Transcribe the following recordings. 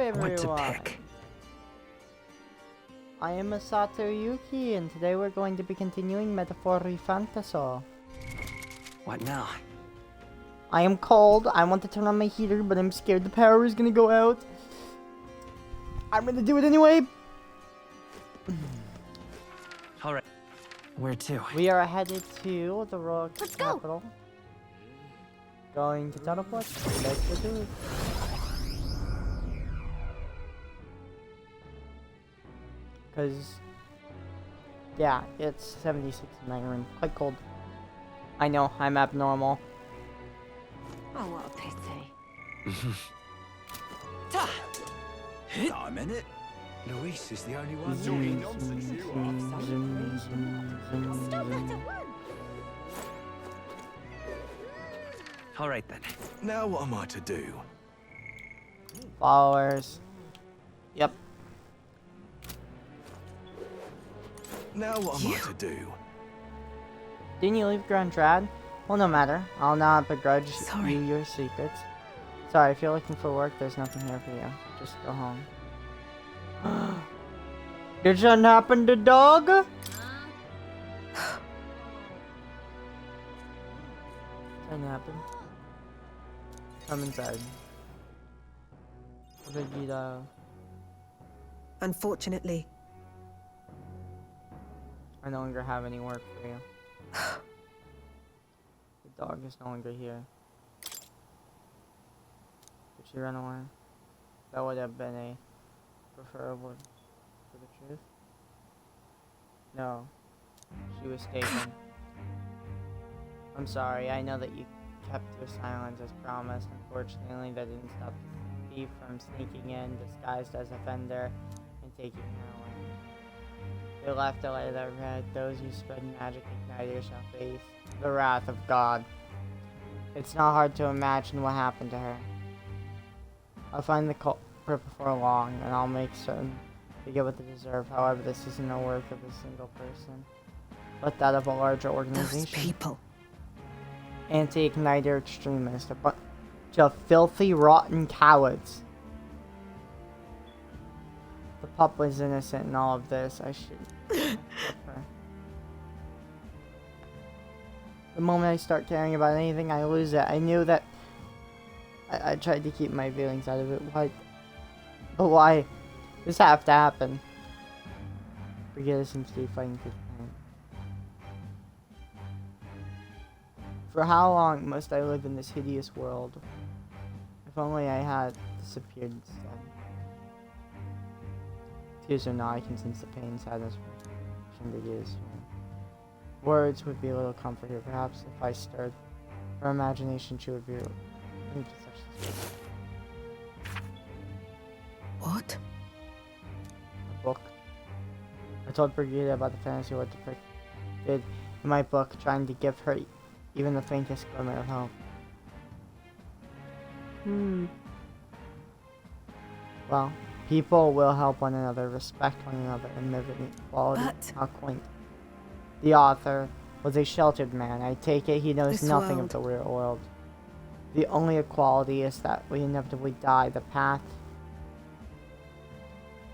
everyone! What to pick? I am Masato Yuki, and today we're going to be continuing Metaphor ReFantazio. What now? I am cold. I want to turn on my heater, but I'm scared the power is gonna go out. I'm gonna do it anyway. Alright. Where to? We are headed to the royal Let's capital. Going to teleport. Let's do it. Because, yeah, it's 76 in my room. Quite cold. I know, I'm abnormal. Oh, what a pity. I'm in it. Luis is the only one talking nonsense. You are. Stop that at once! Alright then. Now what am I to do? Followers. Yep. Now what am I to do? Didn't you leave Grand Trad? Well, no matter. I'll not begrudge Sorry. you your secrets. Sorry, if you're looking for work, there's nothing here for you. Just go home. Did something happen to dog? Something happened. Come inside. Vegeta. Unfortunately, I no longer have any work for you. The dog is no longer here. Did she run away? That would have been a preferable for the truth. No. She was taken. I'm sorry, I know that you kept your silence as promised. Unfortunately, that didn't stop the thief from sneaking in, disguised as a vendor, and taking her away. They left a letter that read, "Those who spread magic igniter shall face the wrath of God." It's not hard to imagine what happened to her. I'll find the culprit before long, and I'll make certain they get what they deserve. However, this isn't the work of a single person, but that of a larger organization. those people. Anti-igniter extremists, a bunch of filthy, rotten cowards. The pup was innocent in all of this. I should help her. The moment I start caring about anything, I lose it. I knew that. I tried to keep my feelings out of it. Why? But why? This have to happen. Brigida seems to be fighting for time. For how long must I live in this hideous world? If only I had disappeared instead. Tears or not, I can sense the pain and sadness from Brigida's feeling. Words would be a little comfort here. Perhaps if I stirred her imagination, she would be into such space. What? A book. I told Brigida about the fantasy what the prick did in my book, trying to give her even the faintest glimmer of hope. Well, people will help one another, respect one another, and live in equality. But How quaint. The author was a sheltered man. I take it he knows This nothing world. of the real world. The only equality is that we inevitably die. The path,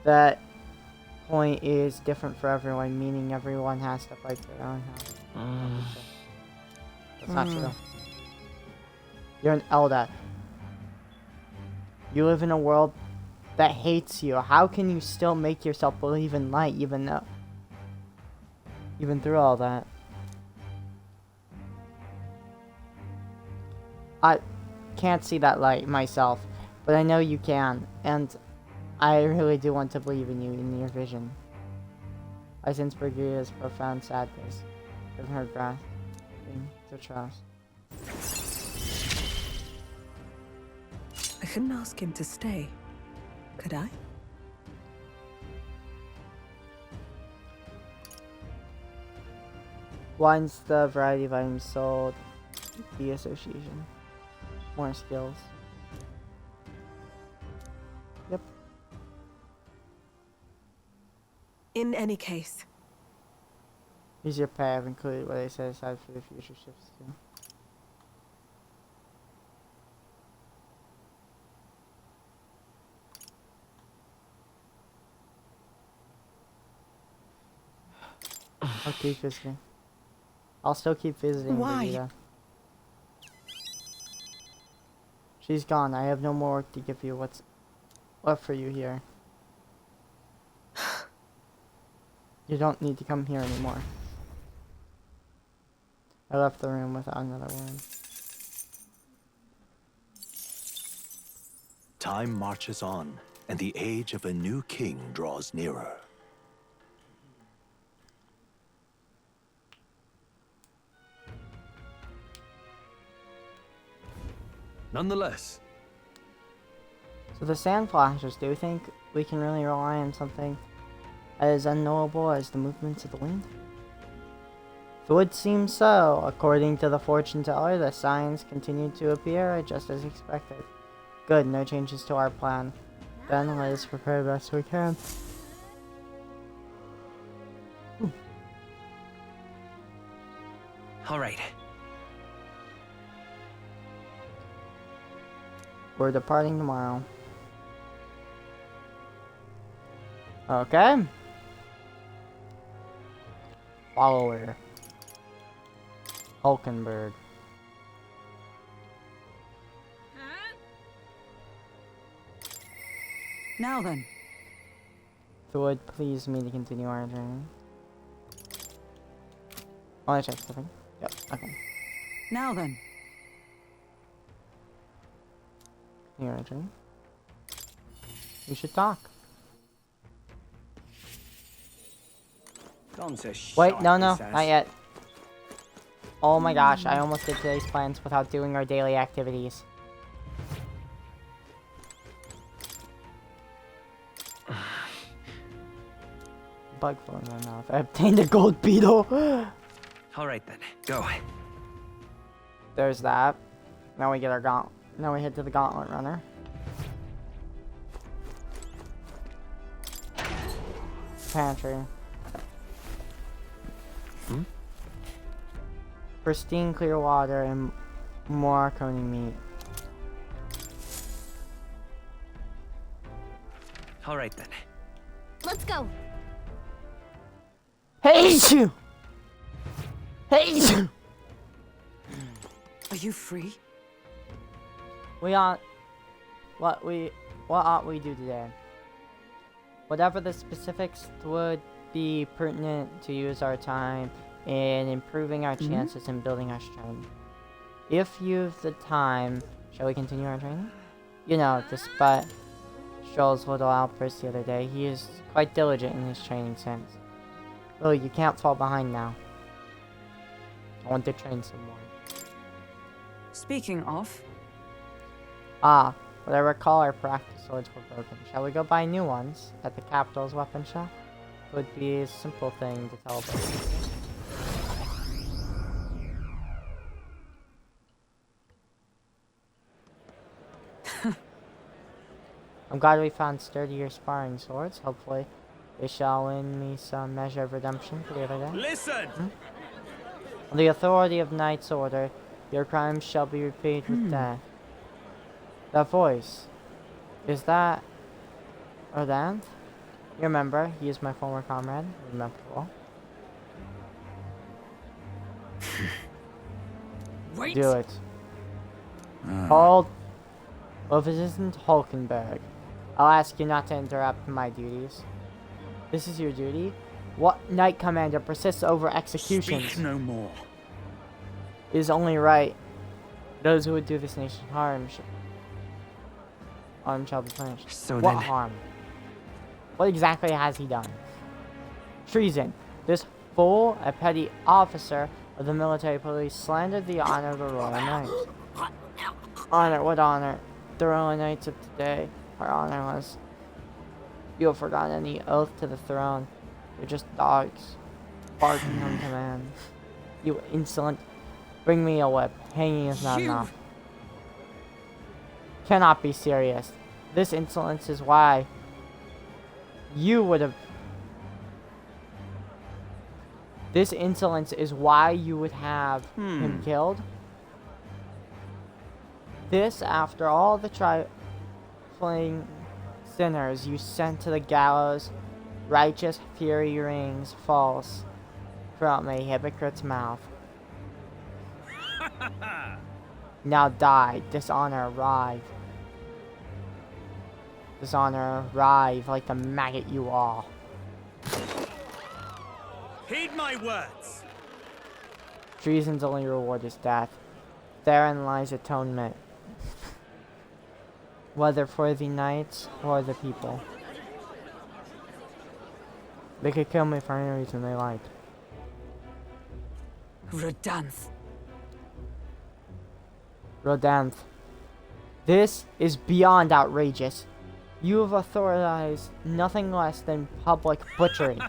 that point is different for everyone, meaning everyone has to fight their own health. That's not true. You're an Elda. You live in a world that hates you. How can you still make yourself believe in light even through all that? I can't see that light myself, but I know you can, and I really do want to believe in you, in your vision. I sense Brigida's profound sadness, given her grasping to trust. I couldn't ask him to stay, could I? Once the variety of items sold, the association. More skills. Yep. In any case, Here's your pay. I've included what I set aside for the future shifts too. I'll keep visiting. I'll still keep visiting Why? Vegeta. She's gone. I have no more work to give you. What's left for you here? You don't need to come here anymore. I left the room without another word. Time marches on, and the age of a new king draws nearer. Nonetheless, So the Sand Flashers, do you think we can really rely on something as unknowable as the movements of the wind? It would seem so. According to the fortune teller, the signs continued to appear just as expected. Good, no changes to our plan. Then let us prepare the best we can. All right. We're departing tomorrow. Okay. Follower. Hulkenberg. Now then. If it would please me to continue our journey. Want to check something? Yep, okay. Now then. Continue our journey. We should talk. Wait, no, not yet. Oh my gosh, I almost did today's plans without doing our daily activities. Bug flew in my mouth. I obtained a gold beetle. All right then. Go. There's that. Now we get our gauntlet. Now we head to the gauntlet runner. Pantry. Pristine clear water and more coney meat. All right then. Let's go. Hey you! Hey you! Are you free? What ought we do today? Whatever the specifics would be pertinent to use our time in improving our chances in building our strength. If you've the time, shall we continue our training? You know, despite Stroll's little outburst the other day, he is quite diligent in his training sense. Really, you can't fall behind now. I want to train some more. Speaking of, Ah, but I recall our practice swords were broken. Shall we go buy new ones at the capital's weapon shop? It would be a simple thing to teleport. I'm glad we found sturdier sparring swords. Hopefully, they shall win me some measure of redemption for the other day. listen! On the authority of Knight's order, your crimes shall be repaid with death. That voice, is that Ordanth? You remember, he is my former comrade. Remember well. wait. Do it. Hold. Well, if it isn't Hulkenberg, I'll ask you not to interrupt my duties. This is your duty? What Knight Commander persists over executions? Speak no more. It is only right. Those who would do this nation harm shall be punished. So What then- harm? What exactly has he done? Treason. This fool, a petty officer of the military police, slandered the honor of the Royal Knights. Honor? What honor? The Royal Knights of today are honorless. You have forgotten the oath to the throne. You're just dogs, barking on command. You insolent. Bring me a whip. Hanging is not enough. Cannot be serious. This insolence is why you would have... This insolence is why you would have him killed? This after all the trifling sinners you sent to the gallows, righteous fury rings false. from a hypocrite's mouth. Now die, dishonor arrive. Dishonor arrive like the maggot you are. Heed my words. Treason's only reward is death. Therein lies atonement. Whether for the knights or the people. They could kill me for any reason they like. Redanth. Rodanth. This is beyond outrageous. You have authorized nothing less than public butchery.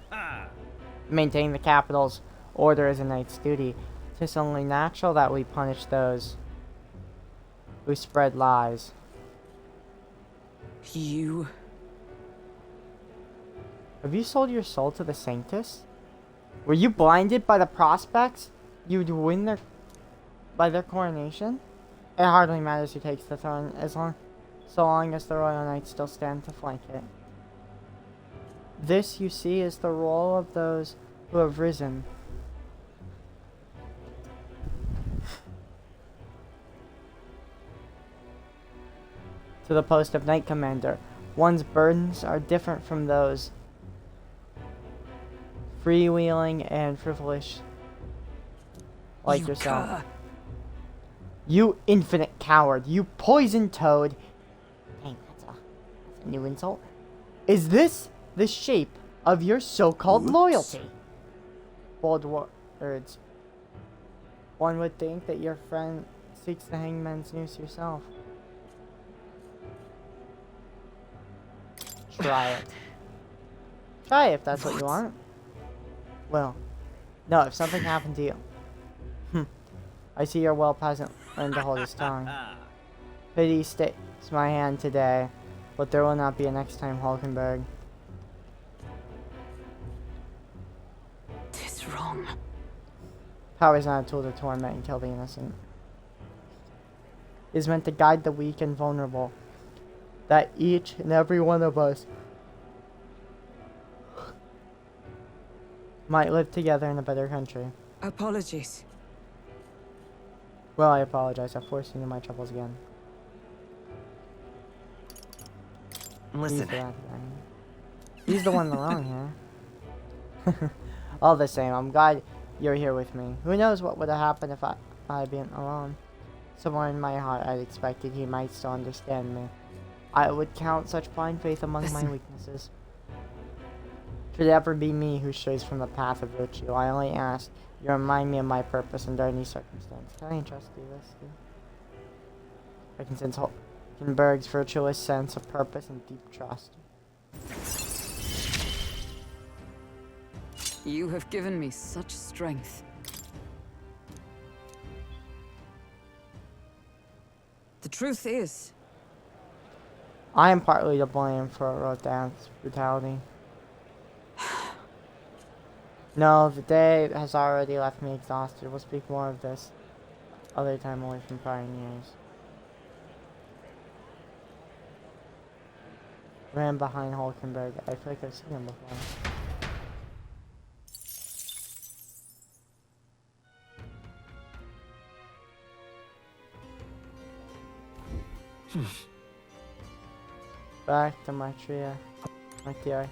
Maintaining the capital's order is a knight's duty. 'Tis only natural that we punish those who spread lies. You... Have you sold your soul to the Sanctus? Were you blinded by the prospects you'd win by their coronation? It hardly matters who takes the throne, so long as the royal knights still stand to flank it. This, you see, is the role of those who have risen. To the post of Knight Commander. One's burdens are different from those freewheeling and frivolous like you yourself. cur. You infinite coward, you poison toad. Dang, that's a new insult. Is this the shape of your so-called loyalty? Bold words. One would think that your friend seeks the hangman's noose yourself. Try it. Try it if that's what you want. Well, no, if something happened to you. I see your well peasant learned to hold his tongue. Pity stays my hand today, but there will not be a next time, Hulkenberg. Tis wrong. Power is not a tool to torment and kill the innocent. It is meant to guide the weak and vulnerable. That each and every one of us might live together in a better country. Apologies. Well, I apologize. I've forced you into my troubles again. Listen. He's the one alone here. All the same, I'm glad you're here with me. Who knows what would have happened if I had been alone. Somewhere in my heart, I'd expected he might still understand me. I would count such blind faith among my weaknesses. Should it ever be me who strays from the path of virtue, I only ask you remind me of my purpose under any circumstance. Can I entrust you this, dude? I can sense Hulkenberg's virtuous sense of purpose and deep trust. You have given me such strength. The truth is, I am partly to blame for Rodan's brutality. No, the day has already left me exhausted. We'll speak more of this other time away from pioneers. Ran behind Hulkenberg. I feel like I've seen him before. Back to my tier 7.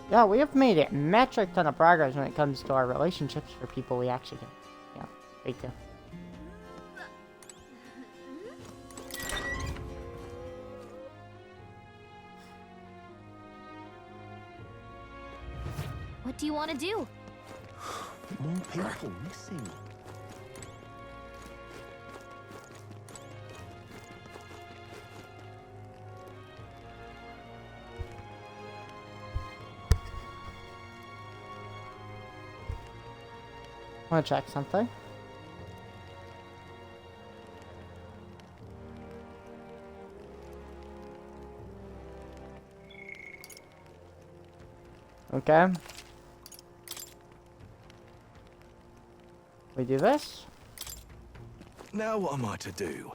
Yeah, we have made a metric ton of progress when it comes to our relationships for people we actually can. Yeah, great too. What do you want to do? More people missing. Want to check something? Okay. We do this. Now what am I to do?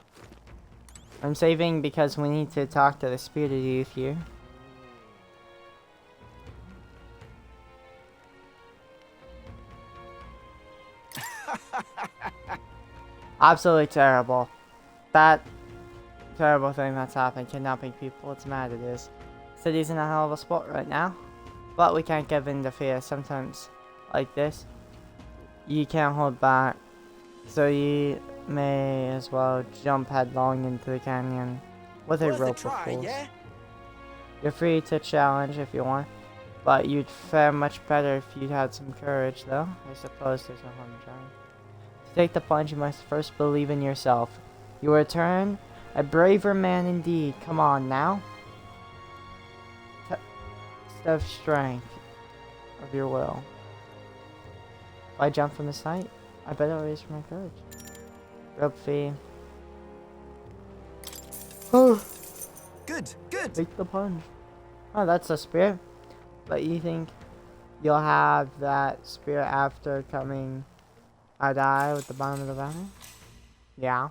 I'm saving because we need to talk to the spirited youth here. Absolutely terrible. That terrible thing that's happened, kidnapping people, it's mad it is. City's in a hell of a spot right now. But we can't give in to fear. Sometimes, like this, you can't hold back. So you may as well jump headlong into the canyon with a Worth a rope of try, fools. yeah? You're free to challenge if you want, but you'd fare much better if you had some courage, though. I suppose there's no harm in trying. To take the plunge, you must first believe in yourself. You will return a braver man indeed. Come on now. Test of strength of your will. If I jump from the height, I better raise for my courage. Rope fee. Oh, Good, good. take the plunge. Oh, that's a spear. But you think you'll have that spear after coming I die with the bottom of the valley? Yeah.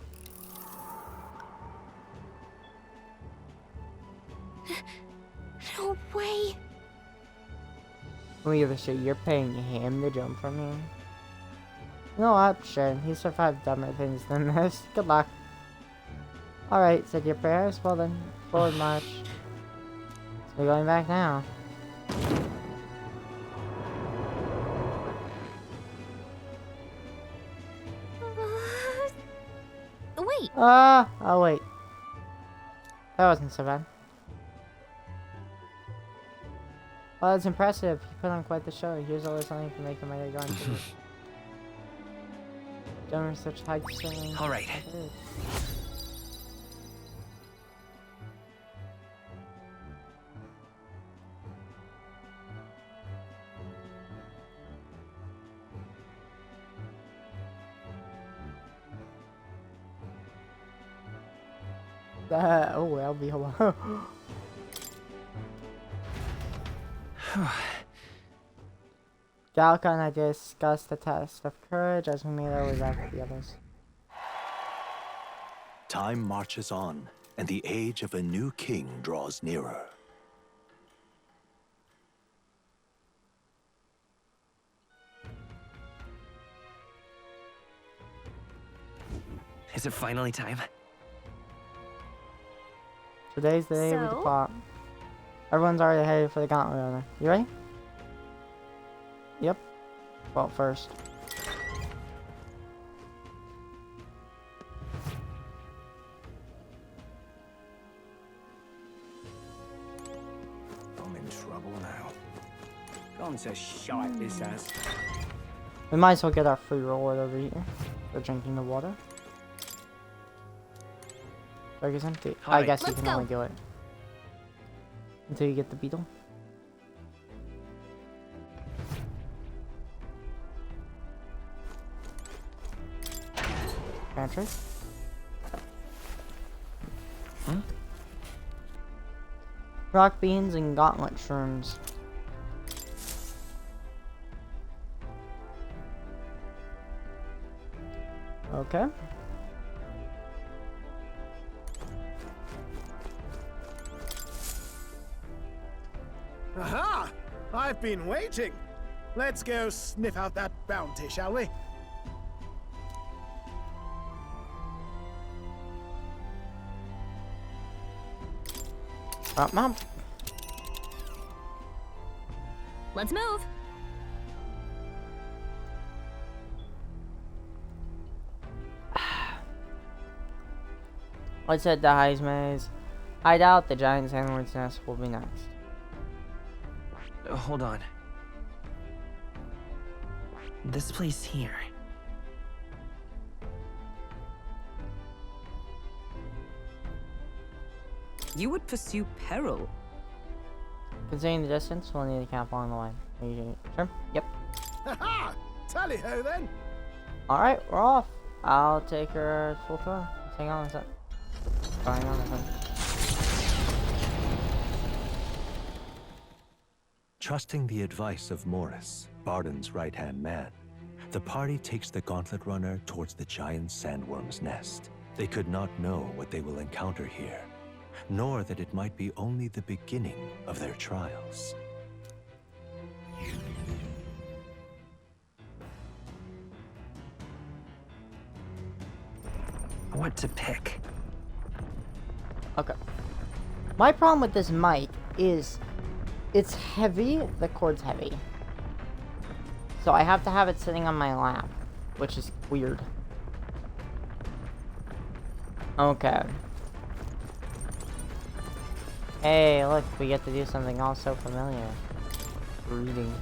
No way. Let me give a shit. You're paying him to jump from here? You know what? Sure. He survived dumber things than this. Good luck. Alright, said your prayers? Well then, forward march. So we're going back now. Wait. Oh wait. That wasn't so bad. Well, that's impressive. You put on quite the show. Here's always something to make the mighty gone through. Don't remember such high selling. All right. Oh, I'll be hello. Galka and I discussed the test of courage as we made our way back to the others. Time marches on, and the age of a new king draws nearer. Is it finally time? Today's the day we So? depart. Everyone's already headed for the gauntlet runner. You ready? Yep. Well, first. I'm in trouble now. Gone to shite, this has. We might as well get our free reward over here for drinking the water. Jug is empty. I Alright. guess you Let's can go. only do it until you get the beetle. Pantry. Rock beans and gauntlet shrooms. Okay. Aha! I've been waiting. Let's go sniff out that bounty, shall we? Mom. Let's move. Let's head to Heisman's hideout. The giant sandwich nest will be next. Hold on. This place here. You would pursue peril. Considering the distance, we'll need a camp along the way. Are you sure? Yep. Haha! Tally ho then! Alright, we're off. I'll take her full tour. Let's hang on a sec. Hang on a sec. Trusting the advice of Morris, Barden's right-hand man, the party takes the gauntlet runner towards the giant sandworm's nest. They could not know what they will encounter here, nor that it might be only the beginning of their trials. what to pick. Okay. My problem with this mic is it's heavy. The cord's heavy. So I have to have it sitting on my lap, which is weird. Okay. Hey, look, we get to do something all so familiar. Reading.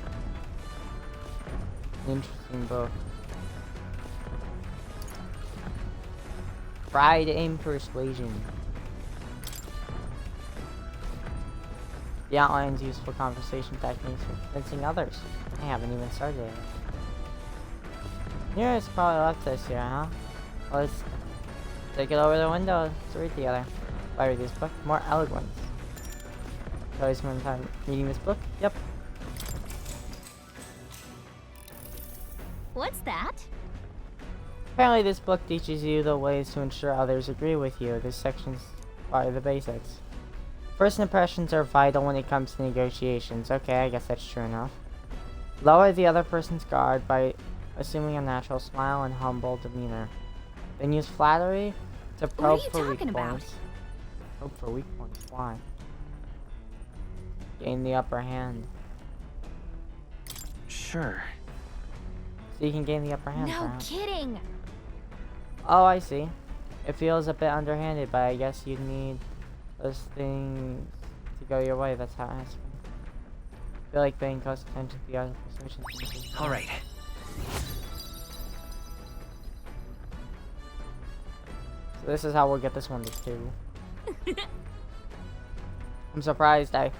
Interesting book. Pride and Persuasion. The outlines useful conversation techniques for convincing others. I haven't even started it. Nearest probably left this here, huh? Well, let's take it over the window to read together. If I read this book, more eloquence. Shall I spend time reading this book? Yep. What's that? Apparently this book teaches you the ways to ensure others agree with you. This section's part of the basics. First impressions are vital when it comes to negotiations. Okay, I guess that's true enough. Lower the other person's guard by assuming a natural smile and humble demeanor. Then use flattery to probe for weak points. Probe for weak points. Why? Gain the upper hand. Sure. So you can gain the upper hand. No perhaps. kidding. Oh, I see. It feels a bit underhanded, but I guess you'd need those things to go your way. That's how it has to be. I feel like paying close attention to the other persuasion. All right. So this is how we'll get this one to 2. I'm surprised. I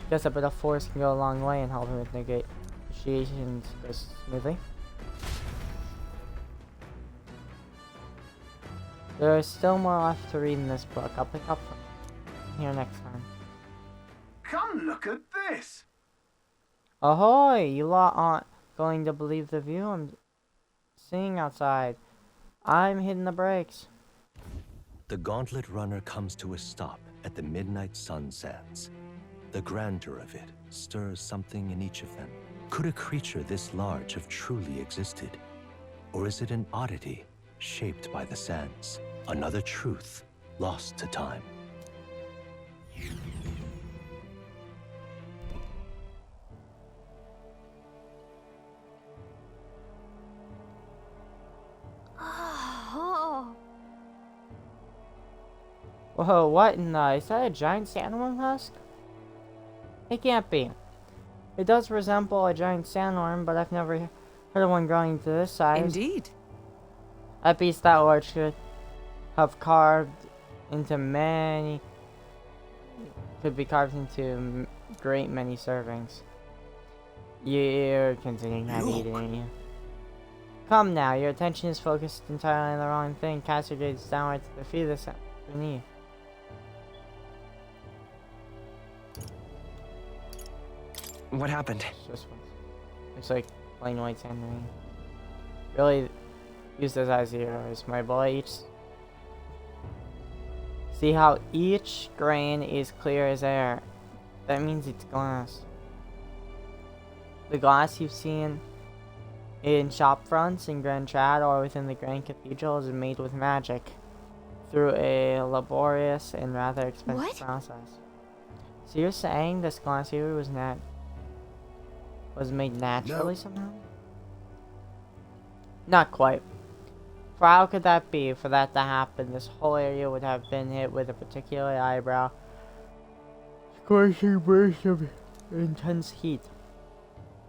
guess a bit of force can go a long way in helping with negotiations go smoothly. There is still more left to read in this book. I'll pick up from here next time. Come look at this. Ahoy! You lot aren't going to believe the view I'm seeing outside. I'm hitting the brakes. The gauntlet runner comes to a stop at the midnight sun sands. The grandeur of it stirs something in each of them. Could a creature this large have truly existed? Or is it an oddity shaped by the sands? Another truth lost to time. Oh. Whoa, what in the... Is that a giant sandworm husk? It can't be. It does resemble a giant sandworm, but I've never heard of one growing to this size. Indeed. A beast that large could have carved into many... Could be carved into great many servings. You're continuing to eat, ain't you? Come now, your attention is focused entirely on the wrong thing. Cast your gaze downward to the feet of the beneath. What happened? Just once. Looks like plain white sand to me. Really use those as yours, my boy. See how each grain is clear as air. That means it's glass. The glass you've seen in shop fronts in Grand Trad or within the Grand Cathedral is made with magic through a laborious and rather expensive process. So you're saying this glass here was made naturally somehow? Not quite. For how could that be? For that to happen, this whole area would have been hit with a particular eyebrow scorching burst of intense heat.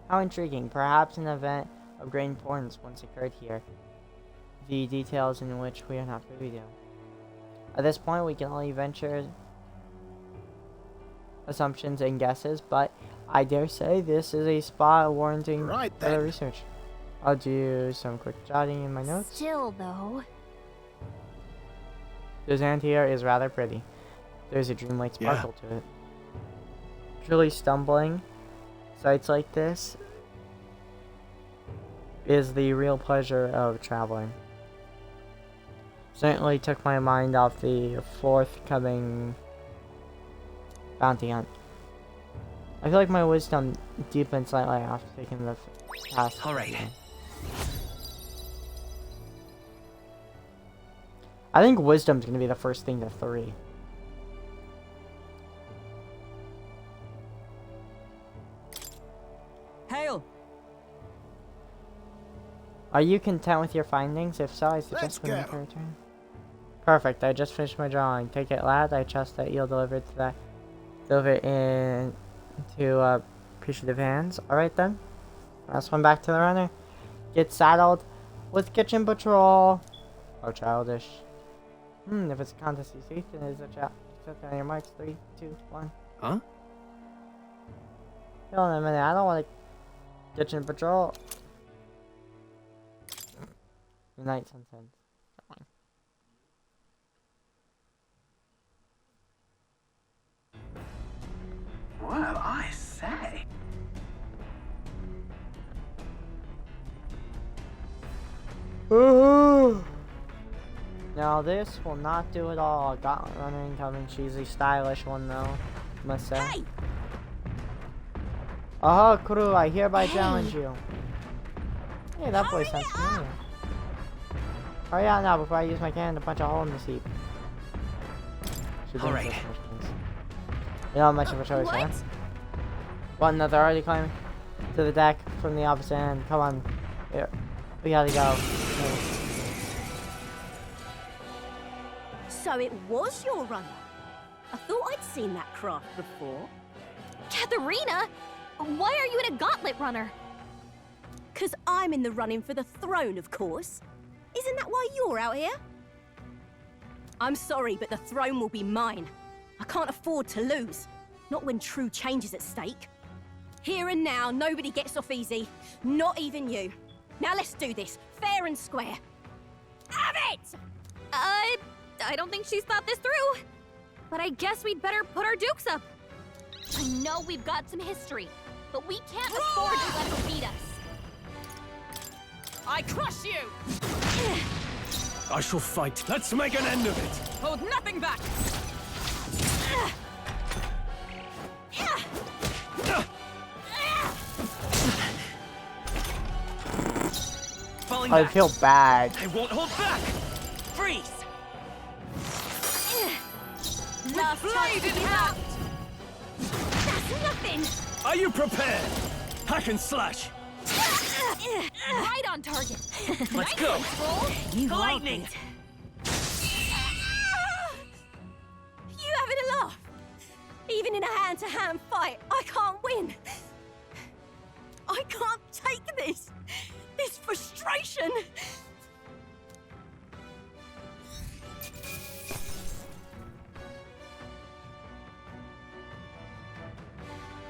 How intriguing. Perhaps an event of great importance once occurred here, the details in which we are not privy to. At this point, we can only venture assumptions and guesses, but I dare say this is a spot warranting further research. I'll do some quick jotting in my notes. Still, though. This ant here is rather pretty. There's a dreamlike sparkle to it. Truly stumbling sights like this is the real pleasure of traveling. Certainly took my mind off the forthcoming bounty hunt. I feel like my wisdom deepened slightly after taking the past. All right. I think wisdom's gonna be the first thing to 3. Hail! Are you content with your findings? If so, I suggest we Let's make go. a return. Perfect. I just finished my drawing. Take it, lad. I trust that you'll deliver it into appreciative hands. All right then. Last one back to the runner. Get saddled with kitchen patrol. Oh, childish. If it's a contest you seek, then it is a chat. Set on your marks. 3, 2, 1. Huh? Hold on a minute. I don't want to kitchen patrol. Night sunset. Well, I say. Now this will not do it all. Gauntlet runner incoming. Cheesy, stylish one though, must say. Hey! Aha, crew! I hereby challenge you. Hey, that voice sounds familiar. Hurry on now before I use my cannon to punch a hole in this heap. All right. You don't have much of a choice, What? huh? One that they're already climbing to the deck from the opposite end. Come on. Here. We gotta go. So it was your runner? I thought I'd seen that craft before. Katharina! Why are you in a gauntlet runner? 'Cause I'm in the running for the throne, of course. Isn't that why you're out here? I'm sorry, but the throne will be mine. I can't afford to lose. Not when true change is at stake. Here and now, nobody gets off easy. Not even you. Now let's do this, fair and square. Have it! I don't think she's thought this through. But I guess we'd better put our dukes up. I know we've got some history, but we can't afford to let her beat us. I crush you! I shall fight. Let's make an end of it. Hold nothing back! Falling I back. feel bad. I won't hold back. Freeze! Last Blade in hand! That's nothing! Are you prepared? Hack and slash. Right on target. Let's go. You Lightning. You having a laugh? Even in a hand-to-hand fight, I can't win. I can't take this. This frustration.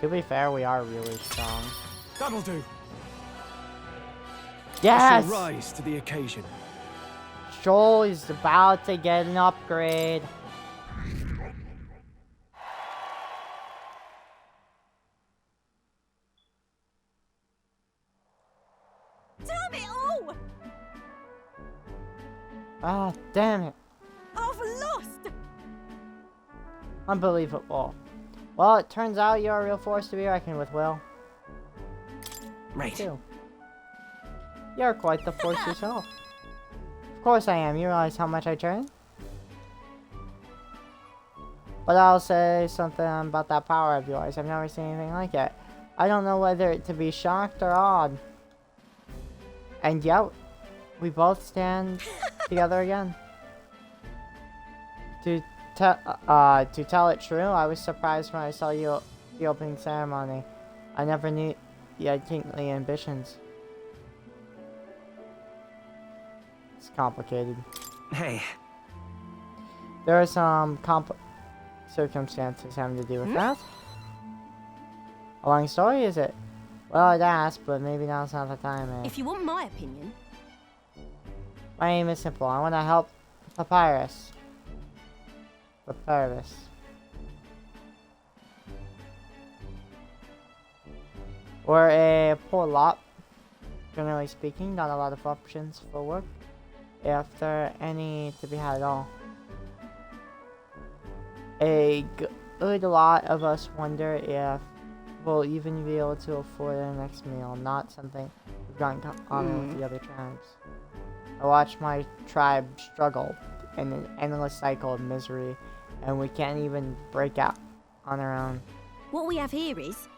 To be fair, we are really strong. That'll do. I Yes! shall rise to the occasion. Joel is about to get an upgrade. Damn it all! Ah, damn it. I've lost. Unbelievable. Well, it turns out you're a real force to be reckoned with, Will. Right. Too. You're quite the force yourself. Of course I am. You realize how much I train? But I'll say something about that power of yours. I've never seen anything like it. I don't know whether to be shocked or awed. And yet, we both stand together again. To tell it true, I was surprised when I saw you at the opening ceremony. I never knew you had kingly ambitions. It's complicated. Hey, There are some circumstances having to do with that. A long story, is it? Well, I'd ask, but maybe now's not the time, eh? If you want my opinion, My aim is simple. I want to help Papyrus. Papyrus. We're a poor lot. Generally speaking, not a lot of options for work. If there are any to be had at all. A good lot of us wonder if we'll even be able to afford our next meal. Not something we've gotten common with the other tribes. I watch my tribe struggle in an endless cycle of misery, and we can't even break out on our own. What we have here is...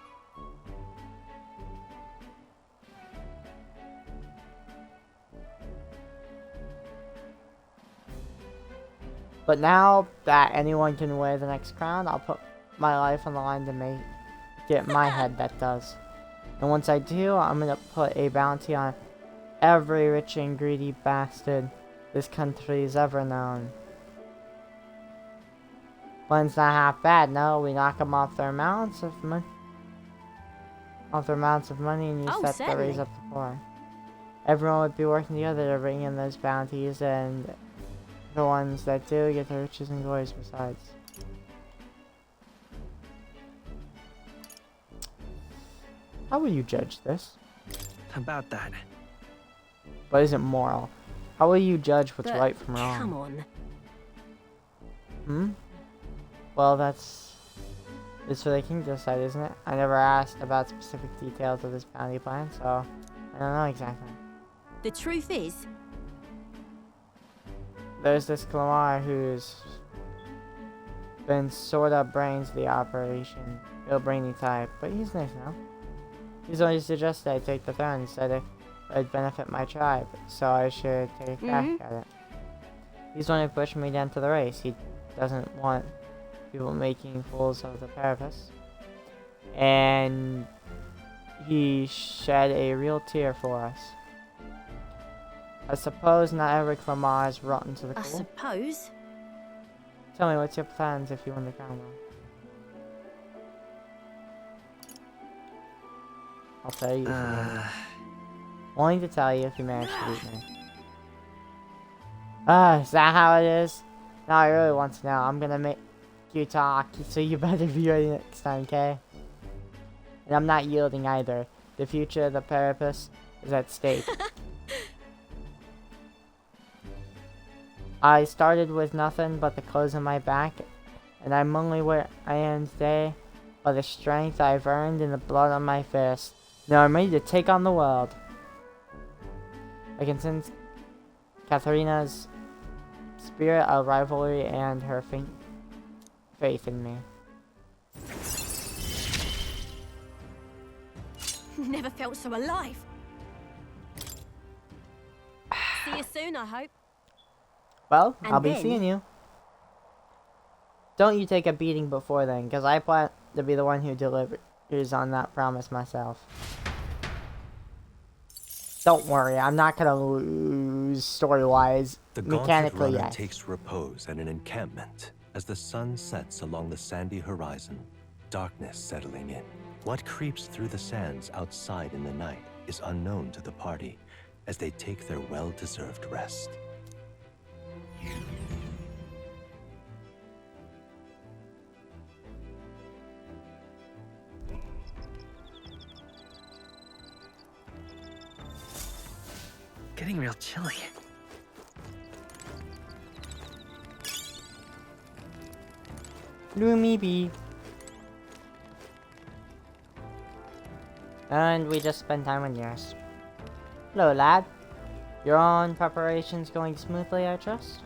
But now that anyone can wear the next crown, I'll put my life on the line to get my head that does. And once I do, I'm gonna put a bounty on every rich and greedy bastard this country's ever known. But it's not half bad, no. We knock them off their mounts of money. Off their mounts of money and use that to raise up the poor. Everyone would be working together to bring in those bounties, and the ones that do get the riches and glories besides. How will you judge this? About that. But isn't moral? How will you judge what's But right from wrong? Come on. Well, it's for the king to decide, isn't it? I never asked about specific details of this bounty plan, so I don't know exactly. The truth is... There's this Clamar who's been sorta brains the operation. Real brainy type, but he's nice now. He's only suggested I take the throne. He said it'd benefit my tribe, so I should take a crack at it. He's the one who pushed me down to the race. He doesn't want people making fools of the Parapus. And he shed a real tear for us. I suppose not every Clamar is rotten to the I core. suppose. Tell me, what's your plans if you win the crown? I'll tell you if you manage. Wanting to tell you if you manage to beat me. Is that how it is? No, I really want to know. I'm gonna make you talk, so you better be ready next time, okay? And I'm not yielding either. The future of the Parapus is at stake. I started with nothing but the clothes on my back, and I'm only where I am today by the strength I've earned and the blood on my fist. Now I'm ready to take on the world. I can sense Katharina's spirit of rivalry and her faith in me. Never felt so alive. See you soon, I hope. Well, And I'll be then- seeing you. Don't you take a beating before then, because I plan to be the one who delivers on that promise myself. Don't worry, I'm not gonna lose story-wise, The Gauntlet mechanically Runner yet. takes repose at an encampment as the sun sets along the sandy horizon, darkness settling in. What creeps through the sands outside in the night is unknown to the party as they take their well-deserved rest. Getting real chilly. Gloomy bee. And we just spent time with yours. Hello, lad. Your own preparations going smoothly, I trust?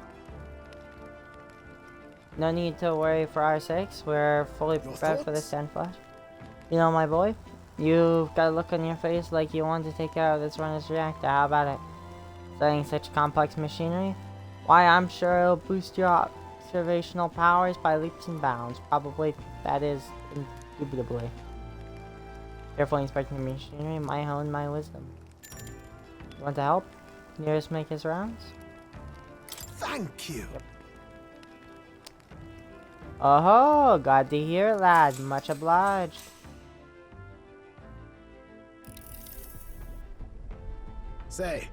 No need to worry for our sakes. We're fully prepared for this sand flash. You know, my boy, you've got a look on your face like you want to take care of this runner's reactor. How about it? Studying such complex machinery? Why, I'm sure it'll boost your observational powers by leaps and bounds. Probably, that is, indubitably. Carefully inspecting the machinery might hone my wisdom. You want to help? Nearest make his rounds? Thank you. Yep. Oh, glad to hear, lad. Much obliged. Say,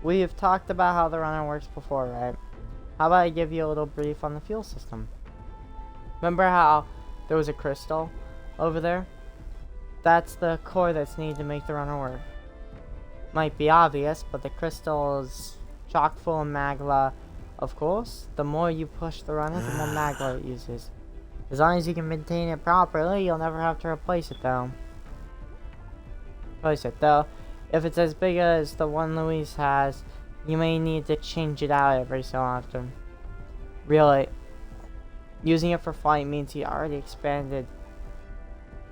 We've talked about how the runner works before, right? How about I give you a little brief on the fuel system? Remember how there was a crystal over there? That's the core that's needed to make the runner work. Might be obvious, but the crystal is chock full of magla. Of course, the more you push the runner, the more magla it uses. As long as you can maintain it properly, you'll never have to replace it though. If it's as big as the one Luis has, you may need to change it out every so often. Really, using it for flight means he already expanded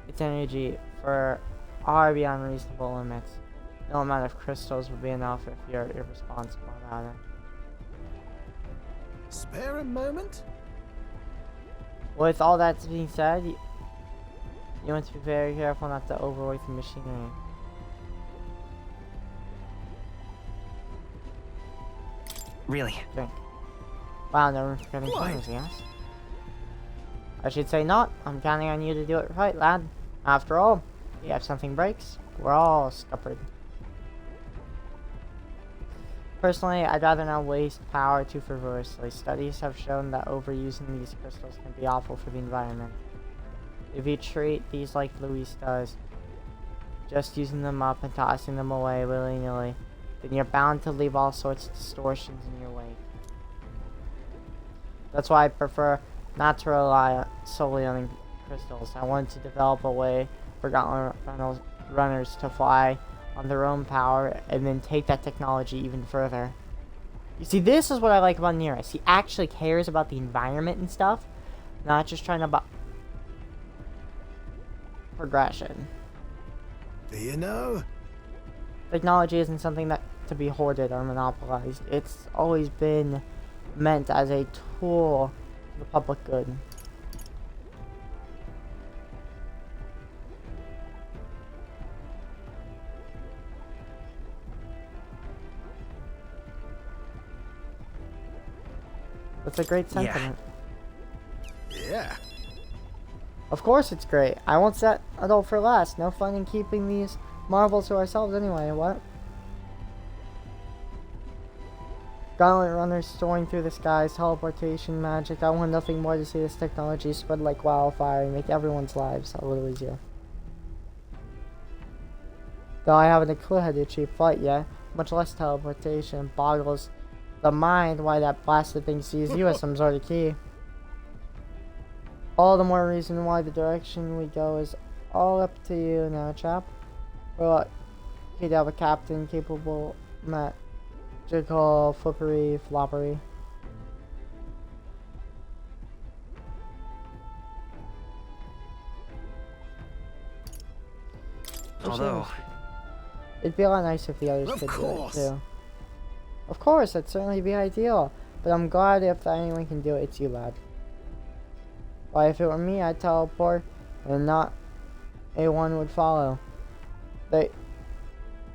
its energy for far beyond reasonable limits. No amount of crystals would be enough if you're irresponsible about it. Spare a moment? With all that being said, you want to be very careful not to overwork the machinery. Really? Drink. Wow, no room for getting corners, yes? I should say not. I'm counting on you to do it right, lad. After all, if something breaks, we're all scuppered. Personally, I'd rather not waste power too frivolously. Studies have shown that overusing these crystals can be awful for the environment. If you treat these like Luis does, just using them up and tossing them away willy-nilly, then you're bound to leave all sorts of distortions in your wake. That's why I prefer not to rely solely on crystals. I want to develop a way for gauntlet runners to fly on their own power and then take that technology even further. You see, this is what I like about Nearest. He actually cares about the environment and stuff, not just trying to progression. Do you know? Technology isn't something that to be hoarded or monopolized. It's always been meant as a tool for the public good. That's a great sentiment. Yeah. Of course it's great. I won't set it all for last. No fun in keeping these marvels to ourselves anyway, what? Gauntlet runners soaring through the skies, teleportation magic. I want nothing more to see this technology spread like wildfire and make everyone's lives a little easier. Though I haven't a clue how to achieve flight yet, much less teleportation, boggles the mind why that blasted thing sees you as some sort of key. All the more reason why the direction we go is all up to you now, chap. We're lucky to have a captain capable magical flippery floppery. Although, it'd be a lot nicer if the others Of could course. do it too. Of course, that'd certainly be ideal. But I'm glad if anyone can do it, it's you, lad. Why, if it were me, I'd teleport, and not anyone would follow.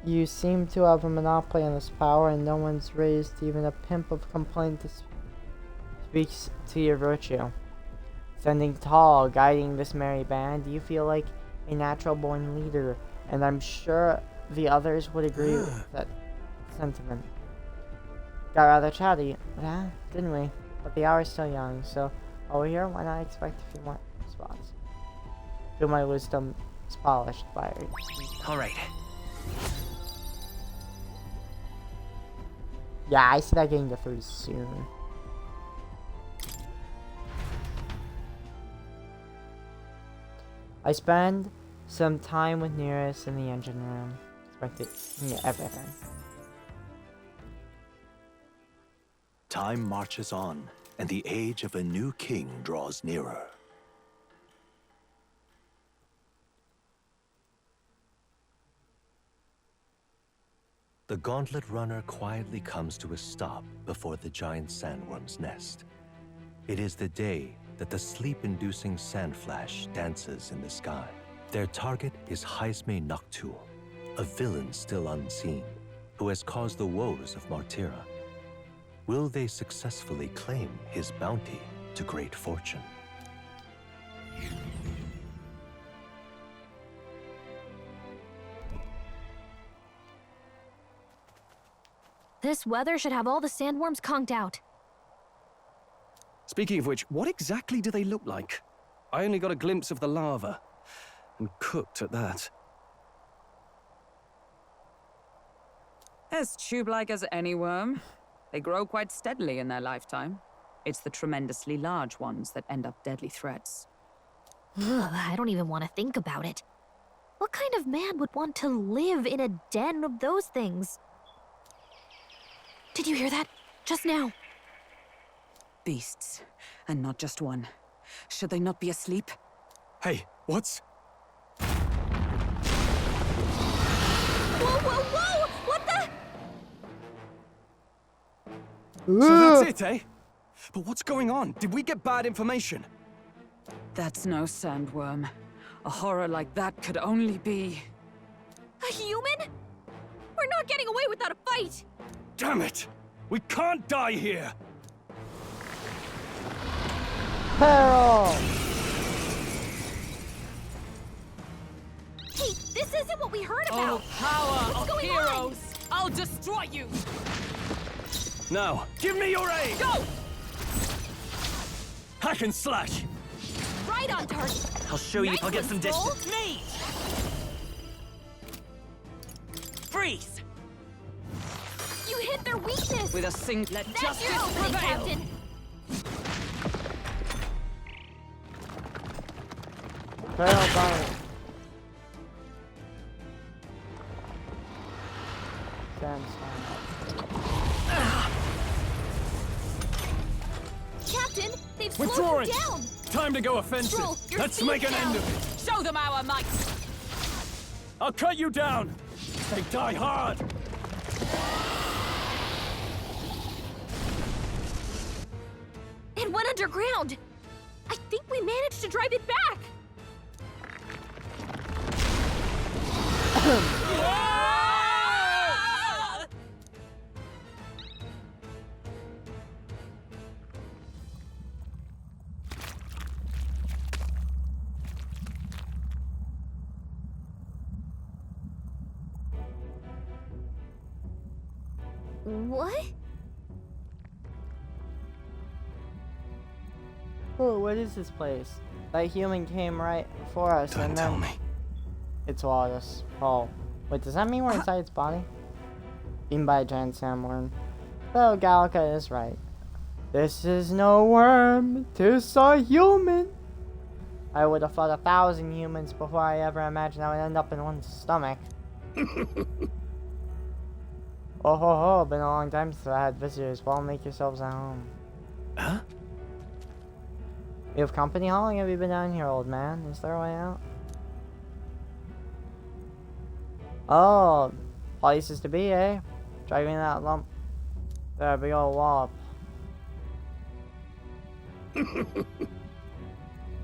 You seem to have a monopoly on this power, and no one's raised even a pimp of complaint to speak to your virtue. Standing tall, guiding this merry band, you feel like a natural-born leader, and I'm sure the others would agree with that sentiment. Got rather chatty, didn't we? But the hour's still young, so over here, why not expect a few more spots? Feel my wisdom is polished by it. all right. Yeah, I see that getting to 3 soon. I spend some time with Nearest in the engine room. Expected everything. Time marches on, and the age of a new king draws nearer. The gauntlet runner quietly comes to a stop before the giant sandworm's nest. It is the day that the sleep-inducing sand flash dances in the sky. Their target is Jaime Noctul, a villain still unseen, who has caused the woes of Martira. Will they successfully claim his bounty to great fortune? This weather should have all the sandworms conked out. Speaking of which, what exactly do they look like? I only got a glimpse of the lava. And cooked at that. As tube-like as any worm. They grow quite steadily in their lifetime. It's the tremendously large ones that end up deadly threats. Ugh, I don't even want to think about it. What kind of man would want to live in a den of those things? Did you hear that? Just now. Beasts, and not just one. Should they not be asleep? Hey, what's... Whoa, whoa, whoa! What the? So that's it, eh? But what's going on? Did we get bad information? That's no sandworm. A horror like that could only be... A human? We're not getting away without a fight! Damn it! We can't die here! Peril! Hey, this isn't what we heard Oh, about! power What's of going heroes! I'll destroy you! Now, give me your aim! Go! Hack and slash! Right on target! I'll show you if I'll get some Roll. distance. Me! Freeze! You hit their weakness! With a sink, let That's justice your opening, prevail! Captain! Peril bite. Sandstone. Captain, they've slowed Withdrawing! you down! Time to go offensive! Stroll, your Let's speed make an down. end of it! Show them our might! I'll cut you down! They die hard! It went underground! I think we managed to drive it back! What? Oh, what is this place? That human came right for us Don't and tell then me. it swallowed us. Oh. Wait, does that mean we're inside its body? Eaten by a giant sandworm. So Gallica is right. This is no worm, 'tis a human. I would have fought 1,000 humans before I ever imagined I would end up in one's stomach. Oh ho ho, been a long time since I had visitors. Well, make yourselves at home. Huh? You have company? How long have you been down here, old man? Is there a way out? Oh, places to be, eh? Driving that lump. There, big old wallop.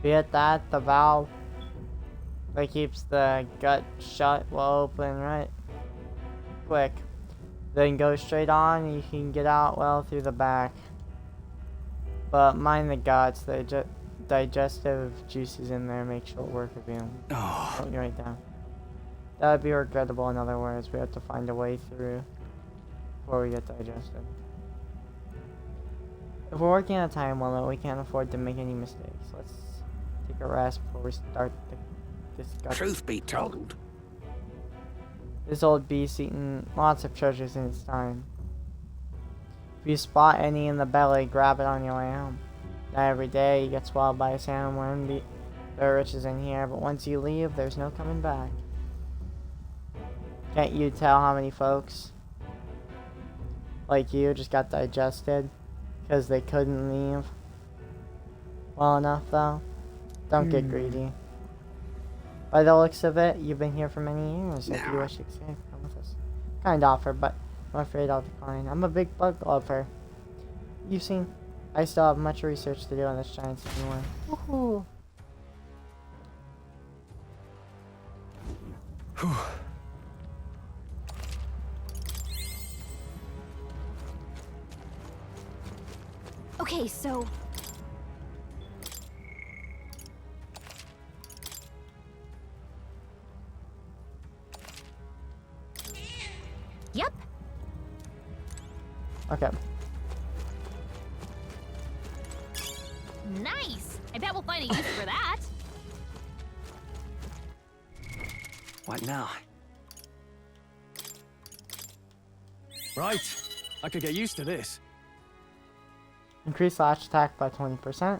Be it that, the valve that keeps the gut shut will open right quick. Then go straight on and you can get out well through the back. But mind the guts, the digestive juices in there make short work of you. Oh. Don't you write down. That would be regrettable, in other words. We have to find a way through before we get digested. If we're working on a time limit, we can't afford to make any mistakes. Let's take a rest before we start the discussion. Truth be told. This old beast's eaten lots of treasures in its time. If you spot any in the belly, grab it on your way home. Not every day you get swallowed by a sandworm. There are riches in here, but once you leave, there's no coming back. Can't you tell how many folks like you just got digested because they couldn't leave well enough, though? Don't get greedy. By the looks of it, you've been here for many years. If you wish to escape, come with us. Kind offer, but I'm afraid I'll decline. I'm a big bug lover. You've seen, I still have much research to do on this giant anyway. Woohoo! Okay, so... Yep. Okay. Nice! I bet we'll find a use for that. What now? Right. I could get used to this. Increase slash attack by 20%.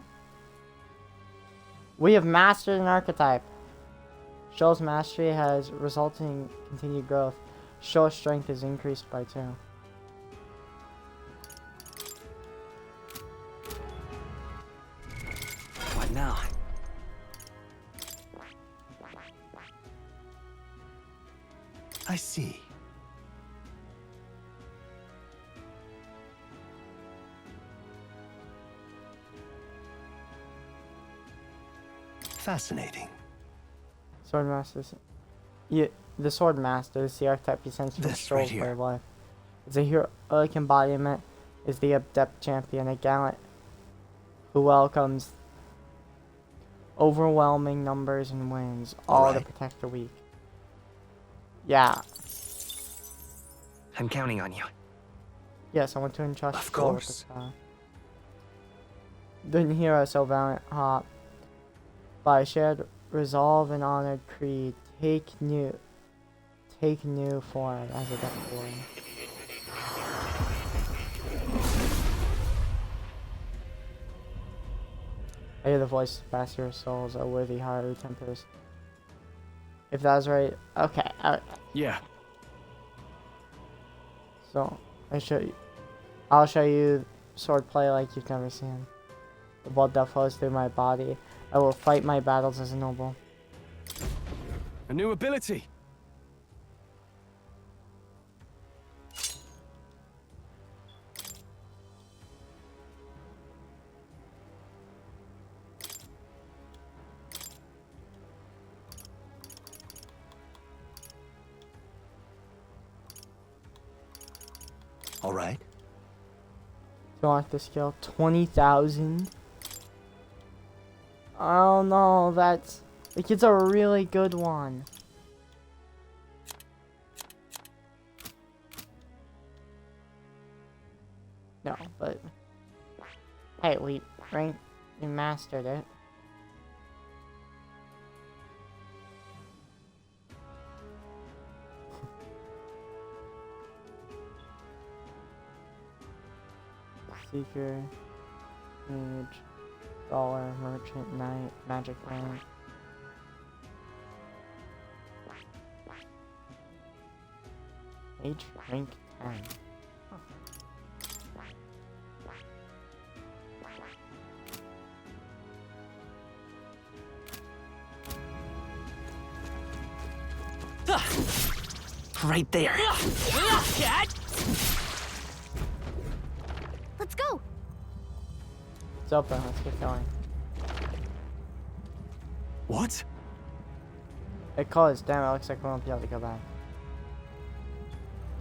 We have mastered an archetype. Shoal's mastery has resulted in continued growth. Shoal's strength is increased by 2. now. I see. Fascinating. Swordmasters. Yeah, the Swordmaster is the archetype essential This soul right for here. life. It's a heroic embodiment, is the adept champion, a gallant who welcomes overwhelming numbers and wins, all to Alright. protect the weak. Yeah. I'm counting on you. Yes, I want to entrust Of Joel with course. this power. The hero so valiant, hot. By shared resolve and honored creed, take new form as a death warrior. I hear the voice of past your souls, a worthy heart who tempers. If that's right, okay. Yeah. So I'll show you swordplay like you've never seen. The blood that flows through my body. I will fight my battles as a noble. A new ability. All right. Do you want the skill? 20,000? Oh no, that's... Like, it's a really good one. No, but... Hey, we mastered it. Seeker, Mage, Scholar, Merchant, Knight, Magic Rank. Mage rank 10. Right there. Let's go. It's open, let's get going. What? It closed, damn, it looks like we won't be able to go back.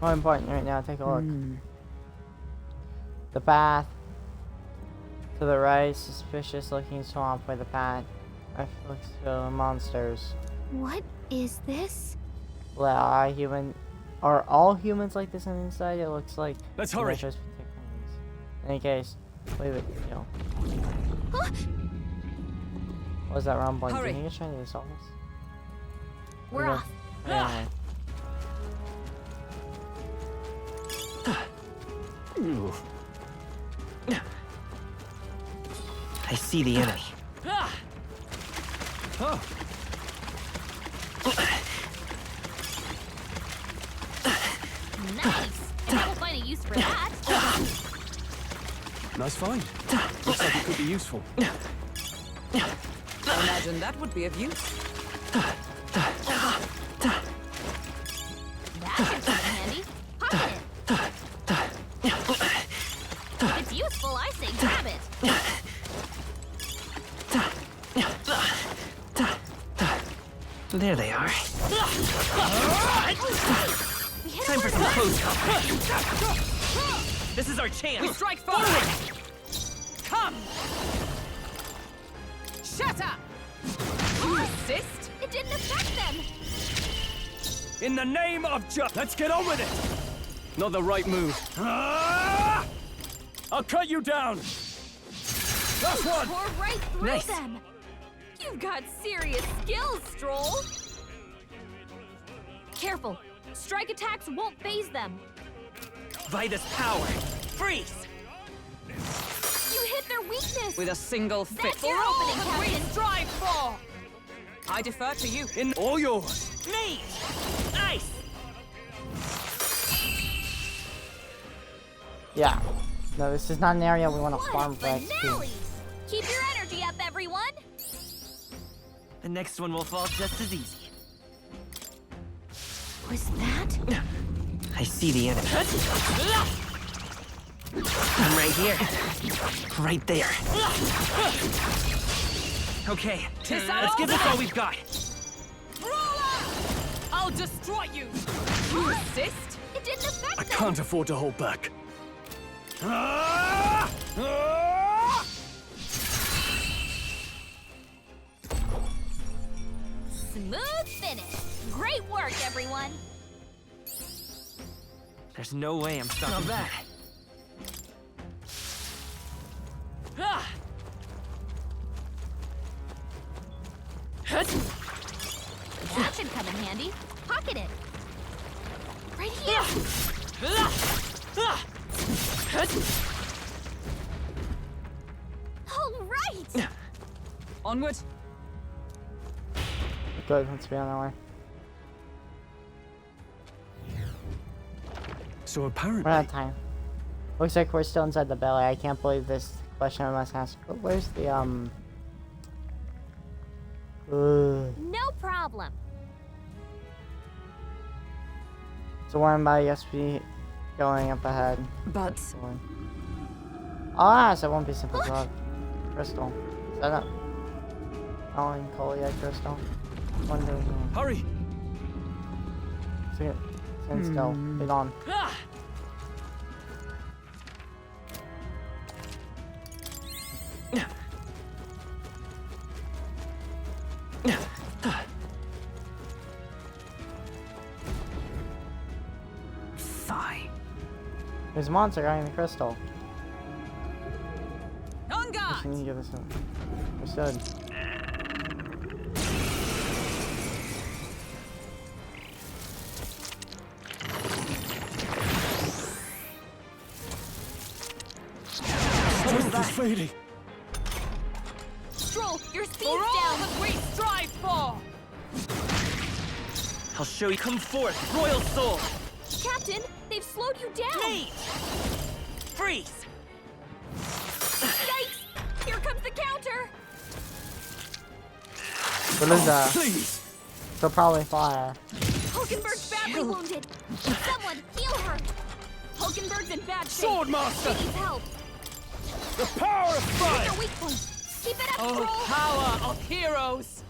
More important right now, take a look. The path to the right, suspicious looking swamp where the path looks to monsters. What is this? Well, are all humans like this on the inside? It looks like. Let's hurry. Measures protect things. In any case, leave it, you know. Huh? What was that rumbling? Do Hurry. you think it's trying to assault us? We're Okay. off. Anyway. I see the enemy. Oh, Nice. And I will find a use for that. nice find. Looks like it could be useful. I imagine that would be of use. That can come in handy. Pocket it. If it's useful, I say grab it. There they are. We hit Time him for some close combat. This is our chance. We strike forward! Come! Shut up! You resist? It didn't affect them. In the name of let's get on with it. Not the right move. Ah! I'll cut you down. Last one. Tore right through Nice. them. You've got serious skills, Stroll. Careful. Strike attacks won't phase them. Vitus power. Freeze. You hit their weakness. With a single fit. That's your opening, Captain. Strive for! I defer to you. In all yours. Me. Ice. Yeah. No, this is not an area we want to What farm a for XP. finale! Keep your energy up, everyone. The next one will fall just as easy. Was that? I see the enemy. I'm right here. Right there. Okay, let's give this all we've got. I'll destroy you! You insist? It didn't affect I them! can't afford to hold back. Smooth finish! Great work, everyone! There's no way I'm stopping. Not bad. That should come in handy. Pocket it. Right here! All right! Onward. Good, let's be on our way. So We're apparently, out of time. Looks like we're still inside the belly. I can't believe this question I must ask. But where's the No problem. So one by USB going up ahead. But Ah, so it won't be simple drug. Crystal. Set up. Melancholia crystal. Wonder. hurry! Stand still. Get on. Fine. There's a monster guy in the crystal. on We guard! need to give this a. Understood. Strength is fading. Stroll, your speed's For all down! that we strive for! I'll show you. Come forth, Royal Soul. Captain, they've slowed you down! Mage! Freeze! Yikes! Here comes the counter! What is that? Please! She'll probably fire. Hulkenberg's badly wounded! Someone, heal her! Hulkenberg's in bad shape! Swordmaster! She needs help! The power of Hit fire! their weak point! Keep it up, Oh, Stroll! power of heroes!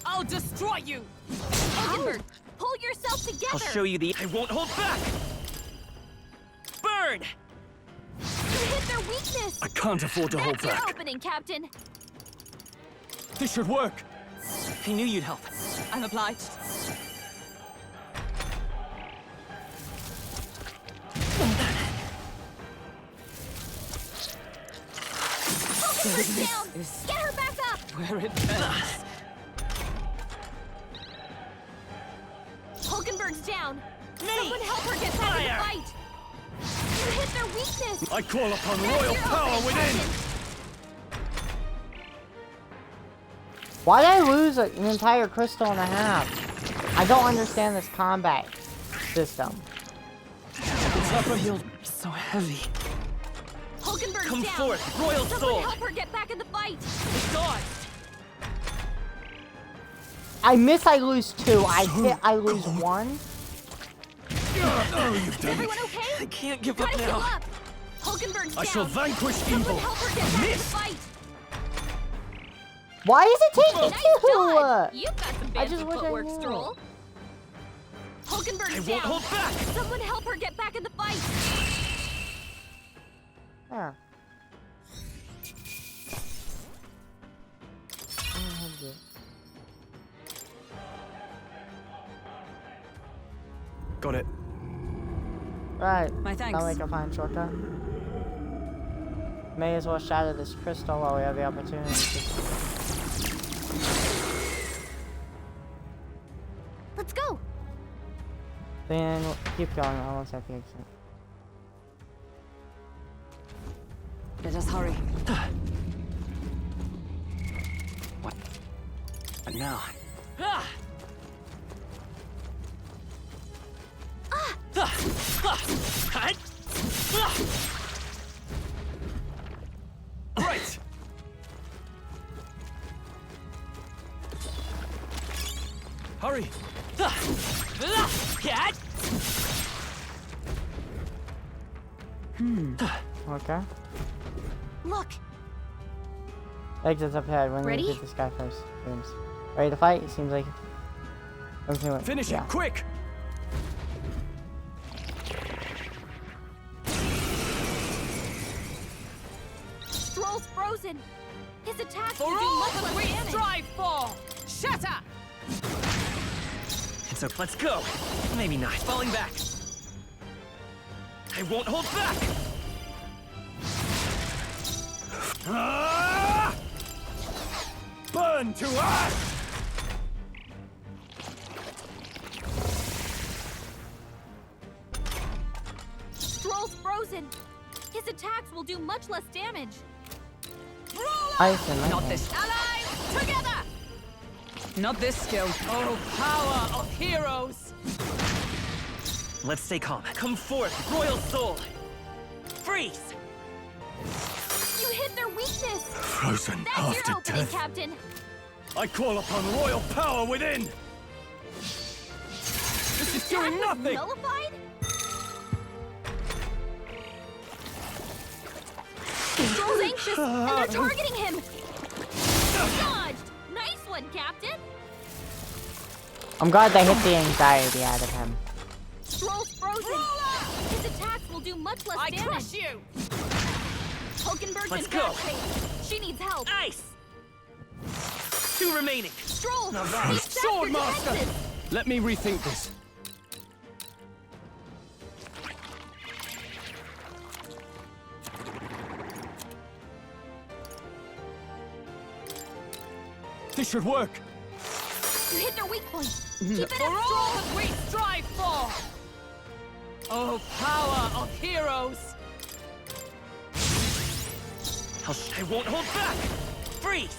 I'll destroy you! Hulkenberg, pull yourself together! I'll show you the. I won't hold back! Burn! You hit their weakness! I can't afford to hold That's your back. opening, Captain! This should work. I knew you'd help. I'm obliged. Hulkenberg's down! is- Get her back up! Where it ends. Hulkenberg's down! Someone help her get back in the fight! You hit their weakness! I call upon That's royal your power opening, within. Captain. Why did I lose an entire crystal and a half? I don't understand this combat system. It's upper hill. So heavy. Hulkenberg's Come down! forth, Royal Someone Soul. help her get back in the fight! It's on. I miss, I lose 2. I hit, I lose 1. Oh, you've Is done it. everyone okay? I can't give Gotta up heal now. up! Hulkenberg's I down! shall vanquish Someone evil. help her get back in the fight! Why is it taking Nice 2? dodge! You've got some I fancy just wish I footwork, knew. Stroll. Hulkenberg's I won't down! hold back. Someone help her get back in the fight! Yeah. Got it. Right. My thanks. Now we can find shortcut. May as well shatter this crystal while we have the opportunity to. Let's go! Then keep going. I almost have the exit. Let us hurry. What now? Ah! Right. Hurry! Get! Okay. Look, Exits up ahead when Ready? you get this guy first. Booms. Ready to fight? It seems like. Okay, Finish yeah. it, quick! Stroll's frozen. His attacks For will do all much that less we damage. strive for! Shatter! It's okay. Let's go. Maybe not. Falling back. I won't hold back! Ah! Burn to ash! Stroll's frozen. His attacks will do much less damage. Ice and Not lightning. this. Allies, together! Not this skill. Oh, power of heroes! Let's stay calm. Come forth, Royal Soul! Freeze! You hit their weakness. Frozen That's half your to opening, death. Captain. I call upon royal power within! This is doing Attack was nothing! Nullified? Stroll's anxious, and they're targeting him. Dodged. Nice one, Captain. I'm glad they hit the anxiety out of him. Stroll's frozen. His attacks will do much less damage. crush you! Hulkenberg's Let's in go. bad shape. She needs help. Ice! 2 remaining. Stroll, Now please that- sap Sword your Master! defenses. Let me rethink this. This should work. You hit their weak point. Keep it For up, all Stroll. that we strive for! Oh, power of heroes! I won't hold back! Freeze!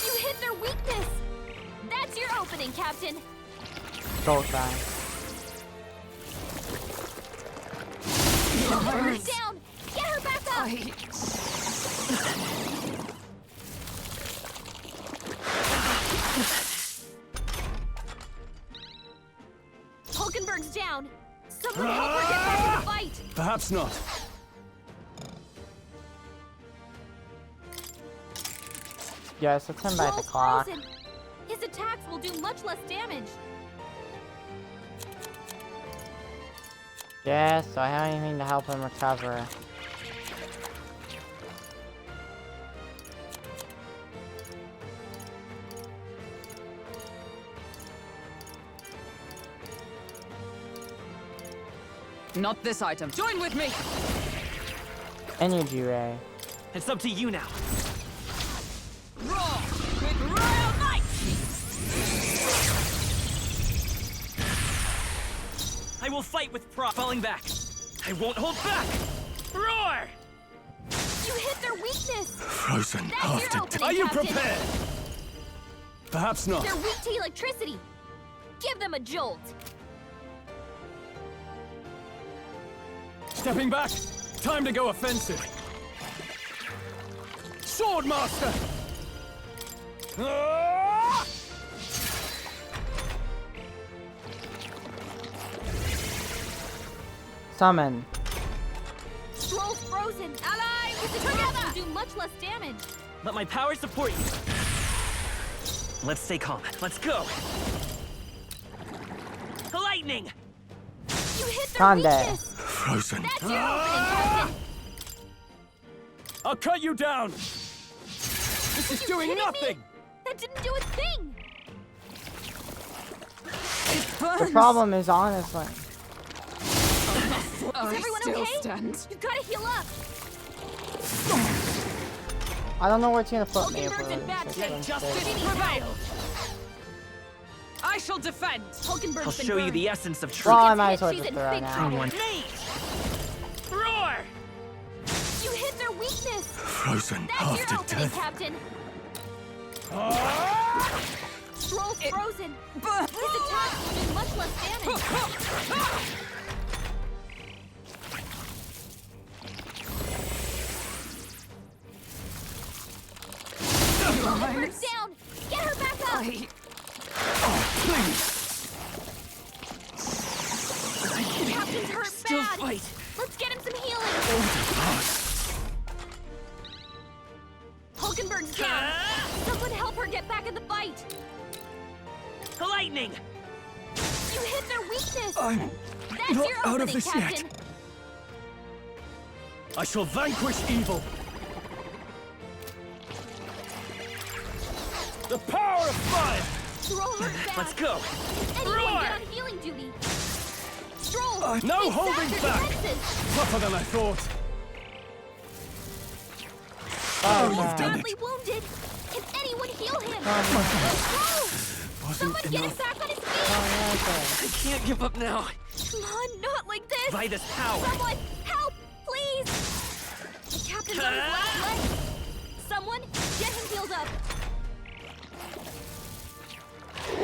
You hit their weakness. That's your opening, Captain. Soul try. Her down. Get her back up. Hulkenberg's down. Someone help her get back in the fight. Perhaps not. Yes, let's him by the Stroll's clock. frozen. His attacks will do much less damage. Yes, so I have anything to help him recover. Not this item. Join with me! Energy ray. It's up to you now. Raw with royal might! I will fight with pride. Falling back. I won't hold back. Roar! You hit their weakness. Frozen That's half your to opening, death. Are you Captain. prepared? Perhaps not. They're weak to electricity. Give them a jolt. Stepping back. Time to go offensive. Sword Master! Ah! Summon. Stroll's frozen. Allies, his attacks will do much less damage. Let my power support you. Let's stay calm. Let's go. Lightning! You hit their Conde. weakness. Frozen. That's your opening, Captain. I'll cut you down. This is You doing kidding me? nothing. That didn't do a thing. The problem is, honestly, Is everyone okay? stand. You've got to heal up. I don't know where it's gonna put me if Hulkenberg's in we're bad six shape. and Justice six. prevail! I shall defend! Hulkenberg's I'll been show you burned. the essence of truth. Well, I Gets might hit, as well she's just in throw it big now. trouble. Mate! Roar! You hit their weakness. Frozen That's half your to opening, death. Captain. Ah! Stroll's frozen. His attacks will do much less damage. Hulkenberg's down. Get her back up. right. Let's get him some healing. Hulkenberg's down. Someone help her get back in the fight. Lightning! You hit their weakness. I'm That's not your out of opening, this Captain. yet. I shall vanquish evil. The power of fire! Throw her back. Let's go. Anyone Roar! get on healing duty. Stroll. No they holding sapped her back. defenses. Tougher than I thought. He's you've done badly it. wounded. Can anyone heal him? Wasn't Someone get him enough. back on his feet. I can't give up now. Come on, not like this. Vitus power. Someone help, please. The captain's on his last leg. Someone get him healed up.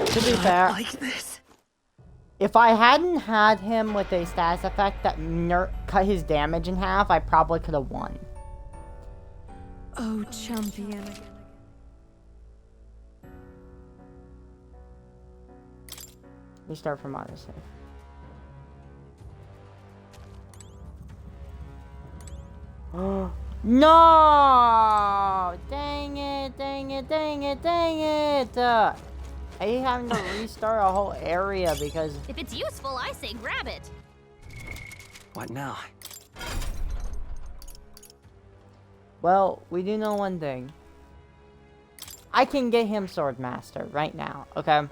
To be fair, Like this. if I hadn't had him with a status effect that cut his damage in half, I probably could have won. Oh, champion. We start from Odyssey. Oh no! Dang it! Dang it! Dang it! Dang it! I hate having to restart a whole area because If it's useful, I say grab it. What now? well, we do know one thing. I can get him Swordmaster right now, okay?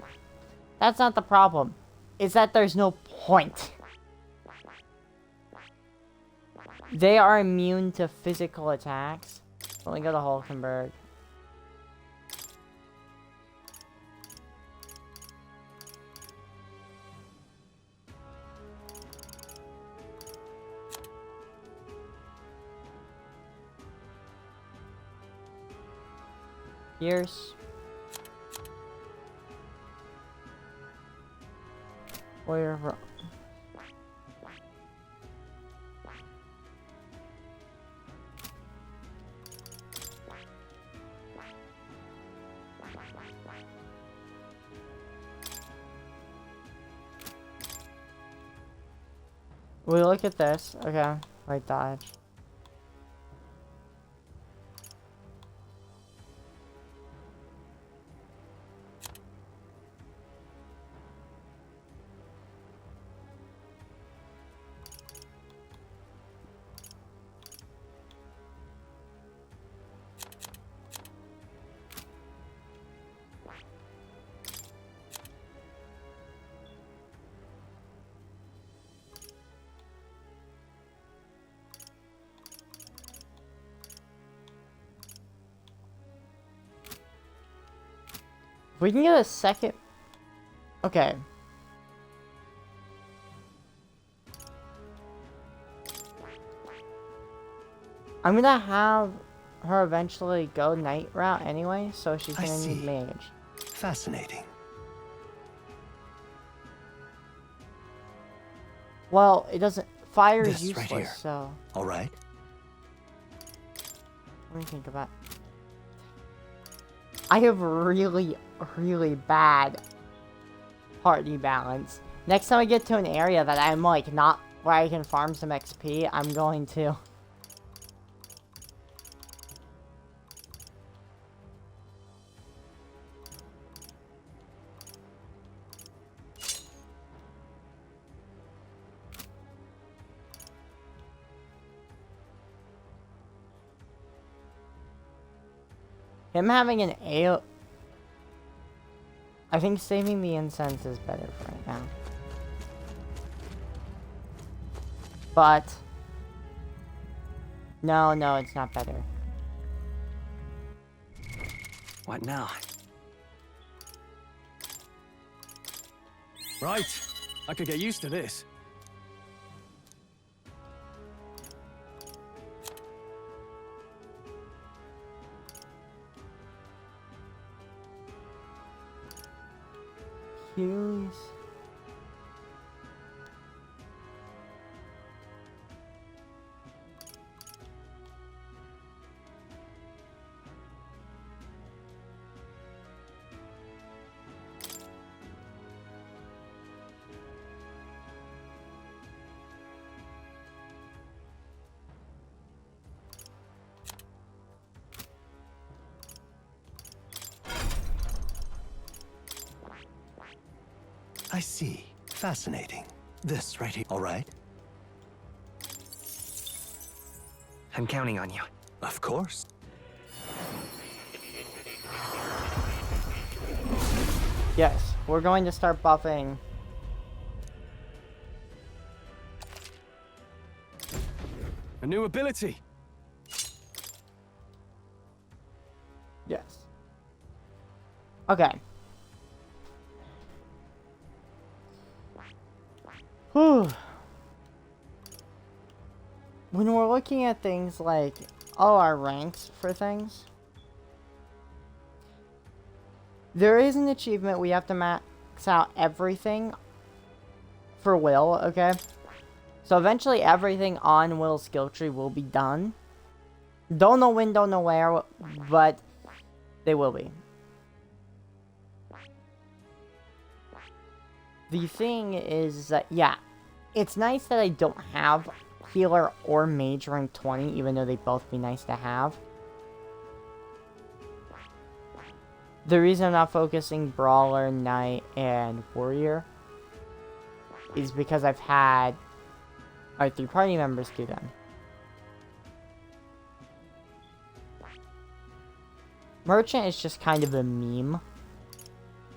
That's not the problem. It's that there's no point. They are immune to physical attacks. Let me go to Hulkenberg. Pierce. Where? We look at this. Okay, right dodge. We can get a second. Okay. I'm gonna have her eventually go night route anyway, so she's I gonna need see. mage. Fascinating. Well, it doesn't. Fire This is right useless, here. so All right. let me think about. I have really, really bad party balance. Next time I get to an area that I'm like not where I can farm some XP, I'm going to. Him having an A. I think saving the incense is better for right now. But no, it's not better. What now? Right. I could get used to this. Hughes. I see. Fascinating. This right here. All right? I'm counting on you. Of course. Yes, we're going to start buffing. A new ability. Yes. Okay. Whew. When we're looking at things like all our ranks for things, there is an achievement we have to max out everything for Will, okay? So eventually everything on Will's skill tree will be done. Don't know when, don't know where, but they will be. The thing is that, yeah, it's nice that I don't have healer or mage rank 20, even though they'd both be nice to have. The reason I'm not focusing Brawler, Knight, and Warrior is because I've had our 3 party members do them. Merchant is just kind of a meme.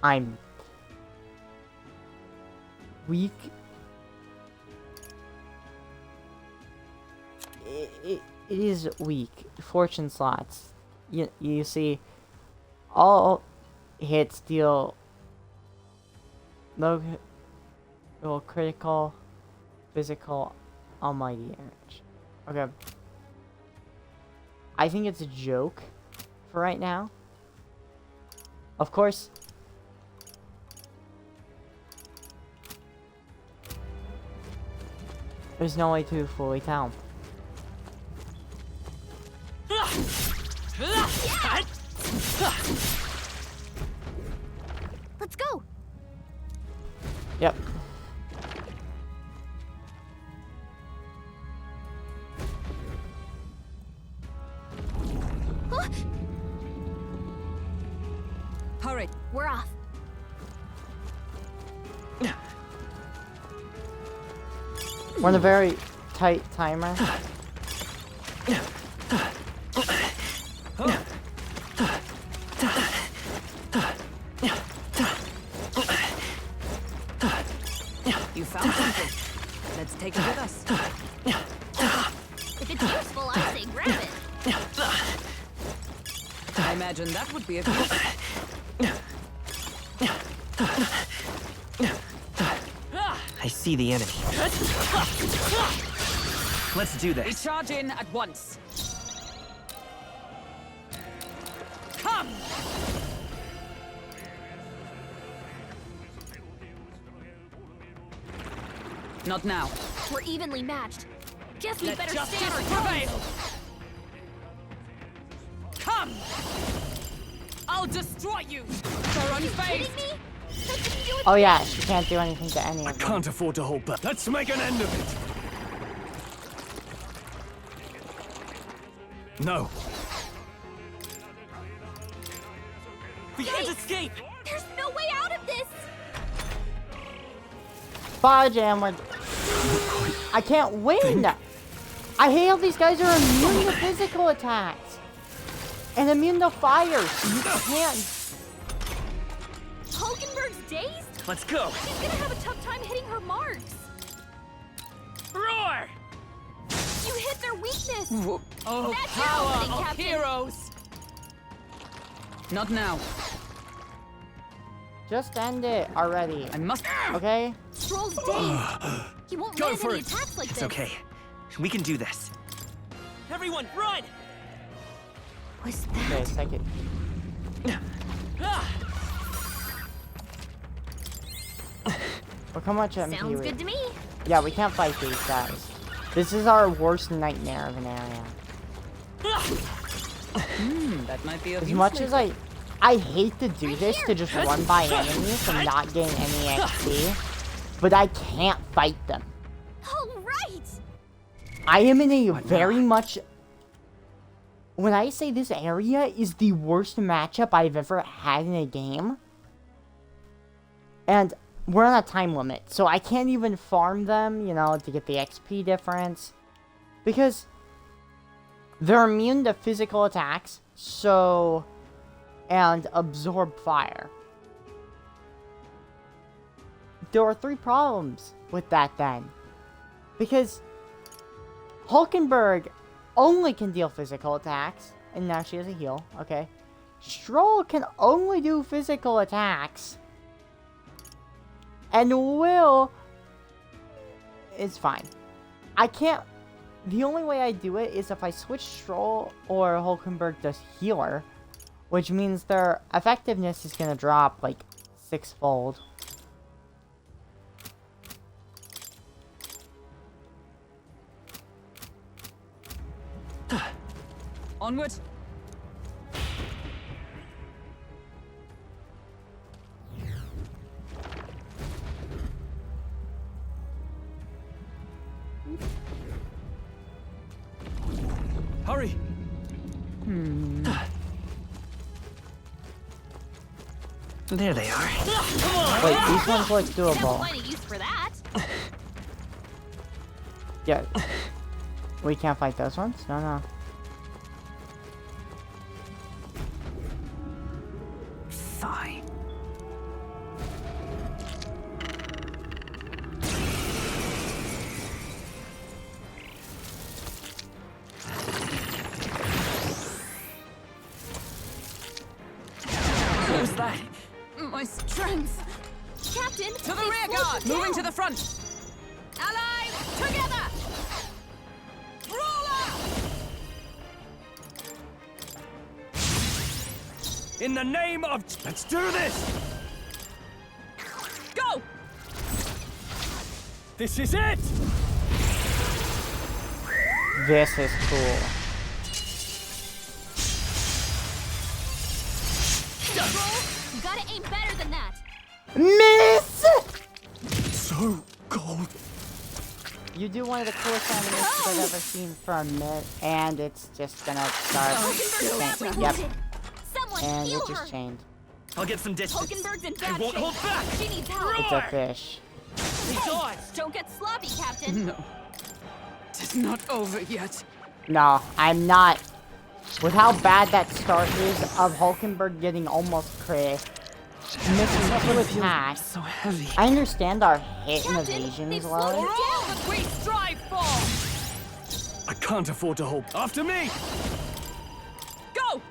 I'm weak. It is weak. Fortune slots. You see, all hits deal low critical, physical, almighty damage. Okay. I think it's a joke for right now. Of course, there's no way to fully tell. Let's go. Yep. Huh? Hurry. We're off. We're on a very tight timer. You found something. Let's take it with us. If it's useful, I say grab it. I imagine that would be a I see the enemy. Let's do We this. charge in at once. Come! Not now. We're evenly matched. Guess we Let better justice stay on our prevail. toes. Come! I'll destroy you! They're Are you unfazed! kidding me? That didn't do it. Oh yeah, she can't do anything to any I of them. can't afford to hold back. Let's make an end of it. No. We can't escape! There's no way out of this. Fire Jam, I can't win! I hate how these guys are immune to physical attacks. And immune to fire, so you can't. Hulkenberg's dazed? Let's go! She's gonna have a tough time hitting her marks. Roar! You hit their weakness. Oh, That's your power opening, of Captain. heroes! Not now. Just end it already. I must. Okay? Stroll's dazed. He won't Go land for any it. attacks like It's this. okay. We can do this. Everyone, run! What's Okay, that? second. Look how much MP Sounds we good to me. Yeah, we can't fight these guys. This is our worst nightmare of an area. That might be a As much as I hate to do this, to just run by enemies and not gain any XP, but I can't fight them. All right. I am in a very much... When I say this area is the worst matchup I've ever had in a game, and we're on a time limit, so I can't even farm them, you know, to get the XP difference. Because they're immune to physical attacks, so... and absorb fire. There are 3 problems with that then. Because Hulkenberg only can deal physical attacks, and now she has a heal, okay. Stroll can only do physical attacks, and Will is fine. I can't... the only way I do it is if I switch Stroll or Hulkenberg to healer, which means their effectiveness is gonna drop, like, 6-fold. Onward. Hurry! There they are. Wait, these ones look Don't doable. find a use for that. Yeah. We can't fight those ones? No, no. Fine. Who's that? My strength. Captain, To the they rear slowed guard! you Moving down. to the front! Allies, together! Roller! In the name of... let's do this! Go! This is it! This is cool. Roll, you gotta aim better than that. Miss! So cold. You do one of the coolest animations I've ever seen from it, and it's just gonna start. Hulkenberg's badly Yep. wounded. Someone And heal it just her. changed. I'll get some distance. Hulkenberg's in I bad won't shape. hold back. She needs help. It's a fish. Hey, don't get sloppy, Captain. No. It's not over yet. No, I'm not. With how bad that start is of Hulkenberg getting almost crit, missing 2 attacks. So heavy. I understand our hit and Captain, evasion they've is slowed low. you For all that we strive for! I can't afford to hold... after me! Go!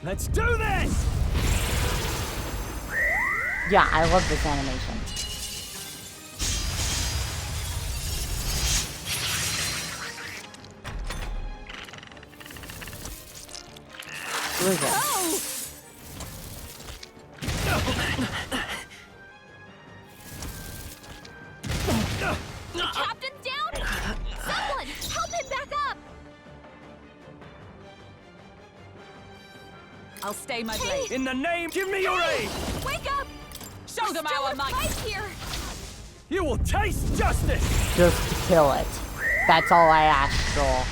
Let's do this! Yeah, I love this animation. Who is it? Oh! The captain's down? Someone, help him back up! I'll stay my blade. In the name... give me your aid! Wake up! Show them Still our a might. fight here! You will taste justice! Just kill it. That's all I ask, Joel.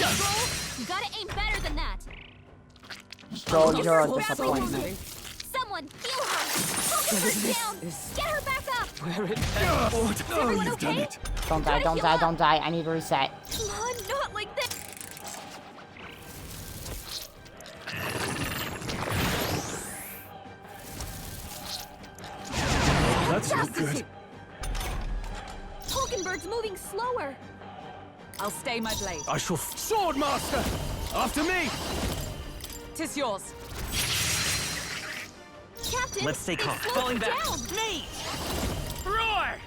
Roll, you gotta aim better than that. Joel, you're a Hulkenberg's badly disappointment. wounded. Someone, heal her! Hulkenberg's down! Get her back up! Where it Everyone you've done okay? it. Don't die, don't die, don't die. I need to reset. Come on, not like this! That's not good. Hulkenberg's moving slower! I'll stay my blade. I shall... Swordmaster! After me! Tis yours. Captain, Let's stay they calm. slowed Falling you back. down. Me! Roar!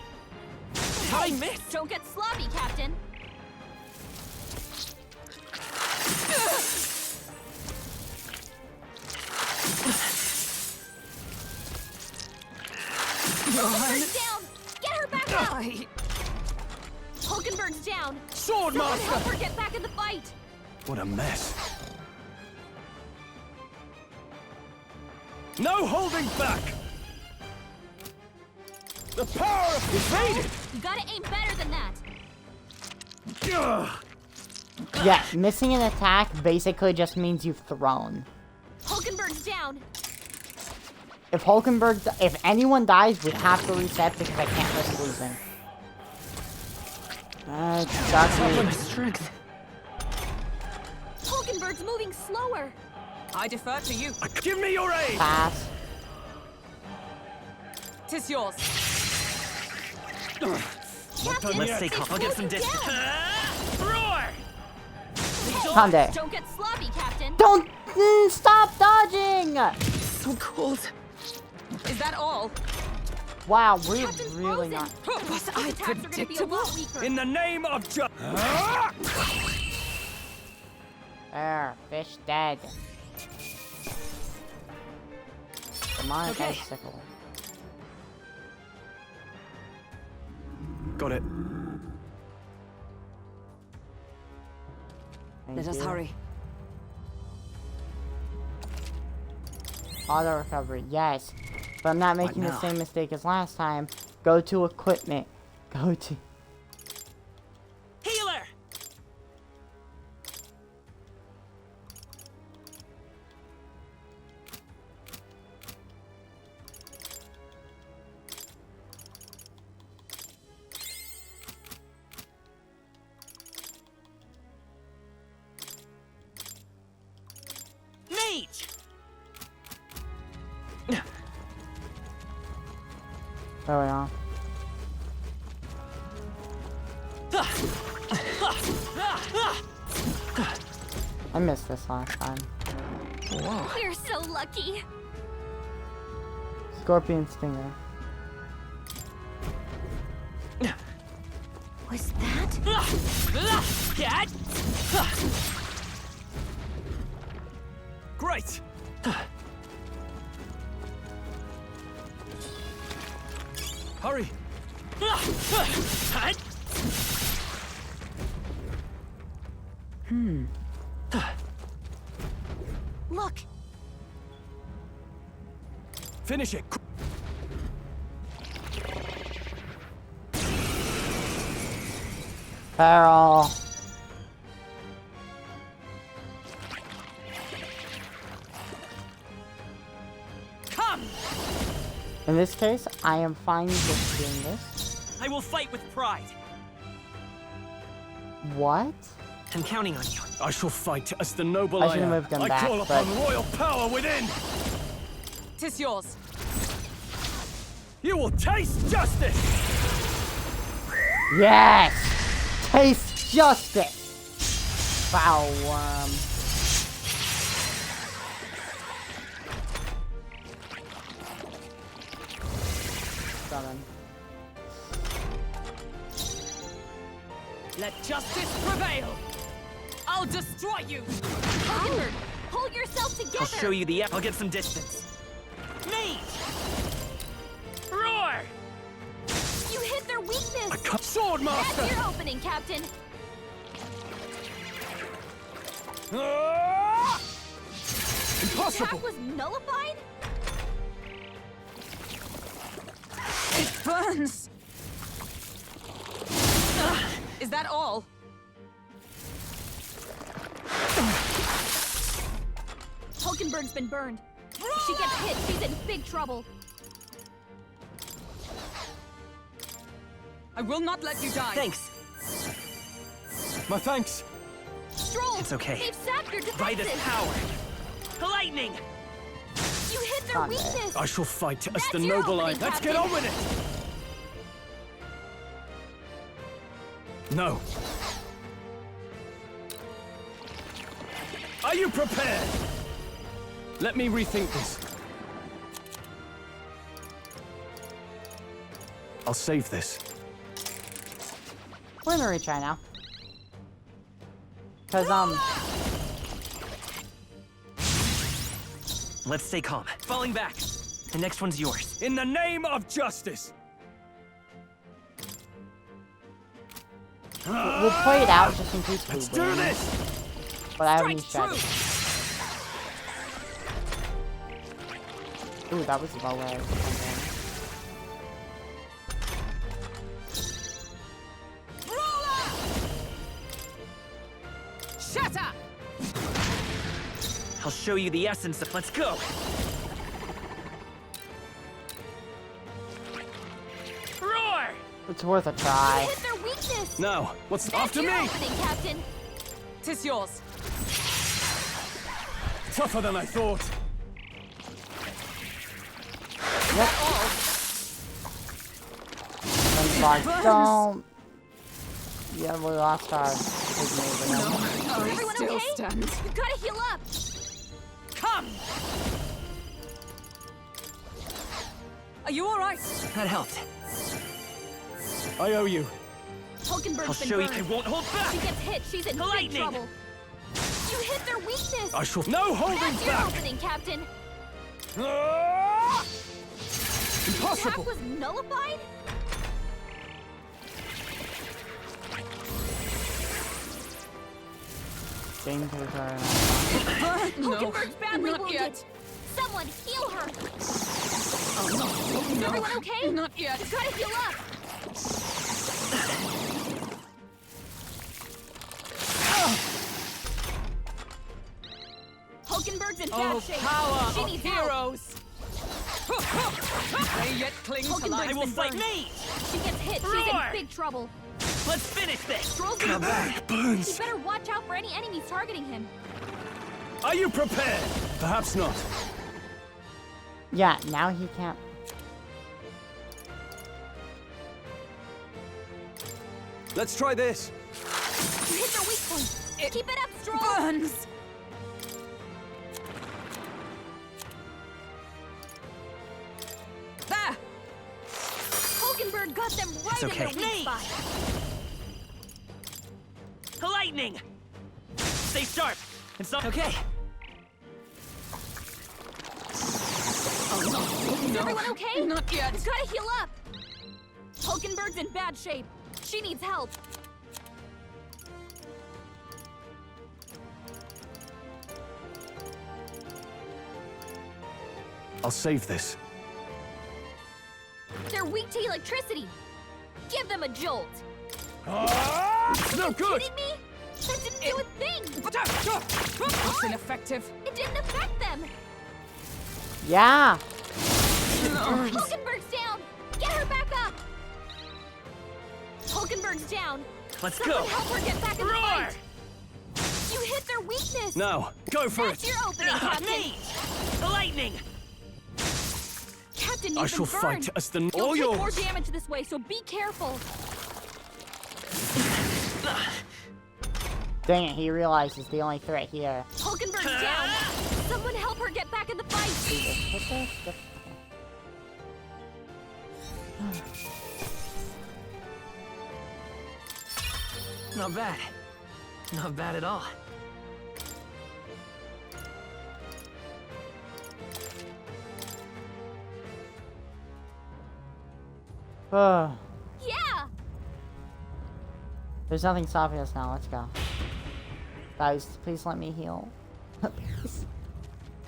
I missed. Don't get sloppy, Captain. Hulkenberg's down! Get her back up! Hulkenberg's down! Someone help Swordmaster! her get back in the fight! What a mess. No holding back! The power of evaded! You gotta aim better than that! Ugh. Yeah, missing an attack basically just means you've thrown. down. If Hulkenberg, if anyone dies, we have to reset because I can't risk losing. My strength. Hulkenberg's moving slower. I defer to you. Give me your aid! Pass. Tis yours. Captain, Let's stay calm. I'll get some distance. Roar! Conde. Don't get sloppy, Captain. Don't stop dodging! So cold. Is that all? Wow, we're Captain's really frozen. not. Was His I attacks are gonna be a predictable? lot weaker. In the name of There, fish dead. Come on, Okay. bicycle. Got it. Thank Let us you. hurry. Auto recovery, yes. But I'm not making the now? same mistake as last time. Go to equipment. Go to... Healer! Mage! There we are. I missed this last time. We're so lucky. Scorpion Stinger. Was that? Great! Hurry! Look, Finish it! Barrel. Come! In this case, I am fine just doing this. I will fight with pride. What? I'm counting on you. I shall fight as the noble I I should've am. moved them I back, call but- upon royal power within! Tis yours. You will taste justice! Yes! Taste justice! Foul worm. Summon. Let justice prevail. I'll destroy you. Hulkenberg, pull yourself together. I'll show you the I'll get some distance. Mage! Roar! You hit their weakness. Sword That's master! your opening, Captain. Ah! The Impossible! attack was nullified? It burns. Is that all? Hulkenberg's been burned. If she gets hit, she's in big trouble. I will not let you die. Thanks. My thanks! Stroll! It's okay. They've sapped your By this defenses. power. Lightning! You hit their Conde. weakness. I shall fight as That's the your noble I am. opening, Let's get Captain. on with it! No. Are you prepared? Let me rethink this. I'll save this. We're gonna retry now. Cause Let's stay calm. Falling back. The next one's yours. In the name of justice! we'll play it out just in case we Let's do win. this! But I have any Strike true. strategy. Ooh, that was low air. Shatter! I'll show you the essence of. Let's go. Roar! It's worth a try. Hit their weakness. Now, what's That's after your me? opening, Captain. Tis yours. Tougher than I thought. Don't. Yeah, we lost our big neighbor now. Oh, Everyone still okay? stands. We've got to heal up. Come! Are you all right? That helped. I owe you. Hulkenberg's I'll been show you. burned. I won't hold back. She gets hit. She's in big Lightning. trouble. You hit their weakness. I shall. No holding That's your back. opening, Captain. Ah! The Impossible. attack was nullified? Dangers are. Hulkenberg's badly not wounded. yet. Someone heal her. Oh, no. Is No. everyone okay? Not yet. We've got to heal up. Hulkenberg's in bad Oh, shape. power She of needs help. heroes! They yet cling to Hulkenberg's life. I will been fight burned. me. She gets hit. She's Roar. in big trouble. Let's finish this. Stroll's My been back burned. burns. You better watch out for any enemies targeting him. Are you prepared? Perhaps not. Yeah, now he can't. Let's try this. You hit their weak point. Keep it up, Stroll. Burns! There! Hulkenberg got them right It's okay. in their weak spot. Lightning. Stay sharp. It's not okay. Is everyone okay? Not yet. We've got to heal up. Hulkenberg's in bad shape. She needs help. I'll save this. They're weak to electricity. Give them a jolt. It's no good. Kidding me? That didn't do a thing. It's ineffective. It didn't affect them. Yeah. Hulkenberg's down. Get her back up. Hulkenberg's down. Let's Someone go. help her get back in the Roar. fight. You hit their weakness. Now, go for That's it. your opening, Captain. Me. The lightning. Captain, I you've shall been burned. fight as the You'll all take yours. more damage this way, so be careful. Dang it, he realizes the only threat here. Hulkenberg's down. Someone help her get back in the fight. Hit this? Yep. Not bad. Not bad at all. Oh, Yeah. there's nothing stopping us now. Let's go. Guys, please let me heal. Please.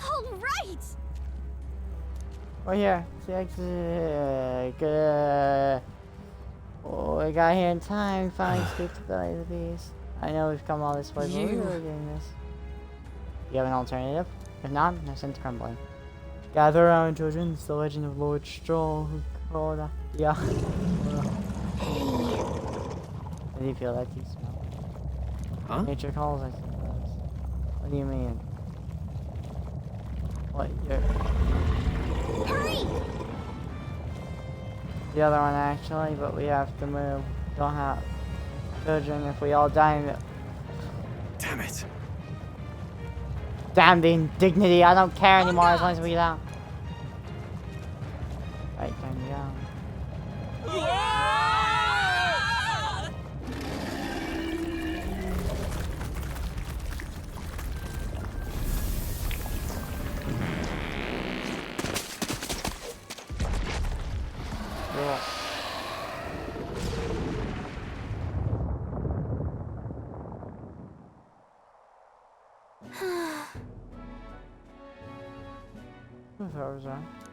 All right. We're here. It's the exit. Good. Oh, we got here in time. Finally escaped the belly of the beast. I know we've come all this way, but we're really doing this. Do you have an alternative? If not, no sense crumbling. Gather around, children. It's the legend of Lord Stroll who called. Yeah. How do you feel that? Do you smell? Huh? Nature calls, I suppose. What do you mean? What? You're... Hurry. The other one actually, but we have to move. Don't have children if we all die in it. Damn it. Damn the indignity, I don't care anymore as long as we get out. Right, time to go. Cool.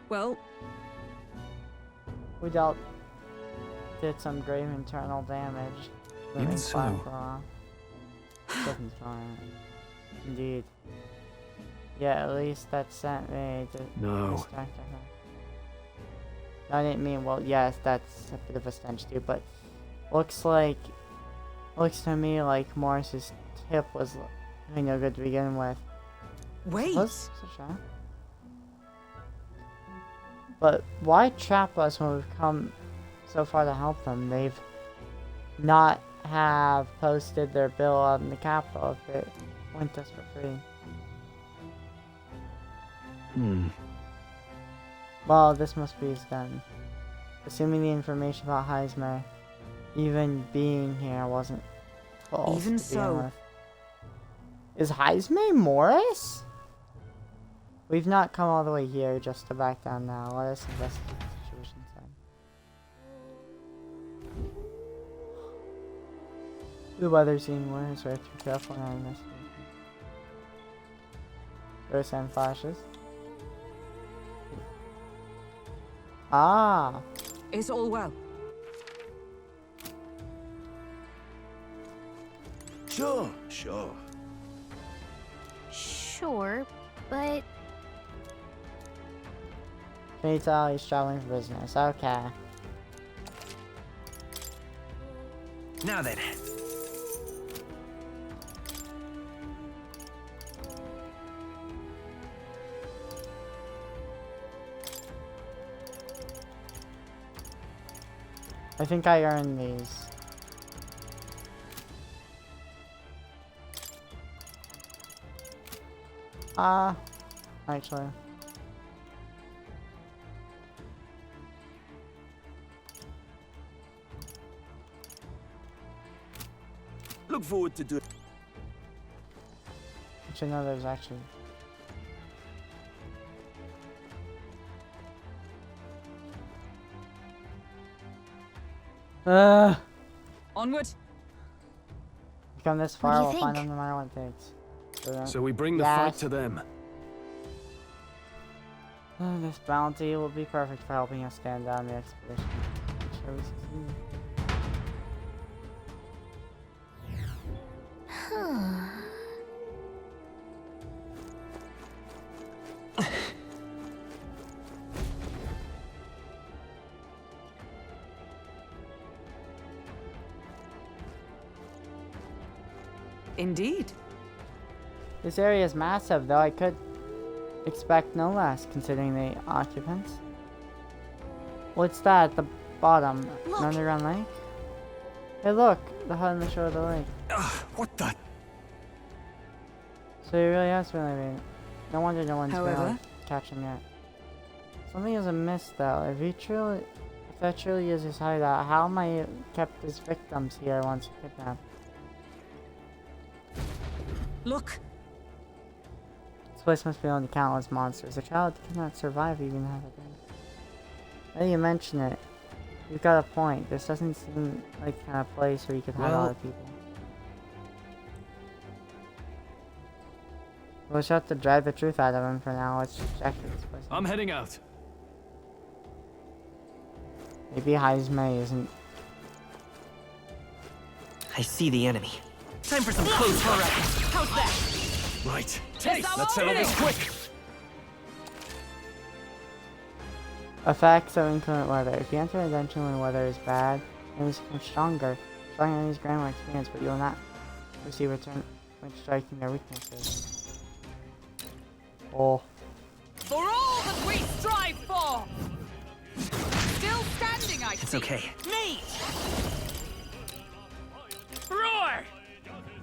Well, We did some grave internal damage. Even Living so. flat for a while. Something's wrong. Indeed. Yeah, at least that sent me to No. distract her. I didn't mean, well, yes, that's a bit of a stench too, but looks to me like Morris's tip was doing no good to begin with. Wait! But why trap us when we've come so far to help them? They've not have posted their bill on the capital if it went us for free. Well, this must be his den. Assuming the information about Heismer even being here wasn't false. Even to begin so. with. Is Heismer Morris? We've not come all the way here just to back down now. Let us investigate the situation then. The weather's getting worse, right? Be careful in our investigation. There are some flashes. Ah! It's all well. Sure. Sure, but Can you tell he's traveling for business? Okay. Now then. I think I earned these. Actually. Look forward to doing. Actually, no, there's actually. Onward. We've come this What far, do you we'll find think? them no matter what it takes. So we bring the fight Yes. to them. This bounty will be perfect for helping us stand down the expedition. I'm sure we succeed. Indeed. This area is massive, though I could expect no less, considering the occupants. What's that at the bottom? Look. An underground lake? Hey look! The hut on the shore of the lake. What the? So he really has been leaving. No wonder no one's been able However- to catch him yet. Something is amiss though. If that truly is his hideout, how might he kept his victims here once he kidnapped? Look. This place must be home to countless monsters. A child cannot survive even half a day. Now you mention it, you've got a point. This doesn't seem like the kind of place where you could hide a lot of people. We'll just have to drag the truth out of him for now. Let's just check this place. I'm heading out. Maybe Heisme isn't. I see the enemy. Time for some close harassment. How's that? Right. Hey, Let's settle this quick. Effects of inclement weather. If you enter a dungeon when weather is bad, enemies become stronger. Strong enemies grant more experience, but you will not receive return when striking their weaknesses. Oh. For all that we strive for! Still standing, I It's see. okay. Nate! Roar!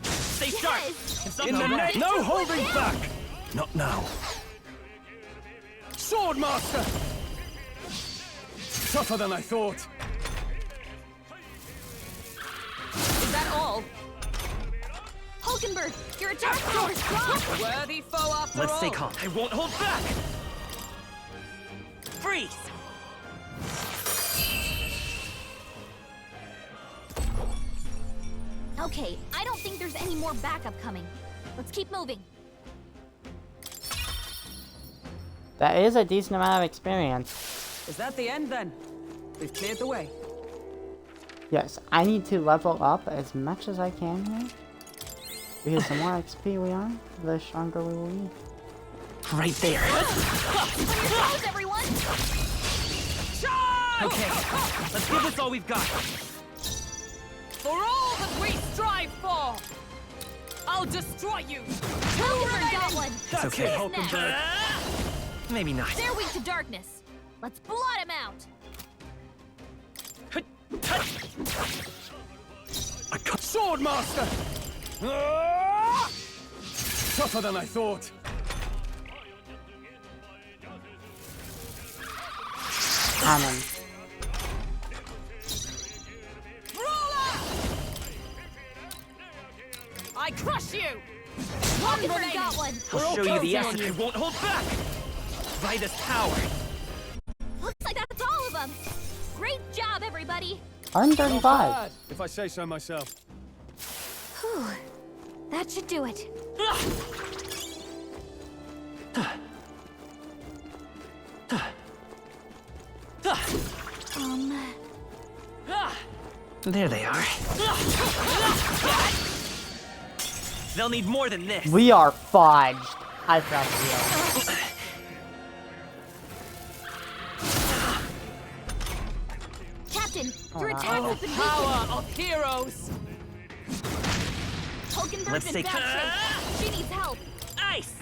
Stay sharp. Yes. It's not In the over. net. No holding back. Not now. Swordmaster. Tougher than I thought. Is that all? Hulkenberg, your attack power is strong! Worthy foe after Let's all. stay calm. I won't hold back. Freeze. Okay, I don't think there's any more backup coming. Let's keep moving. That is a decent amount of experience. Is that the end then? We've cleared the way. Yes, I need to level up as much as I can here. Because the more XP we are, the stronger we will be. Right there. On your toes, everyone! Okay, let's give this all we've got. For all that we strive for, I'll destroy you. Hulkenberg got one! It's okay. Who's next? Maybe not. They're weak to darkness. Let's blot him out! Swordmaster! Ah! Tougher than I thought. Cannon. I crush you. Hulkenberg got one! I'll show you the essence. I won't hold back. Vitus power. Looks like that's all of them! Great job, everybody! 135. If I say so myself. Whew. That should do it. There they are. They'll need more than this. We are fudged. I felt real. Captain, your attack has been Power of heroes. Hulkenberg's Let's in take- bad shape. She needs help. Ice!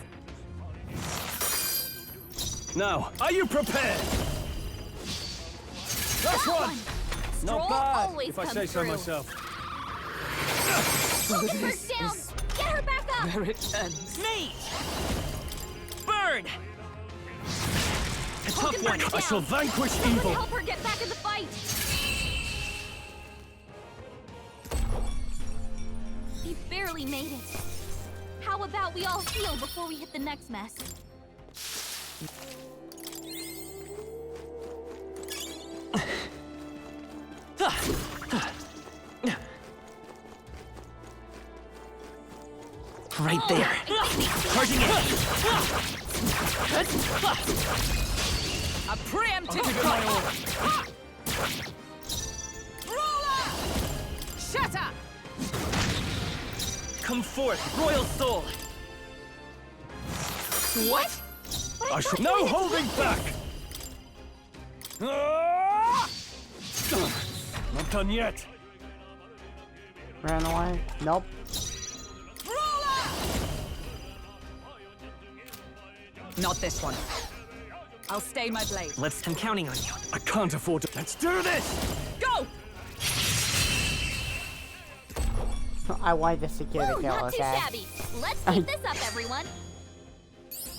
Now, are you prepared? That's Got one! one. Not Stroll bad, always if I comes say so through. myself. Hulkenberg's down! Get her back up! Where it ends. Me! Burn! A tough one. Hulkenberg's I shall down. vanquish Someone evil. help her get back in the fight! We barely made it. How about we all heal before we hit the next mess? Right there. Charging in. A preemptive strike. Roller! Shatter! Come forth, royal soul. What? I shall no holding back. Ah! Not done yet. Ran away. Nope. Not this one. I'll stay my blade. I'm counting on you. I can't afford to. Let's do this. Go! I wanted the security Woo, kill, not too okay? shabby. Let's keep this up, everyone.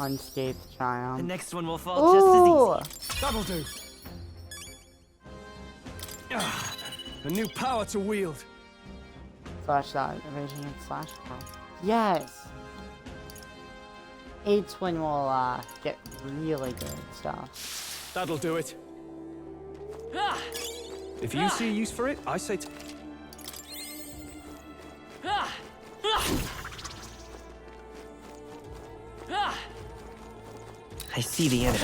Unscathed The triumph. next one will fall just as easy. That'll do. Ah, a new power to wield. Slash that. Evasion and slash. Yes! 8 twin will get really good stuff. That'll do it. If you see use for it, I say I see the enemy.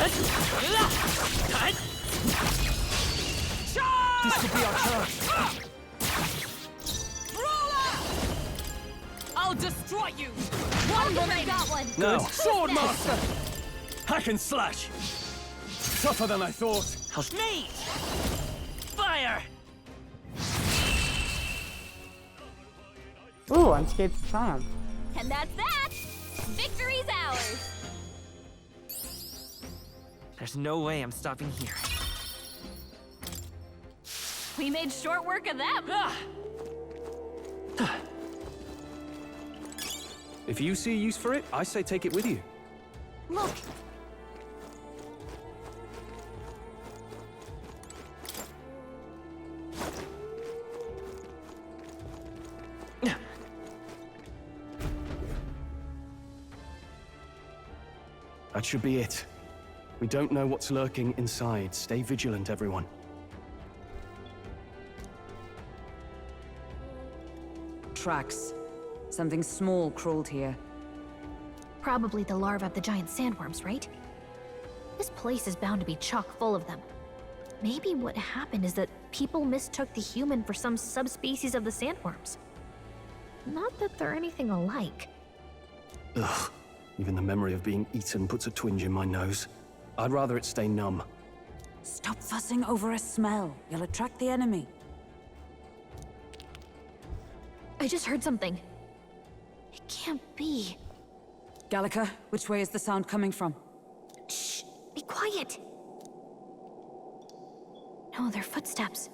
this could be our chance. I'll destroy you. Hulkenberg got one. No. Swordmaster! Hack and slash! Tougher than I thought. Me! Fire! Ooh, unscathed triumph. And that's that. Victory's ours. There's no way I'm stopping here. We made short work of them. If you see use for it, I say take it with you. Look. That should be it. We don't know what's lurking inside. Stay vigilant, everyone. Tracks. Something small crawled here. Probably the larvae of the giant sandworms, right? This place is bound to be chock full of them. Maybe what happened is that people mistook the human for some subspecies of the sandworms. Not that they're anything alike. Ugh. Even the memory of being eaten puts a twinge in my nose. I'd rather it stay numb. Stop fussing over a smell. You'll attract the enemy. I just heard something. It can't be. Gallica, which way is the sound coming from? Shh! Be quiet! No, they're footsteps.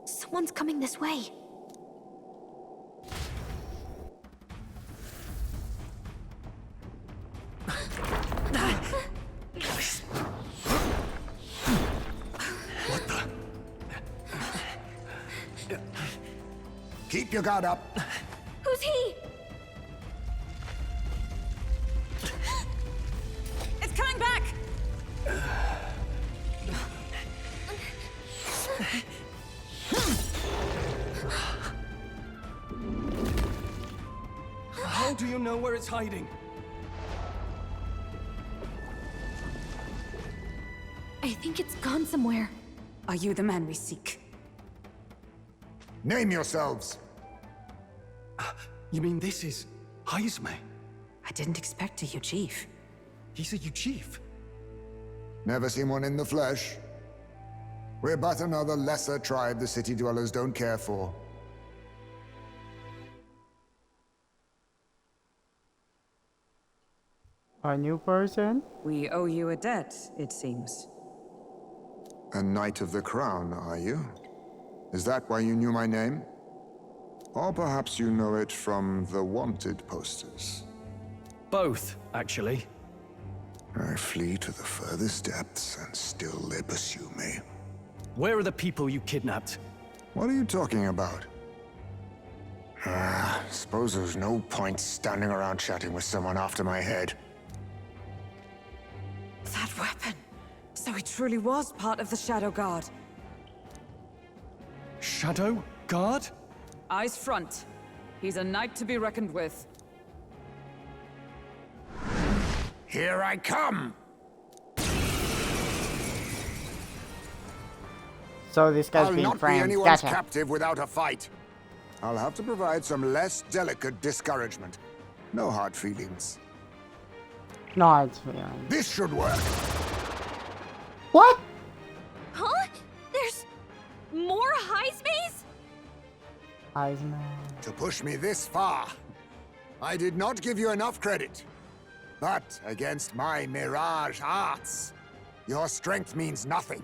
Someone's coming this way. Keep your guard up. Who's he? It's coming back! How do you know where it's hiding? I think it's gone somewhere. Are you the man we seek? Name yourselves. You mean this is Heisme? I didn't expect a Uchief. He's a Uchief. Never seen one in the flesh. We're but another lesser tribe the city dwellers don't care for. A new person? We owe you a debt, it seems. A Knight of the Crown, are you? Is that why you knew my name? Or perhaps you know it from the wanted posters. Both, actually. I flee to the furthest depths, and still they pursue me. Where are the people you kidnapped? What are you talking about? Suppose there's no point standing around chatting with someone after my head. That weapon! So he truly was part of the Shadow Guard. Shadow Guard? Eyes front. He's a knight to be reckoned with. Here I come! So this guy's I'll being not be framed. anyone's Gotcha. captive without a fight. I'll have to provide some less delicate discouragement. No hard feelings. No, it's feeling. This should work. What? Huh? There's more Heismes? Heisman. To push me this far, I did not give you enough credit. But against my mirage arts, your strength means nothing.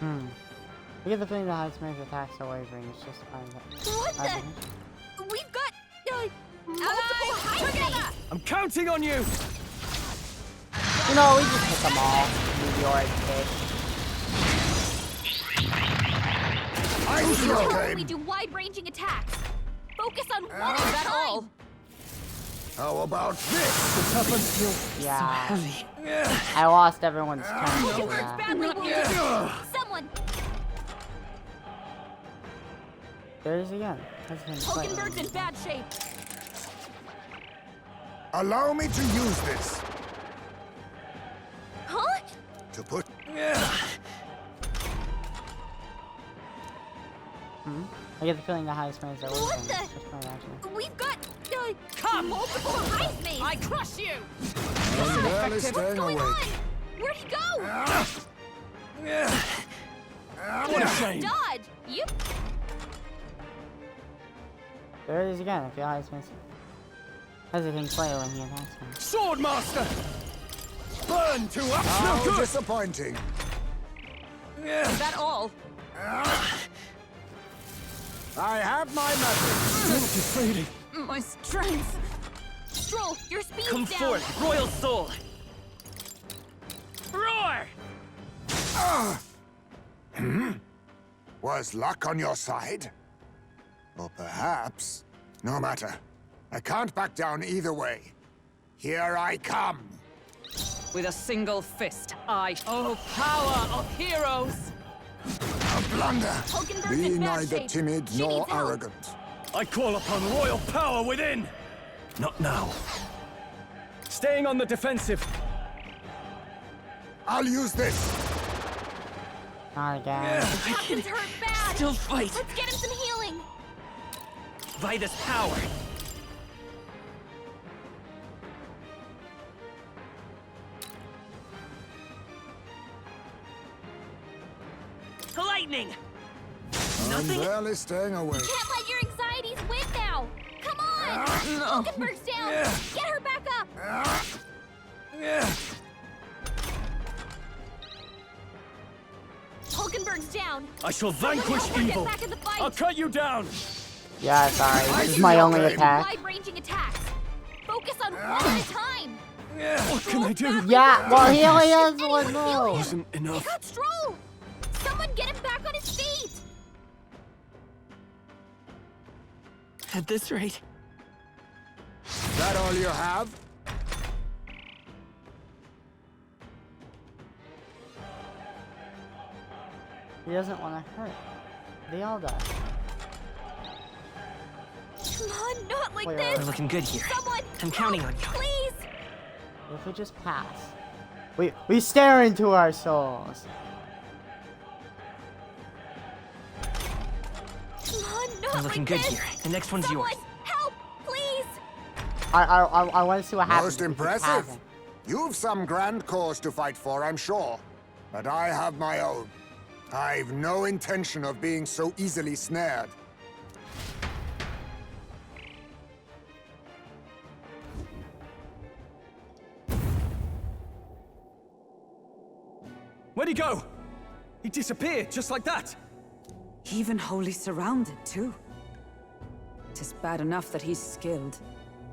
I get the feeling that Heisman's attacks are wavering. It's just kind of. What the? We've got multiple Heismes! I'm counting on you! You know, we just hit them all. Meteoric fish. I see your We game. do wide-ranging attacks. Focus on one Is that all? How about this? Yeah. Heavy. I lost everyone's turn. It for hurts that. badly wounded. Someone, There it is again. Hulkenberg's in bad shape. Allow me to use this. Huh? To put... I get the feeling the Heisman's are What wavering. the? It's just kind of actually. We've got multiple Heismes. I crush you! I'm barely What's staying going awake. on? Where'd he go? What a shame! Dodge! You There it is again. If your Heisman's hesitant player when he attacks me. Swordmaster! Burn to us! How No good! disappointing. Is that all? I have my methods. Strength is fading. My strength! Stroll, your speed's Come down. forth, Royal Soul! Roar! Was luck on your side? Or perhaps... No matter. I can't back down either way. Here I come. With a single fist, oh power of heroes! A blunder. Hulkenberg's Be in bad neither shape. timid She nor needs help. arrogant. I call upon royal power within! Not now. Staying on the defensive. I'll use this. Not again. Captain's hurt bad. Still fight. Let's get him some healing. by this power. Lightning! I'm barely staying awake. Can't let your anxieties win now! Come on! Hulkenberg's down! Get her back up! Hulkenberg's down! I shall vanquish Help her get evil. back in the fight! I'll cut you down. Yeah, sorry. This is my only attack. Wide-ranging attacks! Focus on one at a time! What can I do? Yeah, well, he only has one move. Wasn't He enough. got Stroll! Someone get him back on his feet! At this rate, Is that all you have? He doesn't want to hurt. They all die. Come on, not like Wait, this! we're looking good here. Someone! I'm counting help, on you. Please! If we just pass. We stare into our souls. Come on, not We're looking like good this! here. The next one's Someone, yours. help! Please! I want to see what happens. Most if we impressive. pass him. You've some grand cause to fight for, I'm sure. But I have my own. I've no intention of being so easily snared. Where'd he go? He disappeared just like that. Even wholly surrounded, too. Tis bad enough that he's skilled,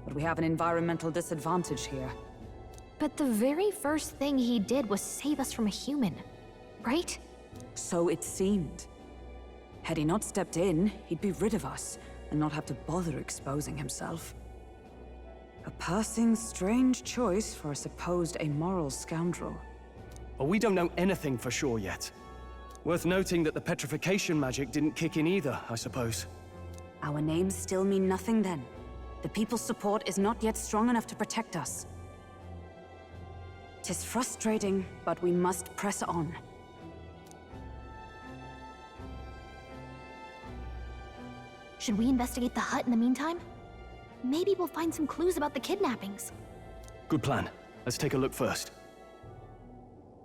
but we have an environmental disadvantage here. But the very first thing he did was save us from a human, right? So it seemed. Had he not stepped in, he'd be rid of us, and not have to bother exposing himself. A passing, strange choice for a supposed amoral scoundrel. Well, we don't know anything for sure yet. Worth noting that the petrification magic didn't kick in either, I suppose. Our names still mean nothing then. The people's support is not yet strong enough to protect us. 'Tis frustrating, but we must press on. Should we investigate the hut in the meantime? Maybe we'll find some clues about the kidnappings. Good plan. Let's take a look first.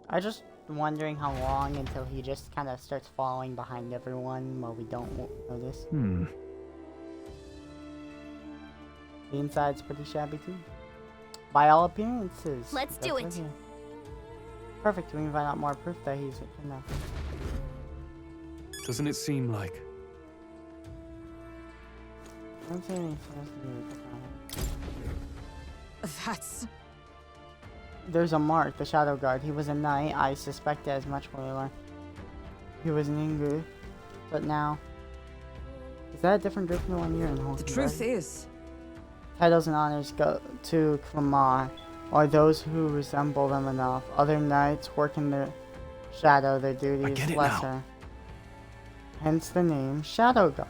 I just wondering how long until he just kind of starts following behind everyone while we don't notice. The inside's pretty shabby too. By all appearances. Let's do that's it. what Perfect. We can find out more proof that he's kidnapped. Doesn't it seem like? I don't see anything else to do with the problem. That's... There's a mark, the Shadow Guard. He was a knight. I suspected as much when we learned he was an Ingu. But now... Is that a different group from the one you're in? The truth is... Titles and honors go to Clamar, or those who resemble them enough. Other knights work in the shadow, their duty is lesser. Hence the name Shadow Guard.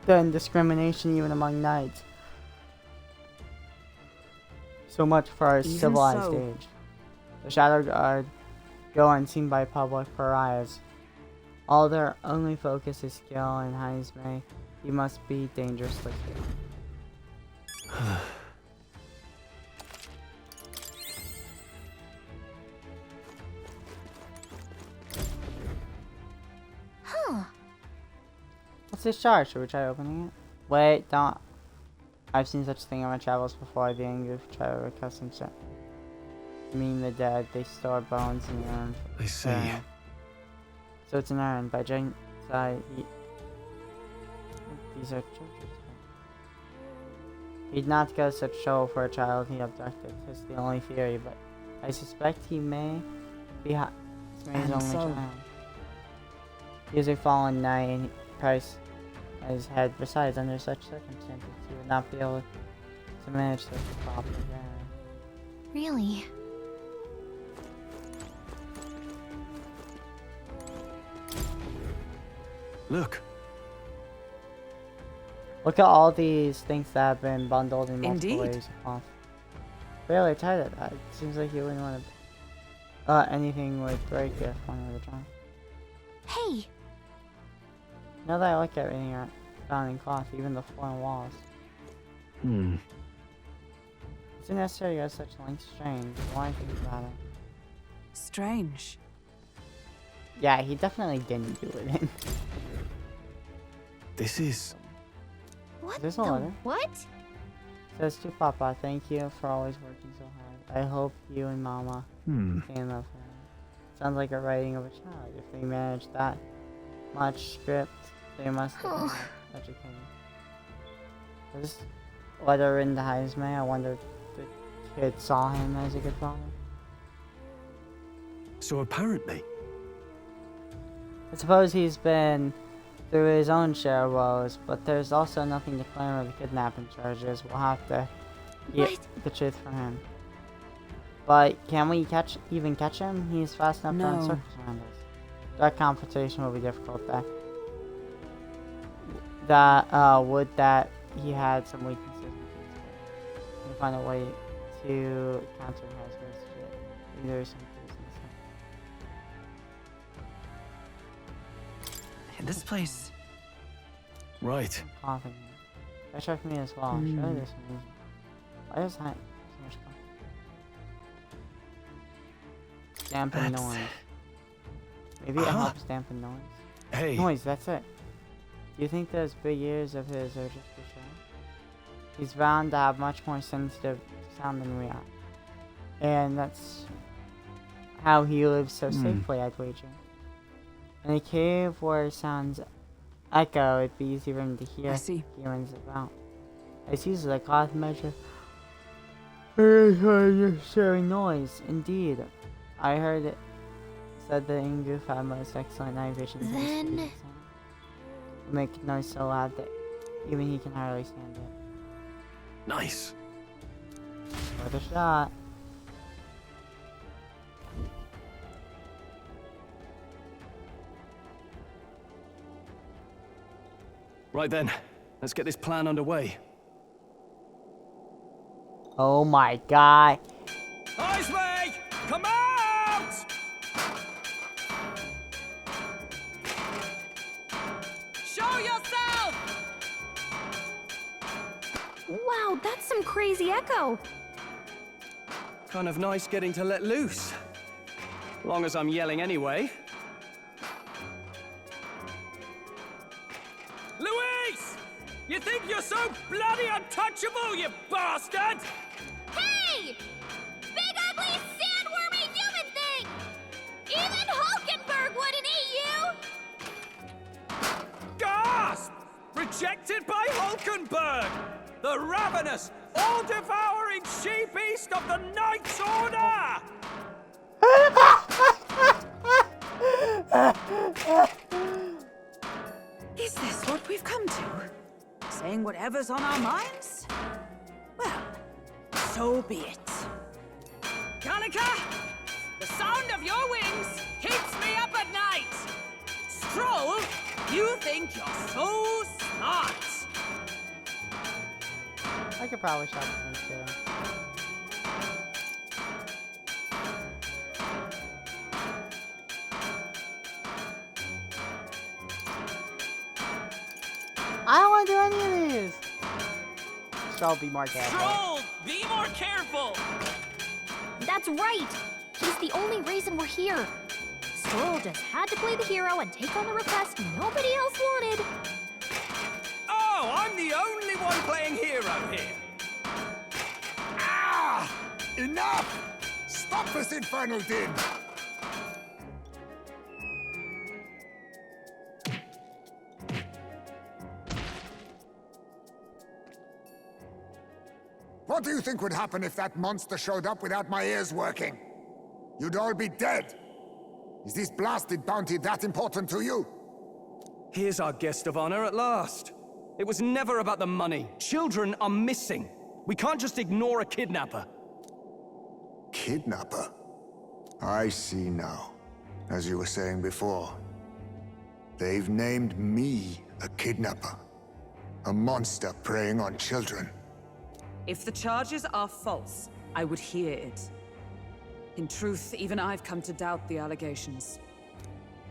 Then discrimination even among knights. So much for our Even civilized so. age. The Shadow Guard go unseen by public pariahs. All their only focus is skill, and Heisme, he must be dangerously skilled. Huh. What's this charge? Should we try opening it? Wait, don't. I've seen such thing in my travels before. The English try to accustom set. Mean the dead, they store bones in the urn. I see. So it's an urn. By giant side, these are churches. He'd not go such show for a child he abducted. It's the only theory, but I suspect he may be his only child. He is a fallen knight, and Christ at his head. Besides, under such circumstances, he would not be able to manage such a problem again. Really? Look. Look at all these things that have been bundled in multiple Indeed. layers of cloth. Really tight at that. It seems like you wouldn't want to. Anything would break if one were to try. Hey, Now that I look at everything, found in cloth, even the floor and walls. Is it necessary to go such lengths? Strange. Why think about it? Strange. Yeah, he definitely didn't do it. This is... What There's a the letter. what? Says to Papa, thank you for always working so hard. I hope you and Mama stay in love forever. Sounds like a writing of a child. If they manage that much script, they must have been educated. Was this letter written to hide his man? I wonder if the kid saw him as a good father. So apparently... I suppose he's been through his own share of woes, but there's also nothing to claim of the kidnapping charges. We'll have to get the truth from him. But can we even catch him? He's fast enough to run circles around us. That confrontation will be difficult. Would that he had some weaknesses. We find a way to counter his shit. There's some This place. Right. coughing. That struck me as well. Surely there's some reason. Why does that so much cough? Dampen noise. Maybe it helps dampen noise. Hey. Noise, that's it. Do you think those big ears of his are just for show? He's bound to have much more sensitive sound than we are. And that's how he lives so safely, I'd wager. In a cave where sounds echo, it'd be easy for him to hear humans about. It's usually a cloth measure. Sharing noise. Indeed. I heard it said that Ingoof had most excellent night vision. Then make noise so loud that even he can hardly stand it. Nice. Worth a shot. Right then, let's get this plan underway. Oh my god. Isley! Come out! Show yourself! Wow, that's some crazy echo. Kind of nice getting to let loose. Long as I'm yelling anyway. Louise! You think you're so bloody untouchable, you bastard! Hey! Big ugly sandwormy human thing! Even Hulkenberg wouldn't eat you! Gasp! Rejected by Hulkenberg! The ravenous, all-devouring she-beast of the Knight's Order! Is this what we've come to? Saying whatever's on our minds? Well, so be it. Kanika, the sound of your wings keeps me up at night. Stroll, you think you're so smart. I could probably shot him too. I don't want to do any of these. So be more careful. Stroll, be more careful. That's right! He's the only reason we're here. Stroll just had to play the hero and take on the request nobody else wanted. Oh, I'm the only one playing hero here. Ah! Enough! Stop this infernal din! What do you think would happen if that monster showed up without my ears working? You'd all be dead. Is this blasted bounty that important to you? Here's our guest of honor at last. It was never about the money. Children are missing. We can't just ignore a kidnapper. Kidnapper? I see now. As you were saying before, they've named me a kidnapper. A monster preying on children. If the charges are false, I would hear it. In truth, even I've come to doubt the allegations.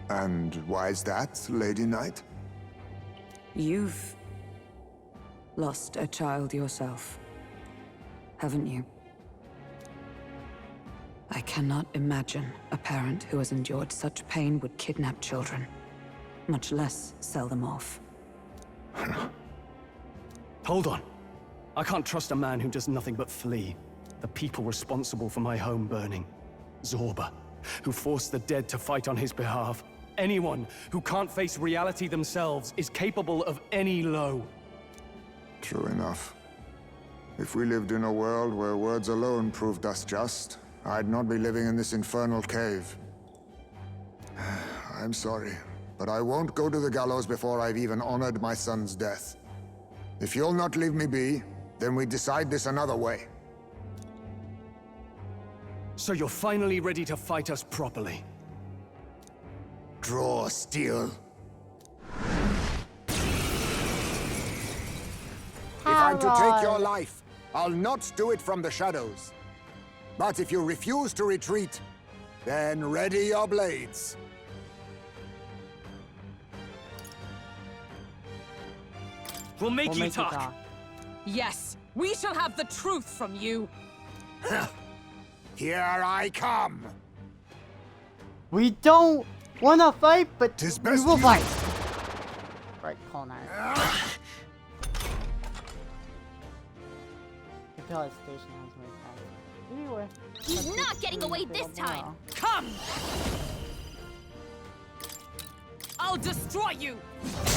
And why is that, Lady Knight? You've lost a child yourself, haven't you? I cannot imagine a parent who has endured such pain would kidnap children, much less sell them off. Hold on. I can't trust a man who does nothing but flee. The people responsible for my home burning. Zorba, who forced the dead to fight on his behalf. Anyone who can't face reality themselves is capable of any low. True enough. If we lived in a world where words alone proved us just, I'd not be living in this infernal cave. I'm sorry, but I won't go to the gallows before I've even honored my son's death. If you'll not leave me be, then we decide this another way. So you're finally ready to fight us properly? Draw steel. If I'm to take your life, I'll not do it from the shadows. But if you refuse to retreat, then ready your blades. We'll make you talk. Yes, we shall have the truth from you. Here I come. We don't want to fight, but Tis we best will you- fight. Right, Colonel. Capella Station has my attack. Anyway. He's not getting away this time. Come! I'll destroy you!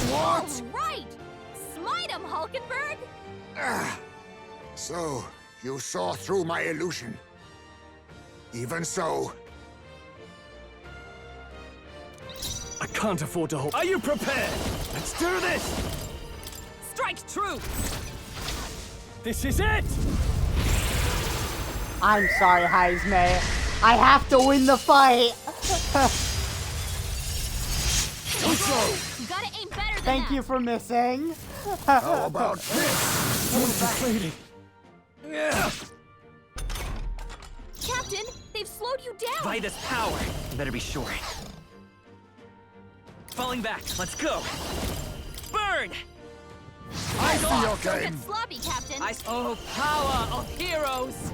What? Right! Smite him, Hulkenberg! So, you saw through my illusion. Even so, I can't afford to hold. Are you prepared? Let's do this! Strike true! This is it! I'm sorry, Heisme. I have to win the fight. You gotta aim better than Thank that. you for missing. how about this? Captain, they've slowed you down. By this power, you better be sure. Falling back, let's go. Burn! I see your Don't game. get sloppy, Captain. Oh, power of heroes!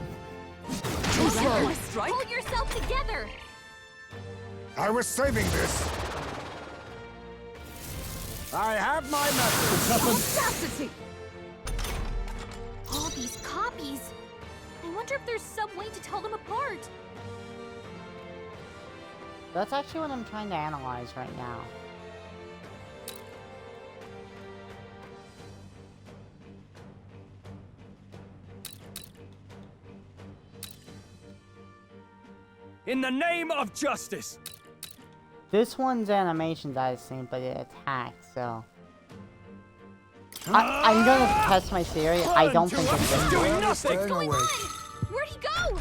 Too slow. Strike? Hold yourself together. I was saving this. I have my method. Audacity! All these copies. I wonder if there's some way to tell them apart. That's actually what I'm trying to analyze right now. In the name of justice! This one's animations are the same, but it attacks, so... I'm gonna test my theory. I don't think it's Doing nothing! Staying awake. Where'd he go?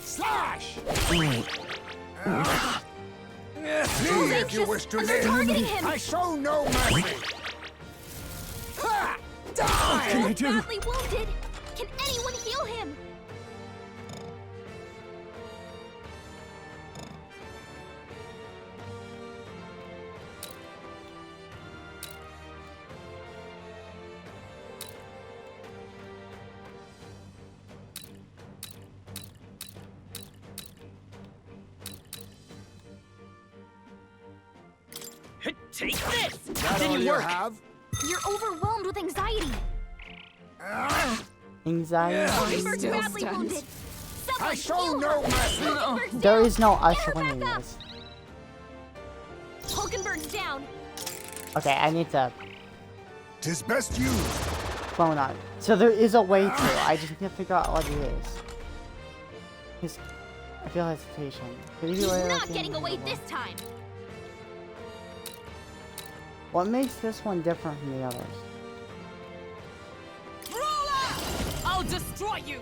Slash! Wait. Flee if you wish to They're live. targeting him. I show no mercy. Ha! Die! Can I do? Badly wounded. Can anyone heal him? Take this! That all Didn't you work! have? You're overwhelmed with anxiety. Anxiety. Hulkenberg's still badly stand. wounded. Someone I show heal no her. mercy. Hulkenberg's There down. is no Get her ushering in back up. this. Hulkenberg's down. Okay, I need to 'Tis best you. phone on. So there is a way to. I just need to figure out what it is. I feel hesitation. Could you He's be not getting away this time. What makes this one different from the others? Ruler! I'll destroy you!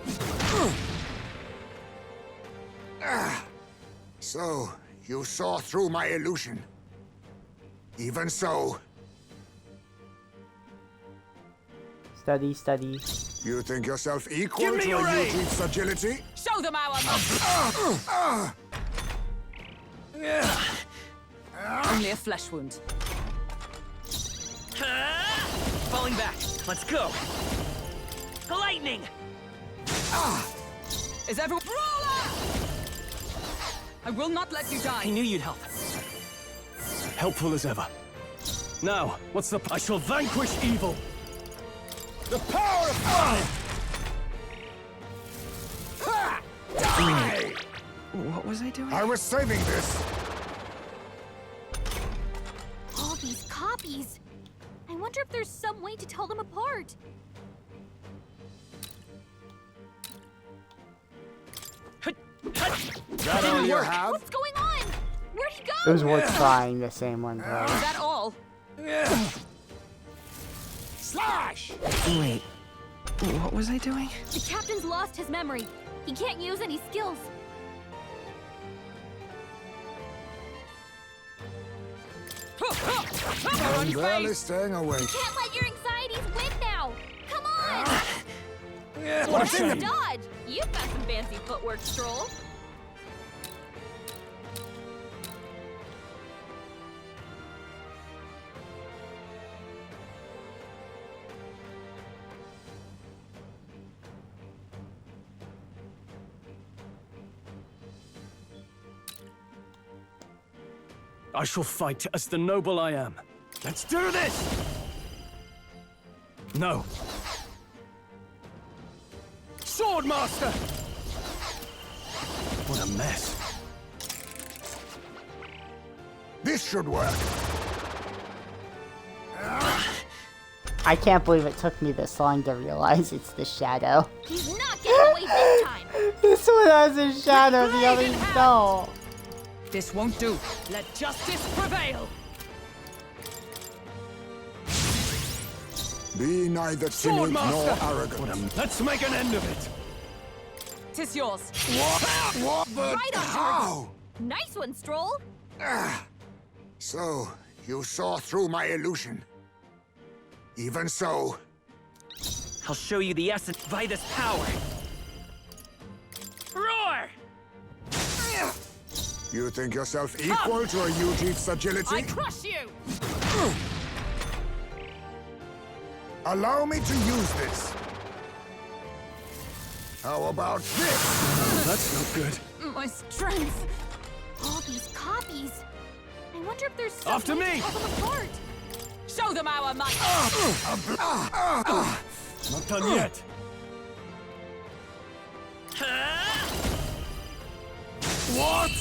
So, you saw through my illusion. Even so, Study, study. you think yourself equal Give me to your a aid. Eugene's agility? Show them our Only a flesh wound. falling back. Let's go. Lightning! Is everyone... Brawler! I will not let you die. I knew you'd help. Helpful as ever. Now, what's the... I shall vanquish evil! The power of fire! Ha! Die! What was I doing? I was saving this. All these copies. I wonder if there's some way to tell them apart. That all you have? What's going on? Where'd he go? It was worth trying the same one, bro. Is that all? Slash! Wait, what was I doing? The captain's lost his memory. He can't use any skills. I'm barely staying awake. Can't let your anxieties win now. Come on! What a shame! Dodge! You've got some fancy footwork, Stroll. I shall fight as the noble I am. Let's do this! No. Swordmaster! What a mess. This should work. I can't believe it took me this long to realize it's the shadow. He's not getting away this time. This one has a shadow, the others don't. This won't do. Let justice prevail. Be neither timid nor Swordmaster! arrogant. Let's make an end of it! Tis yours. What? But Right on how? Nice one, Stroll. So, you saw through my illusion. Even so, I'll show you the essence by this power. Roar! you think yourself equal to a Ujief's agility? I crush you! Allow me to use this. How about this? That's not good. My strength. All these copies. I wonder if there's some After way me! to tell them apart. Show them our might. Not done yet. What?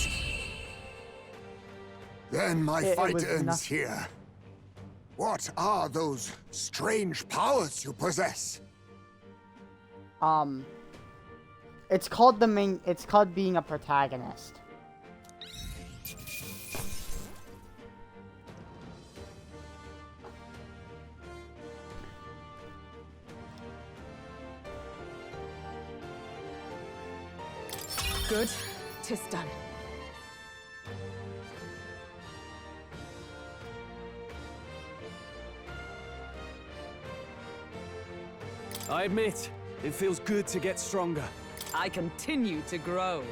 Then my It fight was ends nothing. here. What are those strange powers you possess? It's called it's called being a protagonist. Good. 'Tis done. I admit, it feels good to get stronger. I continue to grow.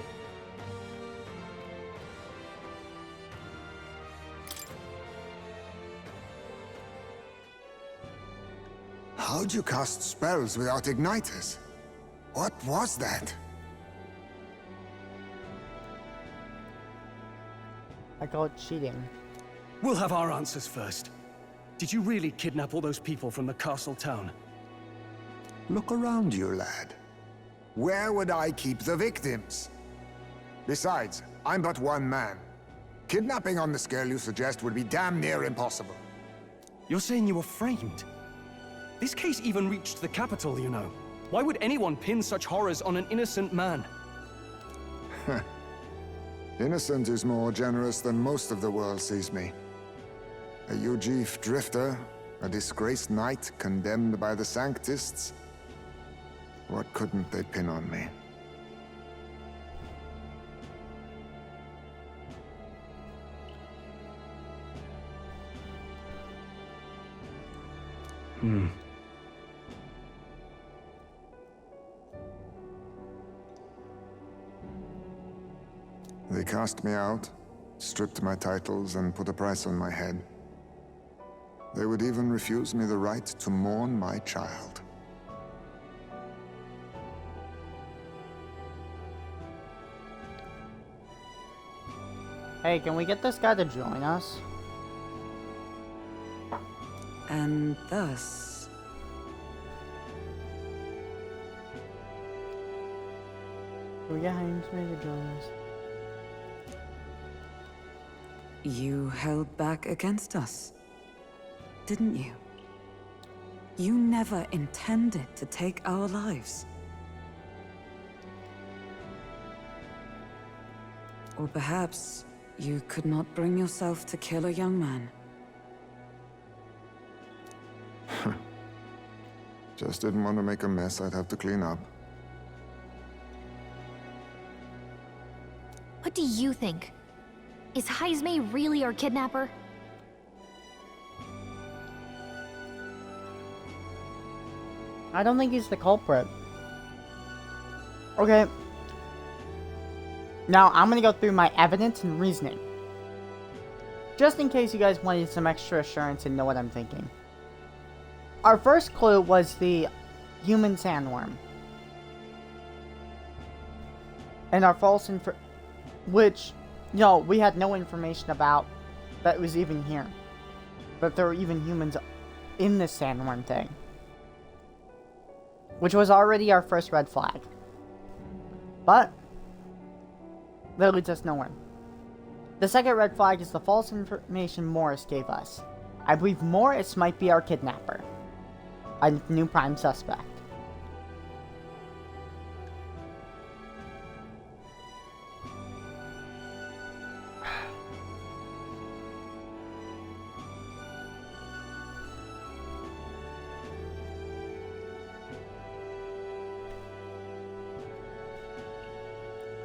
How'd you cast spells without igniters? What was that? I call it cheating. We'll have our answers first. Did you really kidnap all those people from the castle town? Look around you, lad. Where would I keep the victims? Besides, I'm but one man. Kidnapping on the scale you suggest would be damn near impossible. You're saying you were framed? This case even reached the capital, you know. Why would anyone pin such horrors on an innocent man? Innocent is more generous than most of the world sees me. A Ujief drifter, a disgraced knight condemned by the Sanctists. What couldn't they pin on me? They cast me out, stripped my titles, and put a price on my head. They would even refuse me the right to mourn my child. Hey, can we get this guy to join us? And thus, Can we get Heinz to join us? you held back against us, didn't you? You never intended to take our lives. Or perhaps you could not bring yourself to kill a young man. Just didn't want to make a mess I'd have to clean up. What do you think? Is Heisme really our kidnapper? I don't think he's the culprit. Okay. Now, I'm gonna go through my evidence and reasoning. Just in case you guys wanted some extra assurance and know what I'm thinking. Our first clue was the human sandworm. And our false which, we had no information about that was even here. That there were even humans in this sandworm thing. Which was already our first red flag. But that leads us nowhere. The second red flag is the false information Morris gave us. I believe Morris might be our kidnapper. A new prime suspect.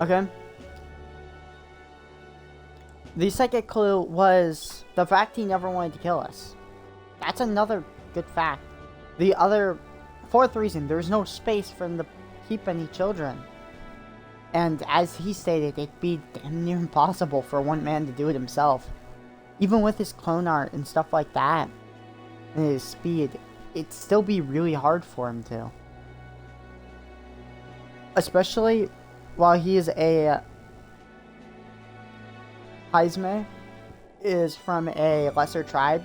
Okay. The second clue was the fact he never wanted to kill us. That's another good fact. The fourth reason, there's no space for him to keep any children. And as he stated, it'd be damn near impossible for one man to do it himself. Even with his clone art and stuff like that, and his speed, it'd still be really hard for him to. Especially while he is Heisme is from a lesser tribe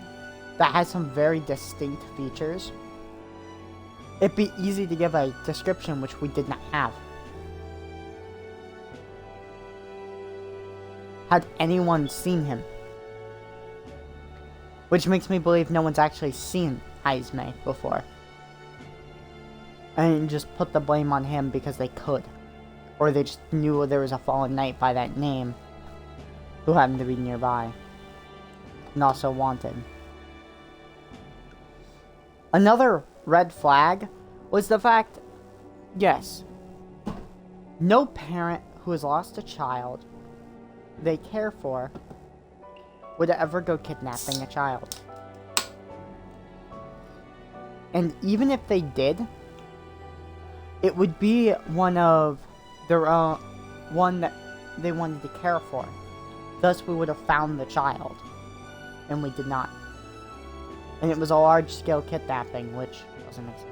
that has some very distinct features. It'd be easy to give a description which we did not have. Had anyone seen him? Which makes me believe no one's actually seen Heisme before. And just put the blame on him because they could. Or they just knew there was a fallen knight by that name who happened to be nearby and also wanted. Another red flag was the fact, yes, no parent who has lost a child they care for would ever go kidnapping a child. And even if they did, it would be one of their own, one that they wanted to care for. Thus, we would have found the child. And we did not. And it was a large-scale kidnapping, which doesn't make sense.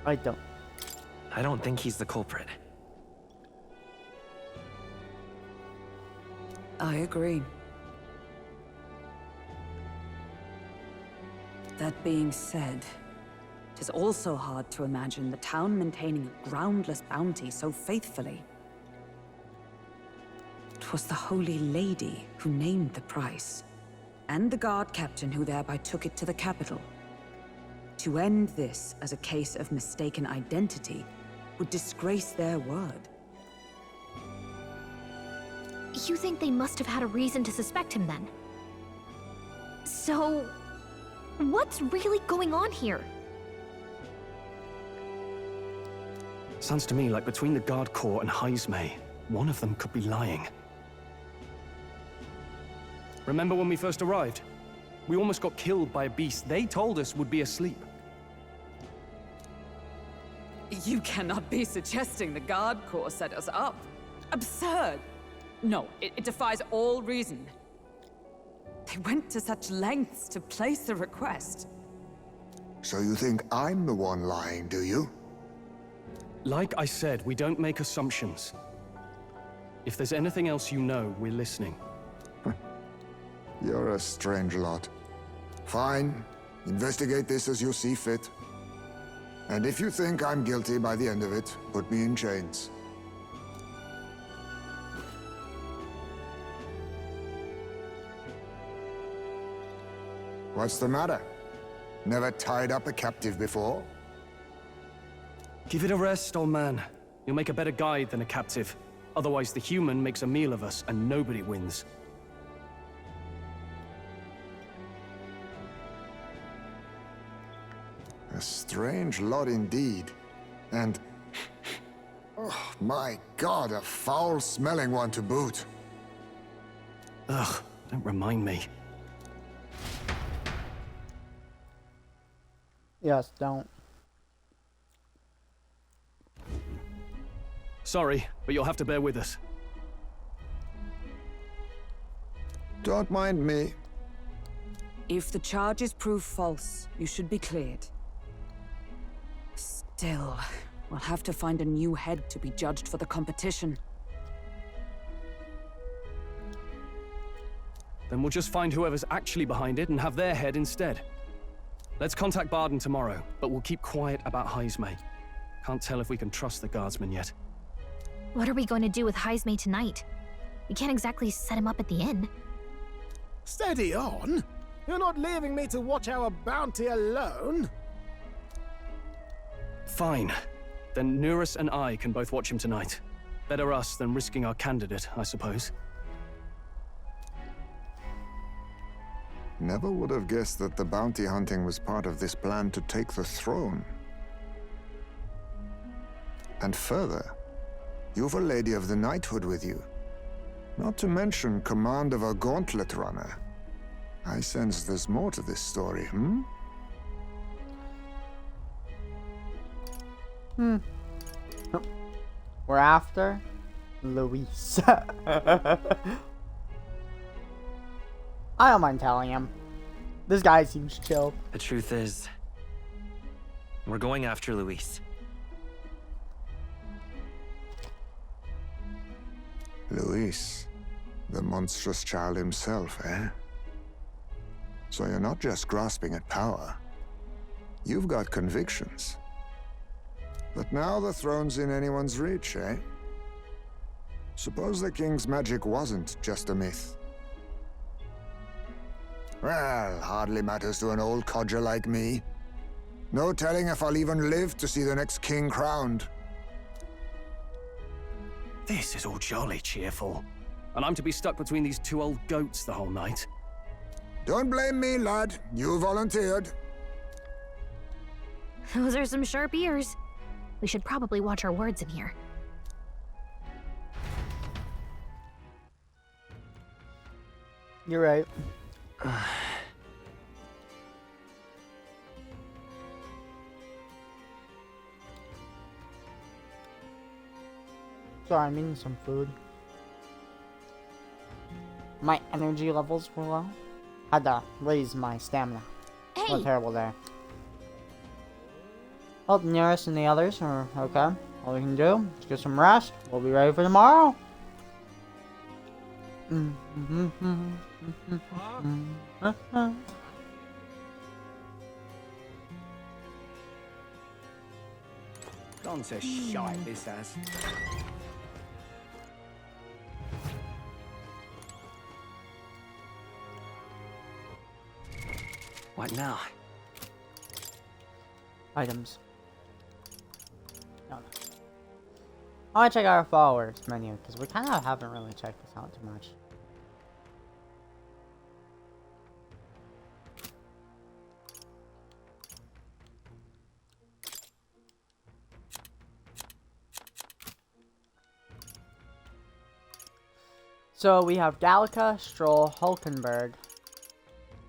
I don't think he's the culprit. I agree. That being said, it is also hard to imagine the town maintaining a groundless bounty so faithfully. It was the Holy Lady who named the price, and the guard captain who thereby took it to the capital. To end this as a case of mistaken identity would disgrace their word. You think they must have had a reason to suspect him then? So, what's really going on here? Sounds to me like between the Guard Corps and Heisme, one of them could be lying. Remember when we first arrived? We almost got killed by a beast they told us would be asleep. You cannot be suggesting the Guard Corps set us up. Absurd! No, it defies all reason. They went to such lengths to place the request. So you think I'm the one lying, do you? Like I said, we don't make assumptions. If there's anything else you know, we're listening. You're a strange lot. Fine. Investigate this as you see fit. And if you think I'm guilty by the end of it, put me in chains. What's the matter? Never tied up a captive before? Give it a rest, old man. You'll make a better guide than a captive. Otherwise, the human makes a meal of us, and nobody wins. A strange lot indeed. And... oh, my God, a foul-smelling one to boot. Ugh, don't remind me. Yes, don't. Sorry, but you'll have to bear with us. Don't mind me. If the charges prove false, you should be cleared. Still, we'll have to find a new head to be judged for the competition. Then we'll just find whoever's actually behind it and have their head instead. Let's contact Barden tomorrow, but we'll keep quiet about Heismay. Can't tell if we can trust the guardsman yet. What are we going to do with Heismay tonight? We can't exactly set him up at the inn. Steady on! You're not leaving me to watch our bounty alone! Fine. Then Nurus and I can both watch him tonight. Better us than risking our candidate, I suppose. Never would have guessed that the bounty hunting was part of this plan to take the throne. And further, you've a Lady of the Knighthood with you. Not to mention command of a gauntlet runner. I sense there's more to this story, hmm? We're after Luis. I don't mind telling him. This guy seems chill. The truth is, we're going after Luis. Luis, the monstrous child himself, eh? So you're not just grasping at power. You've got convictions. But now the throne's in anyone's reach, eh? Suppose the king's magic wasn't just a myth. Well, hardly matters to an old codger like me. No telling if I'll even live to see the next king crowned. This is all jolly cheerful. And I'm to be stuck between these two old goats the whole night. Don't blame me, lad. You volunteered. Those are some sharp ears. We should probably watch our words in here. You're right. Sorry, I'm eating some food. My energy levels were low. Had to raise my stamina. Hey! What terrible there. Well, Nearest and the others are okay. All we can do is get some rest. We'll be ready for tomorrow. Gone to shite, this has. What now? Items. No. I want to check our followers menu because we kind of haven't really checked this out too much. So we have Gallica, Stroll, Hulkenberg,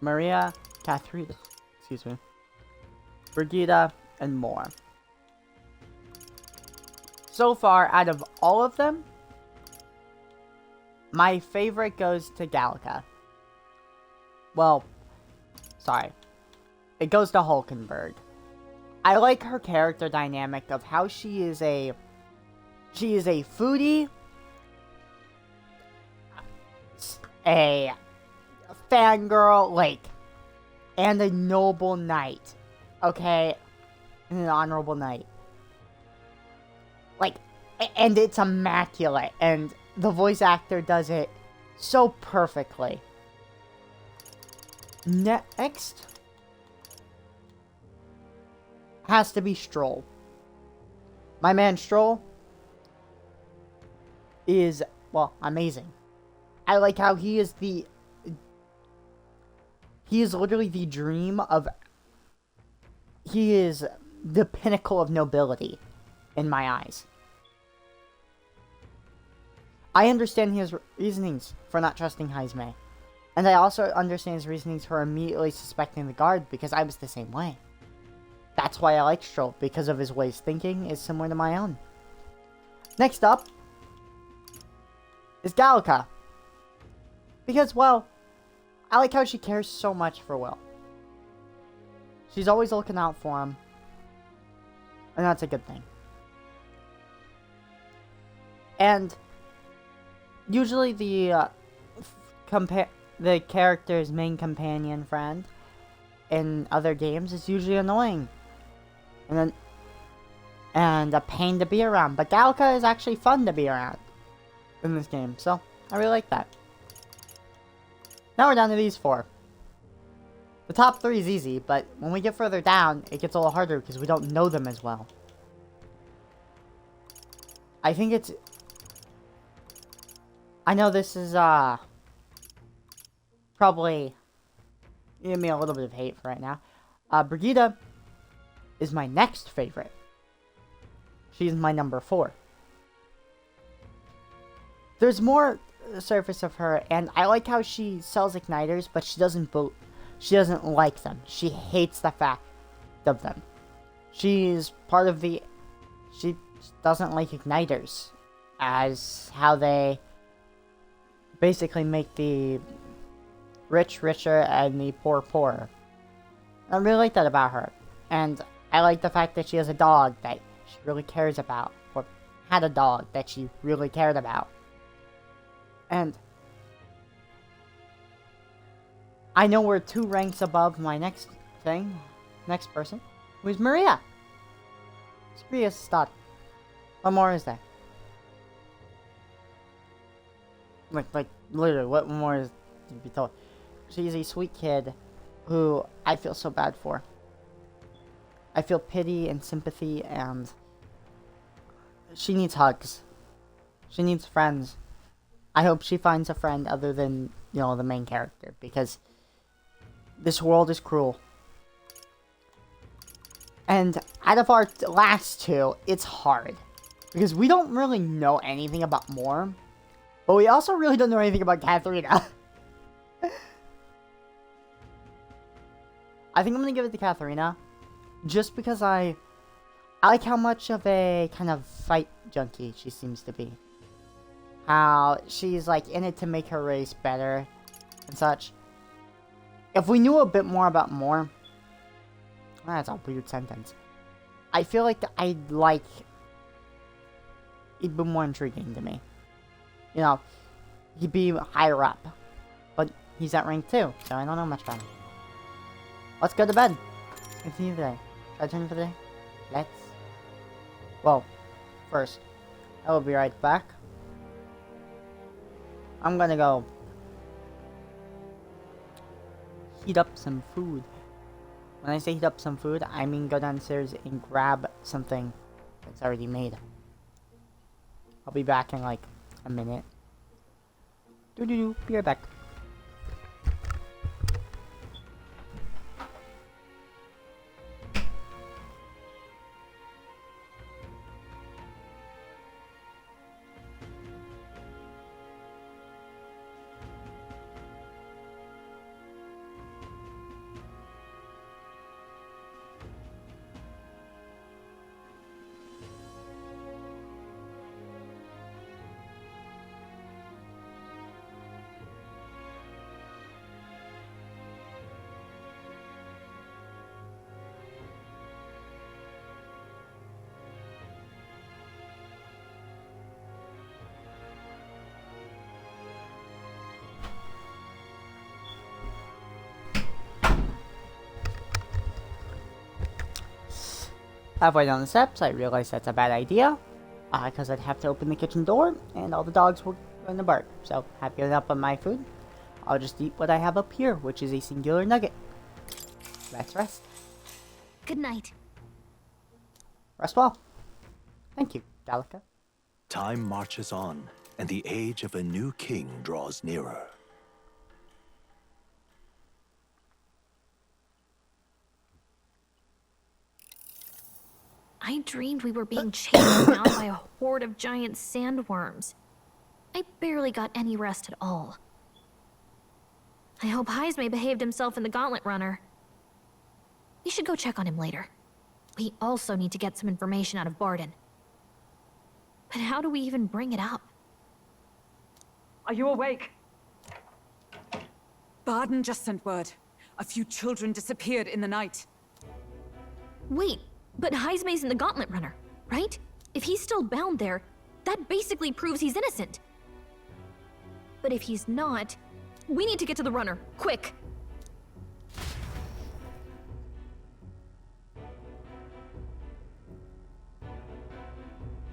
Maria, Catherine, excuse me, Brigida, and more. So far, out of all of them, my favorite goes to Gallica. Well, sorry. It goes to Hulkenberg. I like her character dynamic of how she is a foodie, a fangirl, like, and a noble knight. Okay? And an honorable knight. Like, and it's immaculate, and the voice actor does it so perfectly. Next has to be Stroll. My man Stroll is, well, amazing. I like how he is literally the dream of, he is the pinnacle of nobility in my eyes. I understand his reasonings for not trusting Heisme. And I also understand his reasonings for immediately suspecting the guard, because I was the same way. That's why I like Stroll, because of his ways thinking is similar to my own. Next up is Gallica. Because, well, I like how she cares so much for Will. She's always looking out for him. And that's a good thing. And usually the character's main companion friend in other games is usually annoying. And a pain to be around. But Gallica is actually fun to be around in this game. So, I really like that. Now we're down to these 4. The top 3 is easy, but when we get further down, it gets a little harder because we don't know them as well. I think it's... I know this is, probably give me a little bit of hate for right now. Brigitte is my next favorite. She's my number 4. There's more surface of her, and I like how she sells igniters, but she doesn't like them. She hates the fact of them. She's part of the... She doesn't like igniters, as how they basically make the rich richer and the poor poorer. I really like that about her. And I like the fact that she has a dog that she really cares about, or had a dog that she really cared about. And I know we're 2 ranks above my next person, who is Maria. Maria's stud. What more is there? Like, literally, what more is to be told? She's a sweet kid who I feel so bad for. I feel pity and sympathy, and she needs hugs. She needs friends. I hope she finds a friend other than, you know, the main character, because this world is cruel. And out of our last 2, it's hard. Because we don't really know anything about Moore, but we also really don't know anything about Katharina. I think I'm going to give it to Katharina, just because I like how much of a kind of fight junkie she seems to be. How she's like in it to make her race better and such. If we knew a bit more about Moore, that's a weird sentence. I feel like it'd be more intriguing to me. You know, he'd be higher up, but he's at rank 2, so I don't know much about him. Let's go to bed. Let's continue the day. Should I turn for the day? Let's. Well, first, I will be right back. I'm gonna go heat up some food. When I say heat up some food, I mean go downstairs and grab something that's already made. I'll be back in like a minute. Be right back. Halfway down the steps, I realized that's a bad idea, because I'd have to open the kitchen door, and all the dogs were going to bark. So, happy enough on my food, I'll just eat what I have up here, which is a singular nugget. Let's rest. Good night. Rest well. Thank you, Delica. Time marches on, and the age of a new king draws nearer. I dreamed we were being chased around by a horde of giant sandworms. I barely got any rest at all. I hope Heisme behaved himself in the Gauntlet Runner. We should go check on him later. We also need to get some information out of Barden. But how do we even bring it up? Are you awake? Barden just sent word. A few children disappeared in the night. Wait, but Heisme's in the Gauntlet Runner, right? If he's still bound there, that basically proves he's innocent. But if he's not, we need to get to the runner, quick!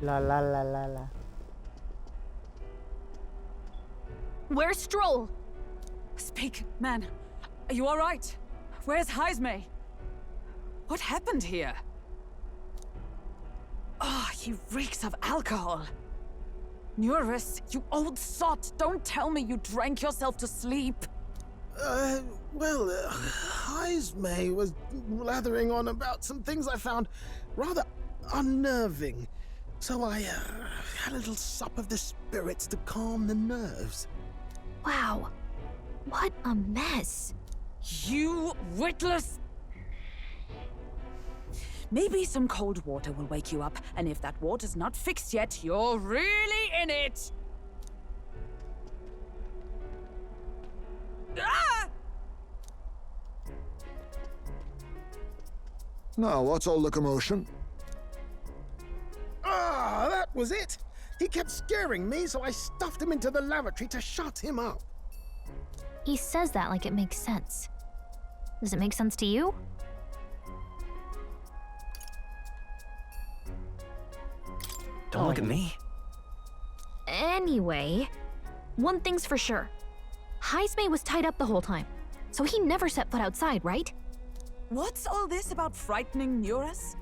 La la la la la. Where's Stroll? Speak, man. Are you alright? Where's Heisme? What happened here? Oh, he reeks of alcohol. Eurus, you old sot, don't tell me you drank yourself to sleep. Heisme was blathering on about some things I found rather unnerving. So I had a little sup of the spirits to calm the nerves. Wow. What a mess. You witless... Maybe some cold water will wake you up, and if that water's not fixed yet, you're really in it! Ah! Now, what's all the commotion? Ah, that was it! He kept scaring me, so I stuffed him into the lavatory to shut him up. He says that like it makes sense. Does it make sense to you? Don't look at me. Anyway, one thing's for sure. Heisme was tied up the whole time, so he never set foot outside, right? What's all this about frightening Eurus?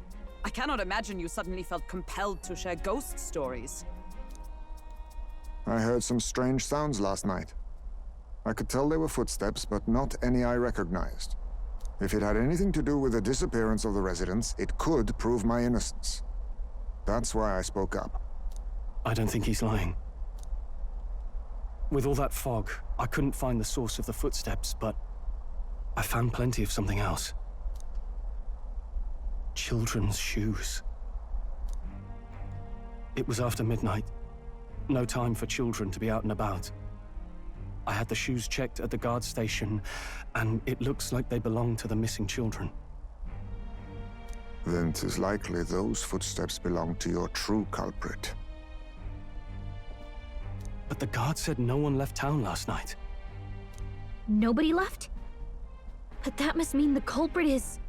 I cannot imagine you suddenly felt compelled to share ghost stories. I heard some strange sounds last night. I could tell they were footsteps, but not any I recognized. If it had anything to do with the disappearance of the residents, it could prove my innocence. That's why I spoke up. I don't think he's lying. With all that fog, I couldn't find the source of the footsteps, but I found plenty of something else. Children's shoes. It was after midnight. No time for children to be out and about. I had the shoes checked at the guard station, and it looks like they belong to the missing children. Then 'tis likely those footsteps belong to your true culprit. But the guard said no one left town last night. Nobody left? But that must mean the culprit is...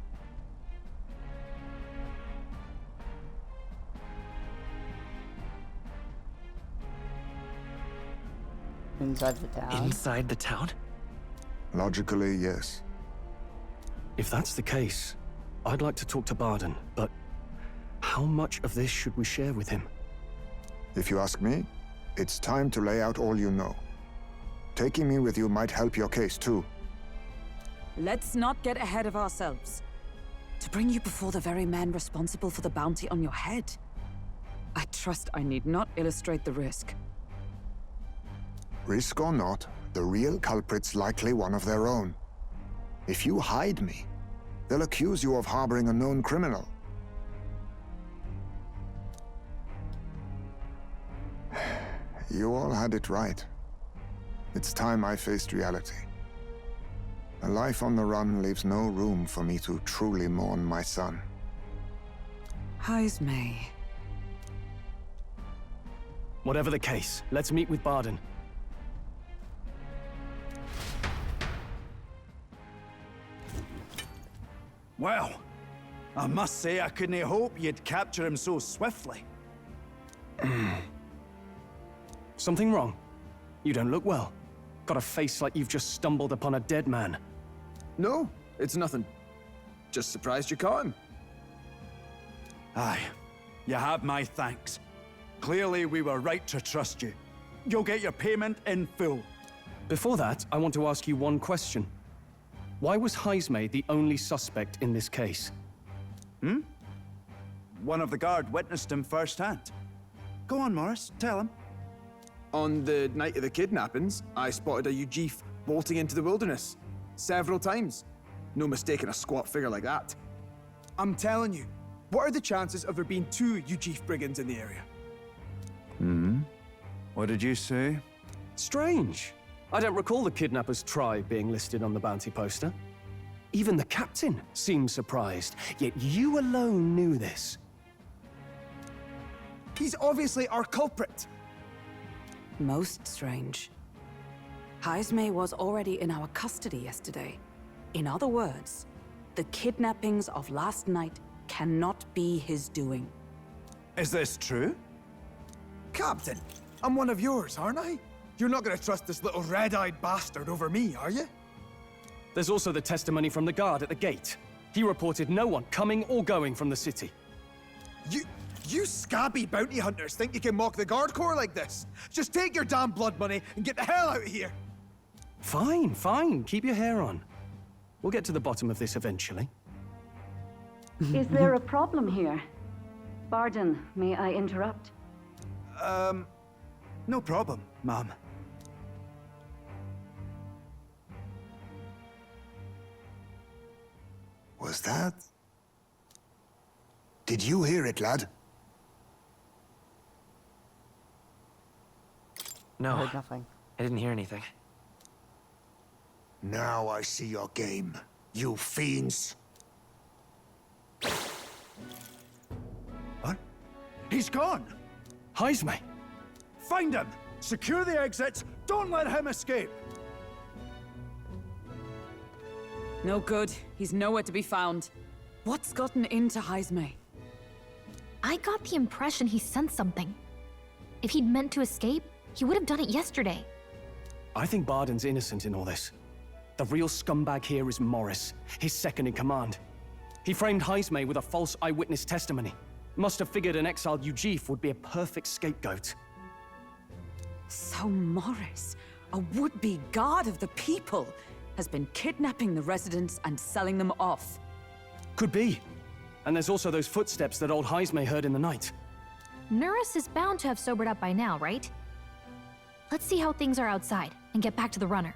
Inside the town. Inside the town? Logically, yes. If that's the case, I'd like to talk to Barden, but how much of this should we share with him? If you ask me, it's time to lay out all you know. Taking me with you might help your case, too. Let's not get ahead of ourselves. To bring you before the very man responsible for the bounty on your head. I trust I need not illustrate the risk. Risk or not, the real culprit's likely one of their own. If you hide me, they'll accuse you of harboring a known criminal. You all had it right. It's time I faced reality. A life on the run leaves no room for me to truly mourn my son. Heisme. Whatever the case, let's meet with Barden. Well, I must say, I couldn't hope you'd capture him so swiftly. Something wrong? You don't look well. Got a face like you've just stumbled upon a dead man. No, it's nothing. Just surprised you caught him. Aye, you have my thanks. Clearly, we were right to trust you. You'll get your payment in full. Before that, I want to ask you one question. Why was Heismay the only suspect in this case? One of the guard witnessed him firsthand. Go on, Morris, tell him. On the night of the kidnappings, I spotted a Ujif bolting into the wilderness. Several times. No mistaking a squat figure like that. I'm telling you, what are the chances of there being 2 Ujif brigands in the area? What did you say? Strange. I don't recall the kidnapper's tribe being listed on the bounty poster. Even the captain seemed surprised, yet you alone knew this. He's obviously our culprit. Most strange. Heismay was already in our custody yesterday. In other words, the kidnappings of last night cannot be his doing. Is this true? Captain, I'm one of yours, aren't I? You're not gonna trust this little red-eyed bastard over me, are you? There's also the testimony from the guard at the gate. He reported no one coming or going from the city. You scabby bounty hunters think you can mock the Guard Corps like this? Just take your damn blood money and get the hell out of here! Fine, fine. Keep your hair on. We'll get to the bottom of this eventually. Is there a problem here? Pardon, may I interrupt? No problem, ma'am. Was that? Did you hear it, lad? No, I heard nothing. I didn't hear anything. Now I see your game, you fiends. What? He's gone! Heismay! Find him! Secure the exits! Don't let him escape! No good. He's nowhere to be found. What's gotten into Heismay? I got the impression he sensed something. If he'd meant to escape, he would have done it yesterday. I think Barden's innocent in all this. The real scumbag here is Morris, his second in command. He framed Heismay with a false eyewitness testimony. Must have figured an exiled Ujif would be a perfect scapegoat. So Morris, a would-be guard of the people, has been kidnapping the residents and selling them off. Could be. And there's also those footsteps that old Heismay heard in the night. Nuris is bound to have sobered up by now, right? Let's see how things are outside and get back to the runner.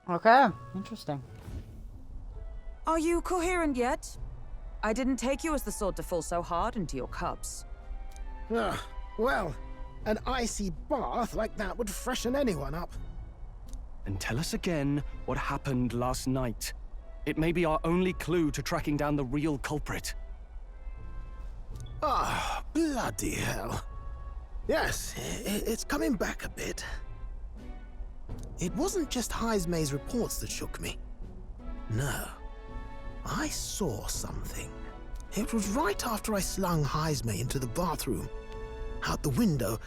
Okay, interesting. Are you coherent yet? I didn't take you as the sort to fall so hard into your cups. Well, an icy bath like that would freshen anyone up. And tell us again what happened last night. It may be our only clue to tracking down the real culprit. Ah, bloody hell. Yes, it's coming back a bit. It wasn't just Heismay's reports that shook me. No. I saw something. It was right after I slung Heismay into the bathroom. Out the window,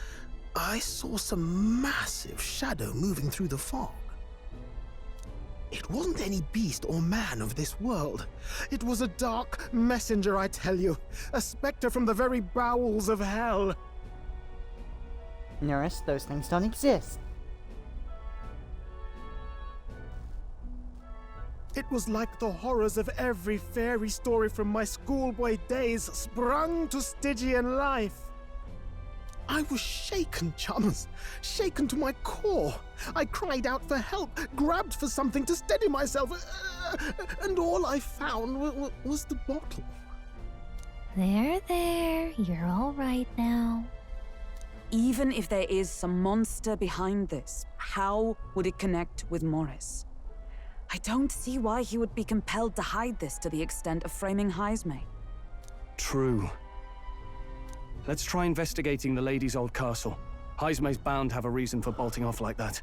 I saw some massive shadow moving through the fog. It wasn't any beast or man of this world. It was a dark messenger, I tell you. A specter from the very bowels of hell. Nuris, those things don't exist. It was like the horrors of every fairy story from my schoolboy days sprung to Stygian life. I was shaken, chums. Shaken to my core. I cried out for help, grabbed for something to steady myself, and all I found was the bottle. There. You're all right now. Even if there is some monster behind this, how would it connect with Morris? I don't see why he would be compelled to hide this to the extent of framing Heismay. True. Let's try investigating the lady's old castle. Heismay's bound to have a reason for bolting off like that.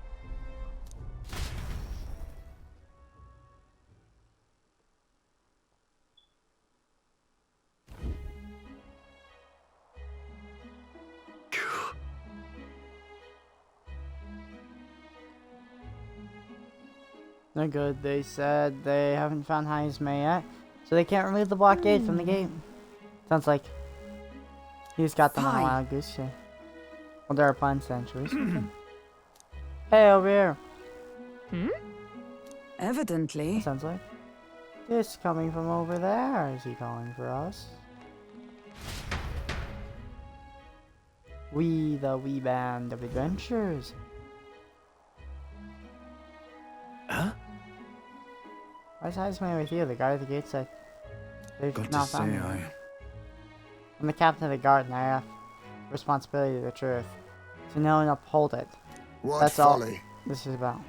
They're good. They said they haven't found Heismay yet, so they can't remove the blockade from the gate. Sounds like he's got them on a wild goose chase. Well, there are plans then, shall we speak them? Hey, over here. Evidently. Sounds like this coming from over there. Is he calling for us? We, the wee band of adventurers. Huh? Why's Heisman with you? The guard at the gate said they've Got not to say, found me. I'm the captain of the guard and I have responsibility to the truth. To know and uphold it. What That's folly? all this is about.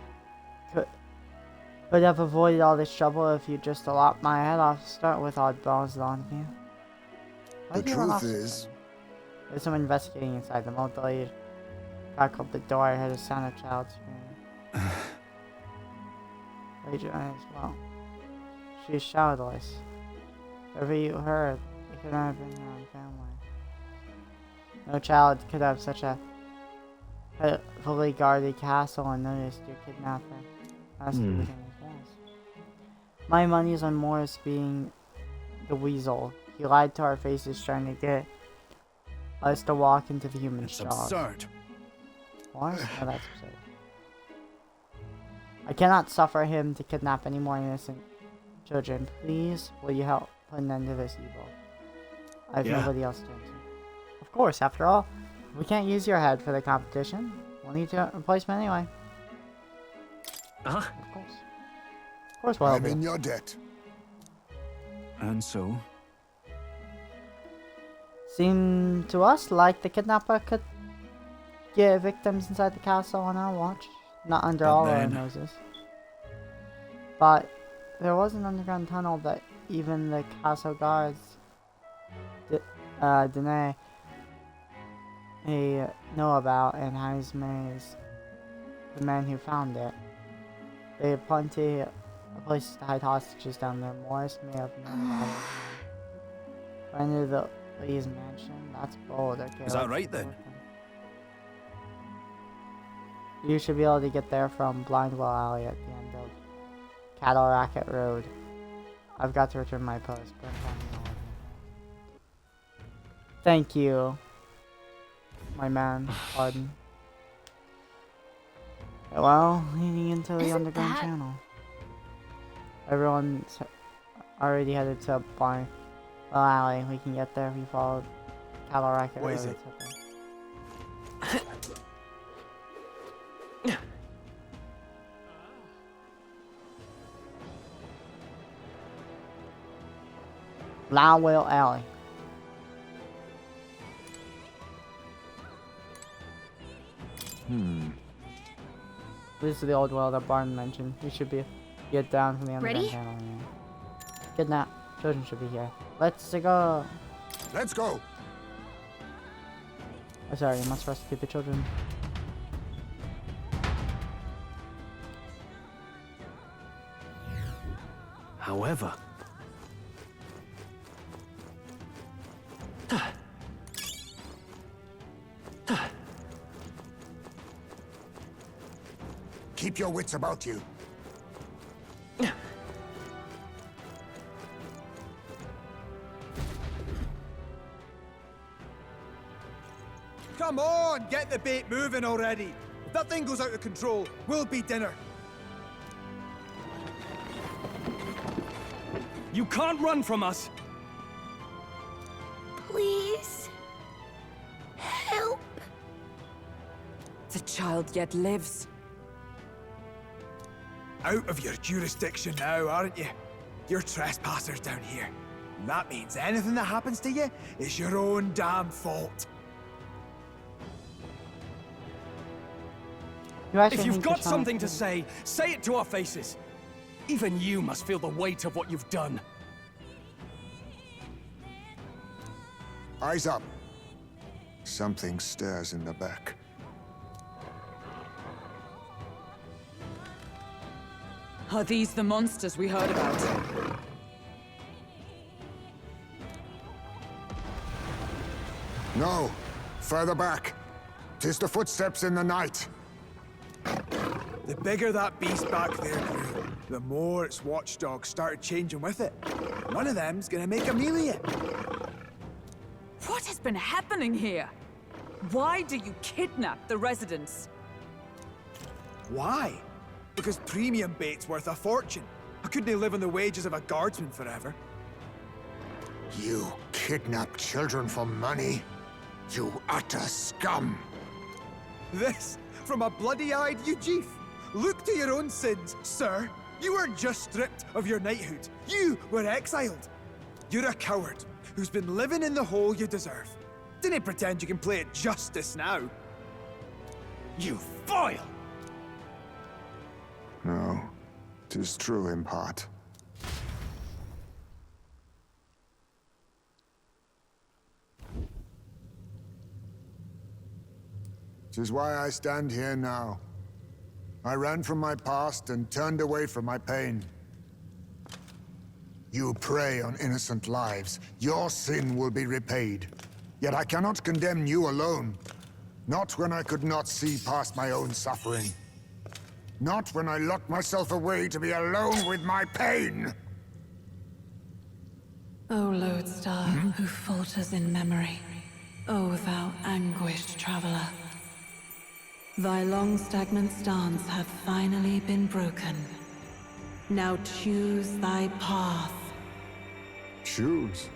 Could have avoided all this trouble if you just lopped my head off to start with, oddballs on you. The truth is... There's someone investigating inside the moat delayed. Cracked the door, I heard a sound of child screaming. Rachel as well. She's childless. Whatever you heard, it could not have been your own family. No child could have such a fully guarded castle and noticed your kidnapper. That's within his walls. My money is on Morris being the weasel. He lied to our faces trying to get us to walk into the human It's jaws. absurd. What? No, that's absurd. I cannot suffer him to kidnap any more innocent children. Please, will you help put an end to this evil? I have nobody else to turn to. Of course, after all, we can't use your head for the competition. We'll need a replacement anyway. Uh-huh. Of course. Of course, we'll help I'm you. in your debt. And so? Seemed to us like the kidnapper could get victims inside the castle on our watch. Not under But all our then- noses. But there was an underground tunnel that even the castle guards deny know about, and Heismay is the man who found it. They have plenty of places to hide hostages down there. Morris may have known about it. Under the Lee's mansion? That's bold. Okay, Is that let's right, go then? with them. You should be able to get there from Blindwell Alley at the end of Cattle Racket Road. I've got to return my post, but I'm finding all of them. Thank you, my man. Pardon. Well, leading into the Isn't underground that- channel. Everyone's already headed to Blindwell Alley. We can get there if we follow Cattle Racket What Road. is it? Blindwell Alley. This is the old well that Barton mentioned. We should get down from the underground Ready? channel. Yeah. Kidnap. Children should be here. Let's go. Let's go. Oh, sorry, you must rescue the children. However, Keep your wits about you. Come on, get the bait moving already. If that thing goes out of control, we'll be dinner. you can't run from us. Please. Help. The child yet lives. Out of your jurisdiction now, aren't you? You're trespassers down here. And that means anything that happens to you is your own damn fault. You actually If you've think got the child- something to say it to our faces. Even you must feel the weight of what you've done. Eyes up. Something stirs in the back. Are these the monsters we heard about? No. Further back. 'Tis the footsteps in the night. The bigger that beast back there grew, the more its watchdogs started changing with it. One of them's gonna make Amelia. What has been happening here? Why do you kidnap the residents? Why? Because premium bait's worth a fortune. I couldn't live on the wages of a guardsman forever. You kidnap children for money? You utter scum! This from a bloody-eyed Eugene. Look to your own sins, sir. You weren't just stripped of your knighthood. You were exiled. You're a coward who's been living in the hole you deserve. Didn't pretend you can play at justice now. You foil! No, 'tis true in part. 'Tis why I stand here now. I ran from my past and turned away from my pain. You prey on innocent lives. Your sin will be repaid. Yet I cannot condemn you alone. Not when I could not see past my own suffering. Not when I locked myself away to be alone with my pain. O lodestar, who falters in memory, O thou anguished traveler. Thy long stagnant stance hath finally been broken. Now choose thy path. Choose?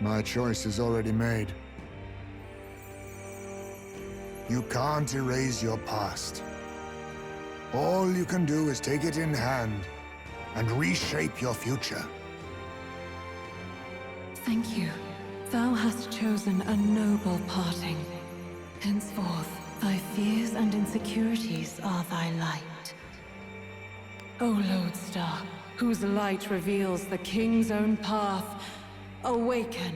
My choice is already made. You can't erase your past. All you can do is take it in hand and reshape your future. Thank you. Thou hast chosen a noble parting. Henceforth, thy fears and insecurities are thy light. O lodestar, whose light reveals the king's own path, awaken.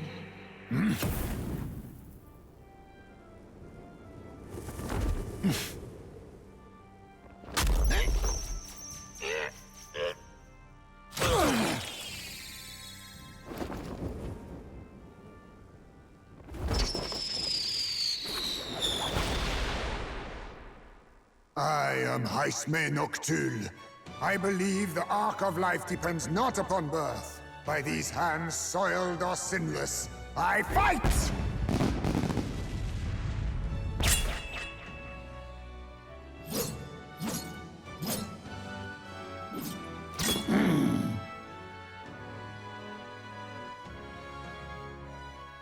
I am Haisme Noctul. I believe the arc of life depends not upon birth. By these hands, soiled or sinless, I fight!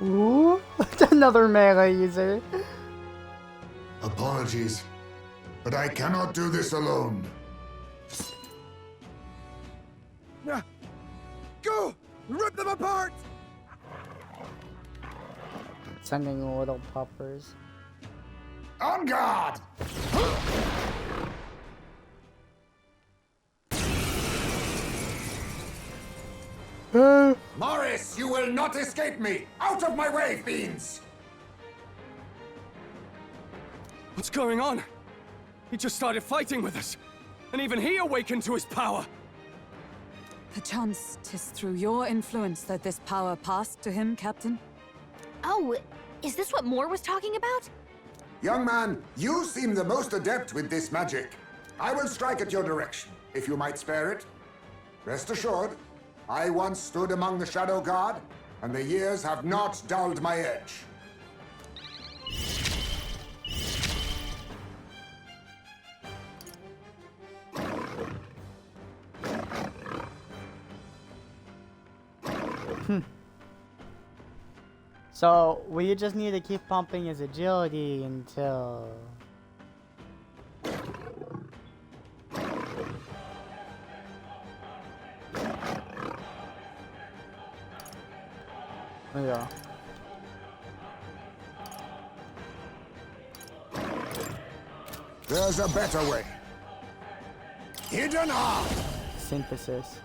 Ooh, another melee user. Apologies, but I cannot do this alone. Go! Rip them apart! Sending little puppers. On guard! Morris, you will not escape me! Out of my way, fiends! What's going on? He just started fighting with us. And even he awakened to his power. Perchance 'tis through your influence that this power passed to him, Captain? Oh, is this what Moore was talking about? Young man, you seem the most adept with this magic. I will strike at your direction, if you might spare it. Rest assured, I once stood among the Shadow Guard, and the years have not dulled my edge. So, we just need to keep pumping his agility until... There we go. There's a better way. Hidden art! Synthesis.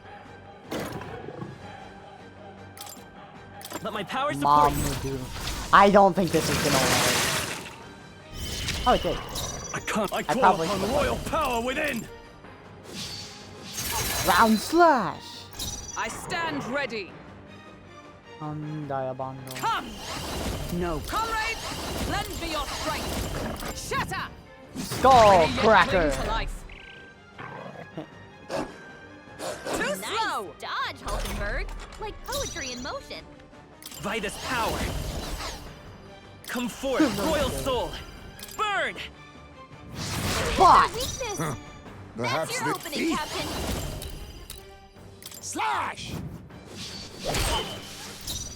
Let my power support you. Dude. I don't think this is gonna work. Oh, it did. I call upon the royal power within! Round slash! I stand ready. Diabongo. Come! No. Comrades, lend me your strength. Shatter! Skull cracker. Too slow! Dodge, Hulkenberg. Like poetry in motion. By this power. Come forth, royal soul. Burn! What? Weakness. Perhaps That's your opening, Captain. Slash!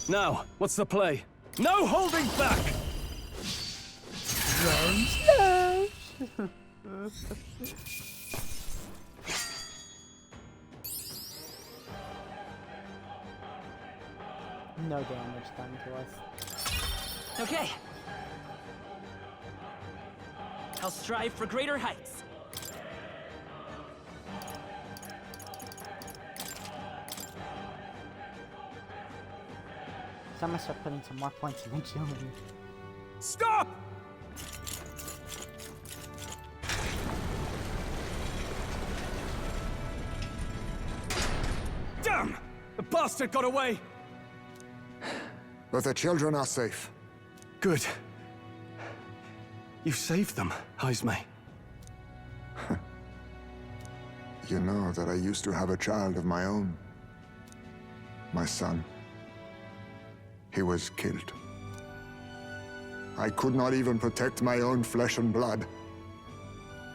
Now, what's the play? No holding back! No damage done to us. Okay. I'll strive for greater heights. So I'm gonna start putting some more points in agility. Stop! Damn! The bastard got away! But the children are safe. Good. You saved them, Ismay. You know that I used to have a child of my own. My son. He was killed. I could not even protect my own flesh and blood.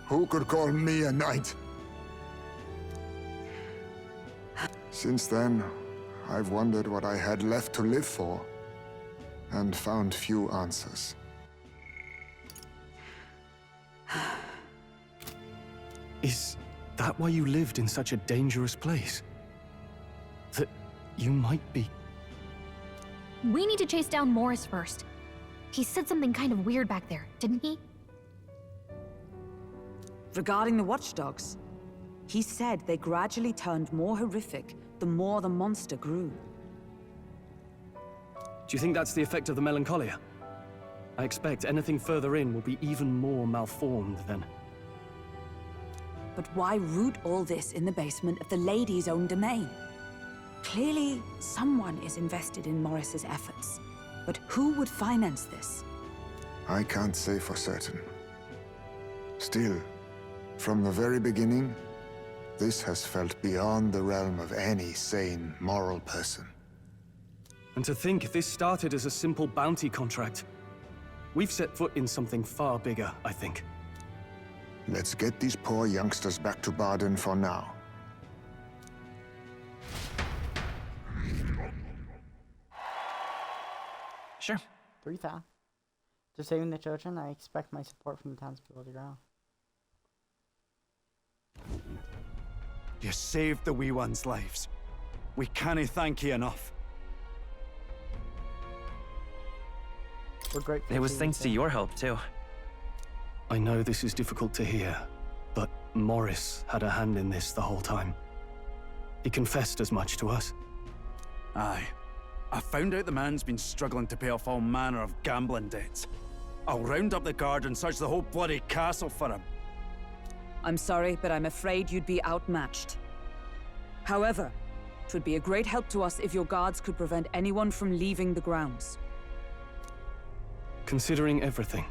Who could call me a knight? Since then, I've wondered what I had left to live for, and found few answers. Is that why you lived in such a dangerous place? That you might be... We need to chase down Morris first. He said something kind of weird back there, didn't he? Regarding the watchdogs, he said they gradually turned more horrific the more the monster grew. Do you think that's the effect of the melancholia? I expect anything further in will be even more malformed then. But why root all this in the basement of the lady's own domain? Clearly, someone is invested in Morris's efforts. But who would finance this? I can't say for certain. Still, from the very beginning, this has felt beyond the realm of any sane, moral person. And to think this started as a simple bounty contract. We've set foot in something far bigger, I think. Let's get these poor youngsters back to Baden for now. Sure. 3,000. To saving the children, I expect my support from the townspeople to grow. You saved the wee ones' lives. We cannae thank you enough. We're grateful. It was thanks to your help, too. I know this is difficult to hear, but Morris had a hand in this the whole time. He confessed as much to us. Aye. I found out the man's been struggling to pay off all manner of gambling debts. I'll round up the guard and search the whole bloody castle for him. I'm sorry, but I'm afraid you'd be outmatched. However, it would be a great help to us if your guards could prevent anyone from leaving the grounds. Considering everything,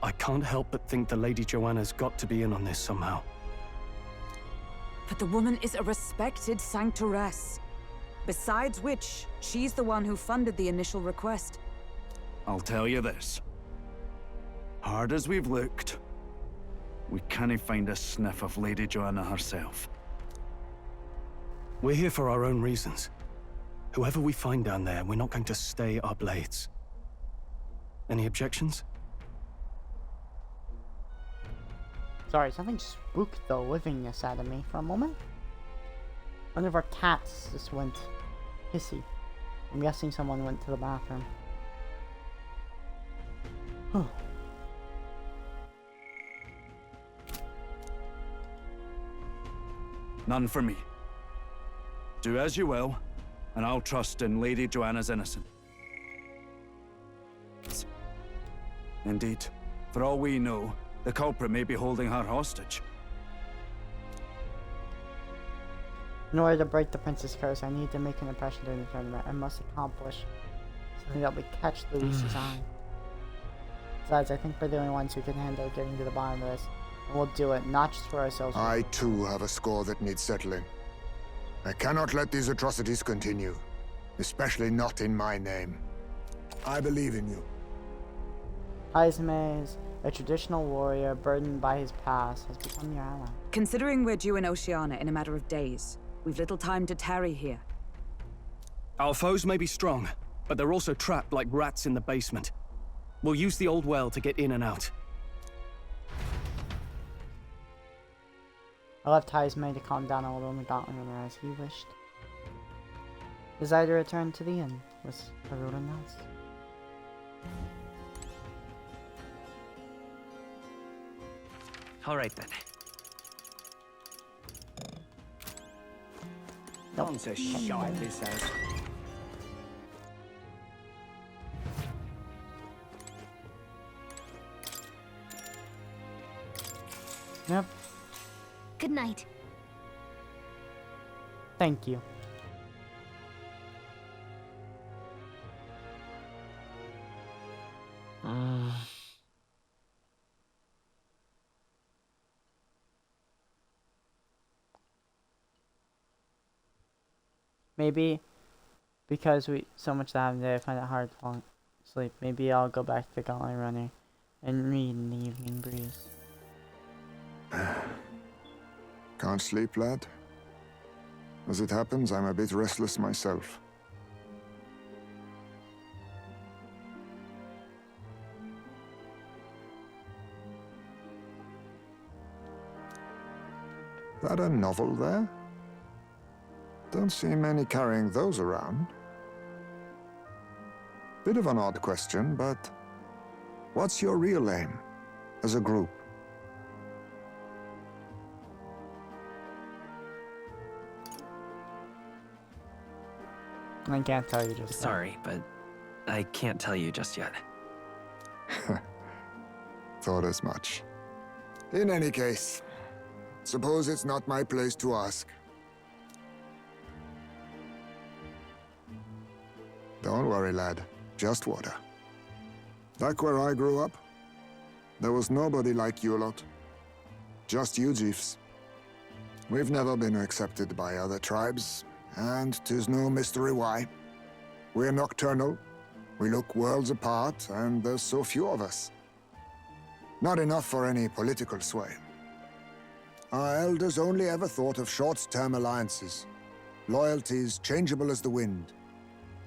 I can't help but think the Lady Joanna's got to be in on this somehow. But the woman is a respected sanctoress. Besides which, she's the one who funded the initial request. I'll tell you this. Hard as we've looked, we cannae find a sniff of Lady Joanna herself. We're here for our own reasons. Whoever we find down there, we're not going to stay our blades. Any objections? Sorry, something spooked the livingness out of me for a moment. One of our cats just went hissy. I'm guessing someone went to the bathroom. None for me. Do as you will, and I'll trust in Lady Joanna's innocence. Indeed, for all we know, the culprit may be holding her hostage. In order to break the Prince's curse, I need to make an impression during the tournament. I must accomplish something that would catch Luis's eye. Besides, I think we're the only ones who can handle getting to the bottom of this. And we'll do it, not just for ourselves. I too have a score that needs settling. I cannot let these atrocities continue. Especially not in my name. I believe in you. Ismaze, a traditional warrior burdened by his past, has become your ally. Considering we're due in Oceania in a matter of days, we've little time to tarry here. Our foes may be strong, but they're also trapped like rats in the basement. We'll use the old well to get in and out. I left Ismaze to calm down a little in the Gauntlet Runner as he wished. Decided to return to the inn with everyone else. All right then. Nope. So shy this house. Yep. Good night. Thank you. Maybe because we so much that happened today, I find it hard to fall asleep. Maybe I'll go back to the Gauntlet Runner and read in the evening breeze. Can't sleep, lad? As it happens, I'm a bit restless myself. That a novel there? Don't see many carrying those around. Bit of an odd question, but what's your real aim as a group? I can't tell you just yet. Sorry, but I can't tell you just yet. Thought as much. In any case, suppose it's not my place to ask. Don't worry, lad. Just water. Back where I grew up, there was nobody like you lot. Just you Jeeves. We've never been accepted by other tribes, and 'tis no mystery why. We're nocturnal, we look worlds apart, and there's so few of us. Not enough for any political sway. Our elders only ever thought of short-term alliances, loyalties changeable as the wind.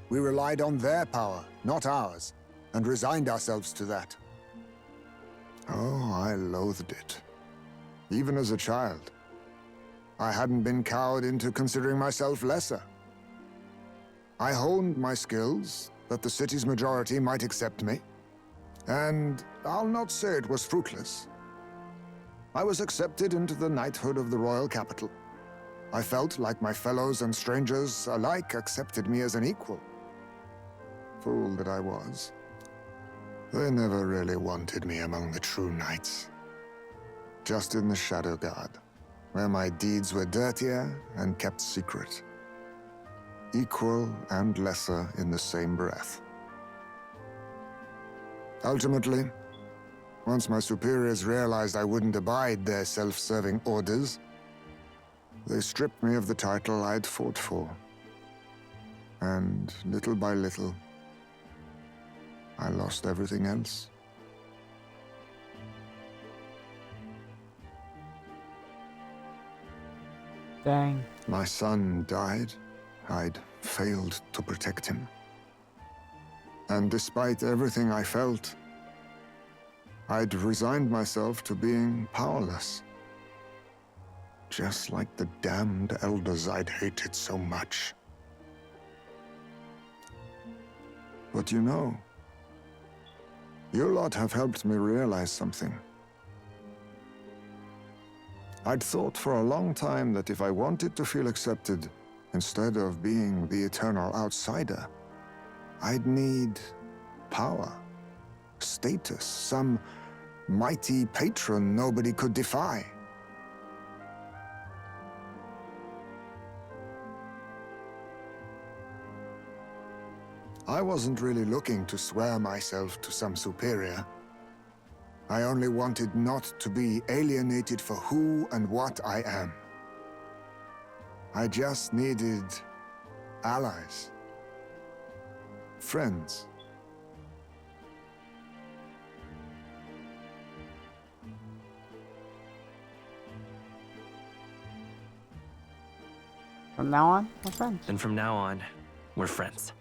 We relied on their power, not ours, and resigned ourselves to that. Oh, I loathed it. Even as a child. I hadn't been cowed into considering myself lesser. I honed my skills, that the city's majority might accept me. And I'll not say it was fruitless. I was accepted into the knighthood of the royal capital. I felt like my fellows and strangers alike accepted me as an equal. Fool that I was. They never really wanted me among the true knights. Just in the Shadow Guard, where my deeds were dirtier and kept secret. Equal and lesser in the same breath. Ultimately, once my superiors realized I wouldn't abide their self-serving orders, they stripped me of the title I'd fought for. And little by little, I lost everything else. Dang. My son died. I'd failed to protect him. And despite everything I felt, I'd resigned myself to being powerless. Just like the damned elders I'd hated so much. But you know, you lot have helped me realize something. I'd thought for a long time that if I wanted to feel accepted, instead of being the eternal outsider, I'd need power, status, some mighty patron nobody could defy. I wasn't really looking to swear myself to some superior. I only wanted not to be alienated for who and what I am. I just needed allies. Friends. From now on, we're friends. And from now on, we're friends.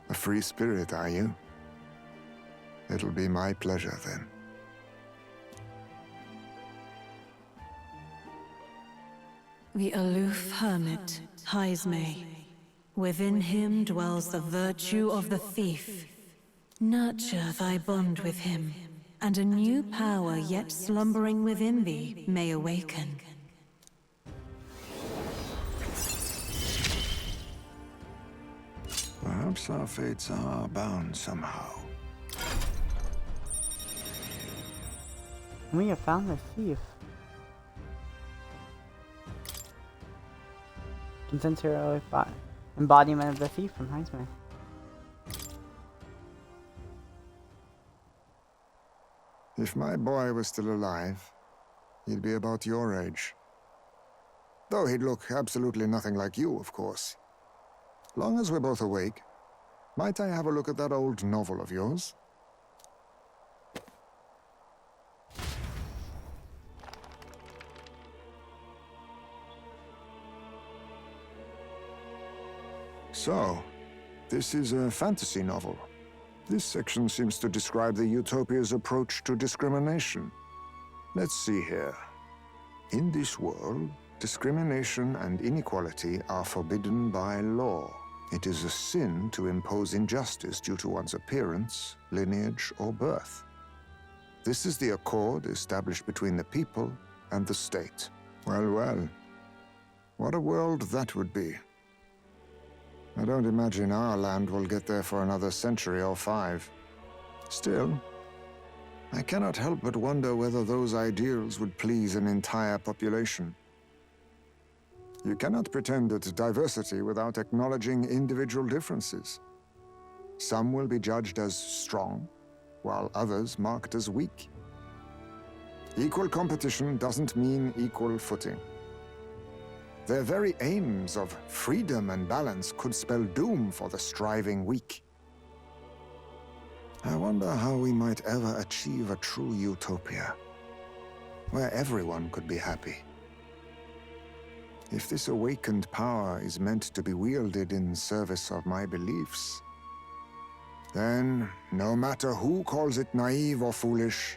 A free spirit, are you? It'll be my pleasure, then. The aloof hermit, Heismay. Within him dwells the virtue of the thief. Nurture thy bond with him, and a new power yet slumbering within thee may awaken. Perhaps our fates are bound somehow. We have found the thief. Consent heroic embodiment of the thief from Heisman. If my boy was still alive, he'd be about your age. Though he'd look absolutely nothing like you, of course. Long as we're both awake, might I have a look at that old novel of yours? So, this is a fantasy novel. This section seems to describe the Utopia's approach to discrimination. Let's see here. In this world, discrimination and inequality are forbidden by law. It is a sin to impose injustice due to one's appearance, lineage, or birth. This is the accord established between the people and the state. Well, well. What a world that would be. I don't imagine our land will get there for another century or 5. Still, I cannot help but wonder whether those ideals would please an entire population. You cannot pretend at diversity without acknowledging individual differences. Some will be judged as strong, while others marked as weak. Equal competition doesn't mean equal footing. Their very aims of freedom and balance could spell doom for the striving weak. I wonder how we might ever achieve a true utopia, where everyone could be happy. If this awakened power is meant to be wielded in service of my beliefs, then, no matter who calls it naive or foolish,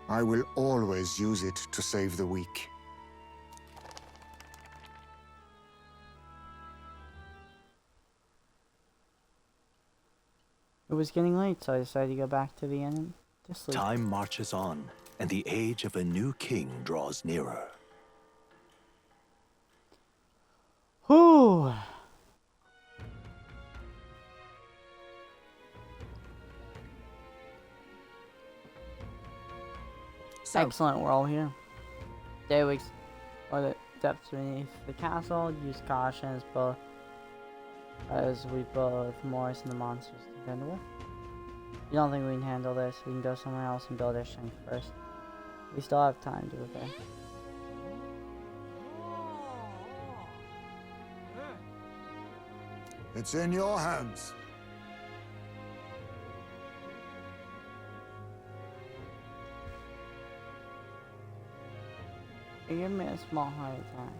I will always use it to save the weak. It was getting late, so I decided to go back to the inn to sleep. Time marches on, and the age of a new king draws nearer. Whew! Excellent, we're all here. Stay awake or the depths beneath the castle. Use caution as we both Morris and the monsters contend with. You don't think we can handle this? We can go somewhere else and build our strength first. We still have time to prepare. It's in your hands. It gave me a small heart attack.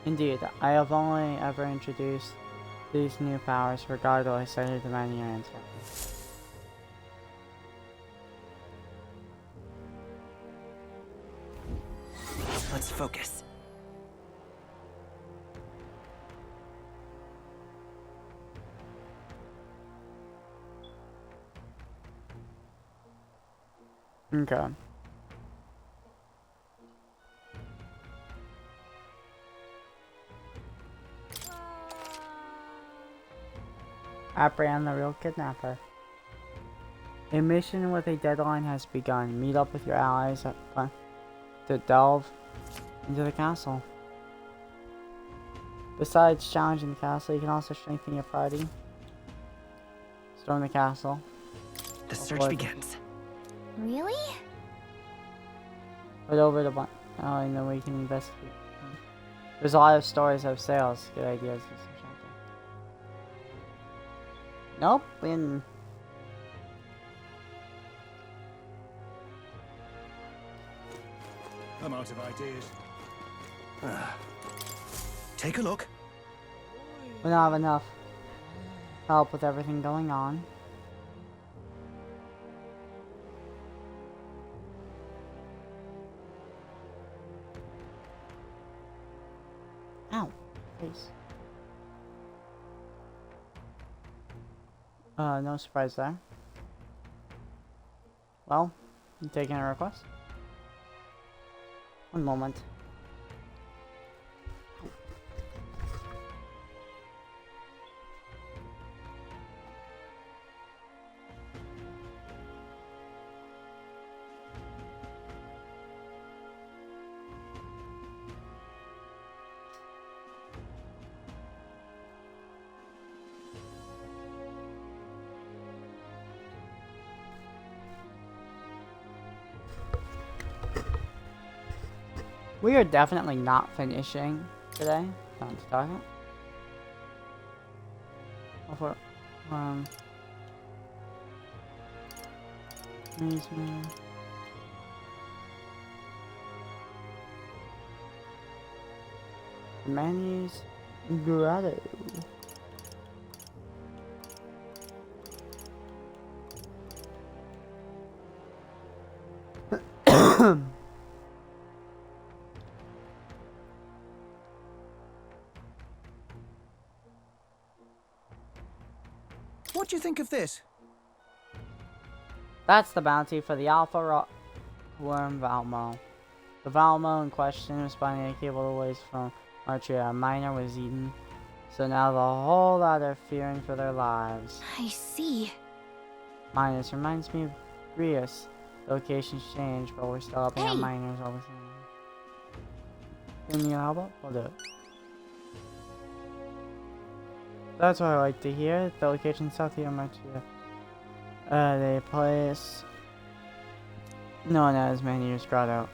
Indeed, I have only ever introduced these new powers regardless of demanding your answer. Let's focus. Okay. Apprehend the real kidnapper. A mission with a deadline has begun. Meet up with your allies to delve into the castle. Besides challenging the castle, you can also strengthen your party. Storm the castle. The search begins. Really? Put over the button. Oh, and then we can investigate. There's a lot of stories of sales. Good ideas. Nope. I'm out of ideas. Take a look. We don't have enough help with everything going on. Ow. Face. No surprise there. Well, you taking a request? One moment. We are definitely not finishing today. Time to talk. For Manny's grotto. What do you think of this? That's the bounty for the Alpha Worm Valmo. The Valmo in question, responding to cable waste from Archer, a miner was eaten. So now the whole lot are fearing for their lives. I see. Miners reminds me of Grius. Locations change, but we're still helping our miners all the same. Can you help us? We'll do it. That's what I like to hear. The location south here much the place known as Maneater's Grotto.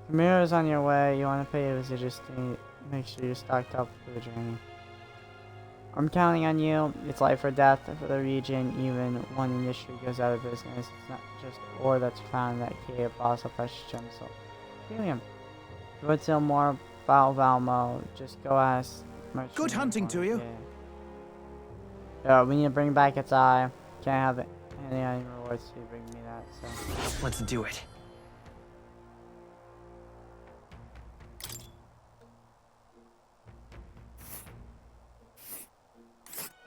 Camille's on your way. You want to pay a visit, just to make sure you're stocked up for the journey. I'm counting on you. It's life or death for the region. Even one industry goes out of business. It's not just ore that's found in that cave, but also precious gems. So, helium. If you want to know more about Valmo, just go ask. Good hunting to you. Yeah, we need to bring back its eye. Can't have any rewards if you bring me that. So let's do it.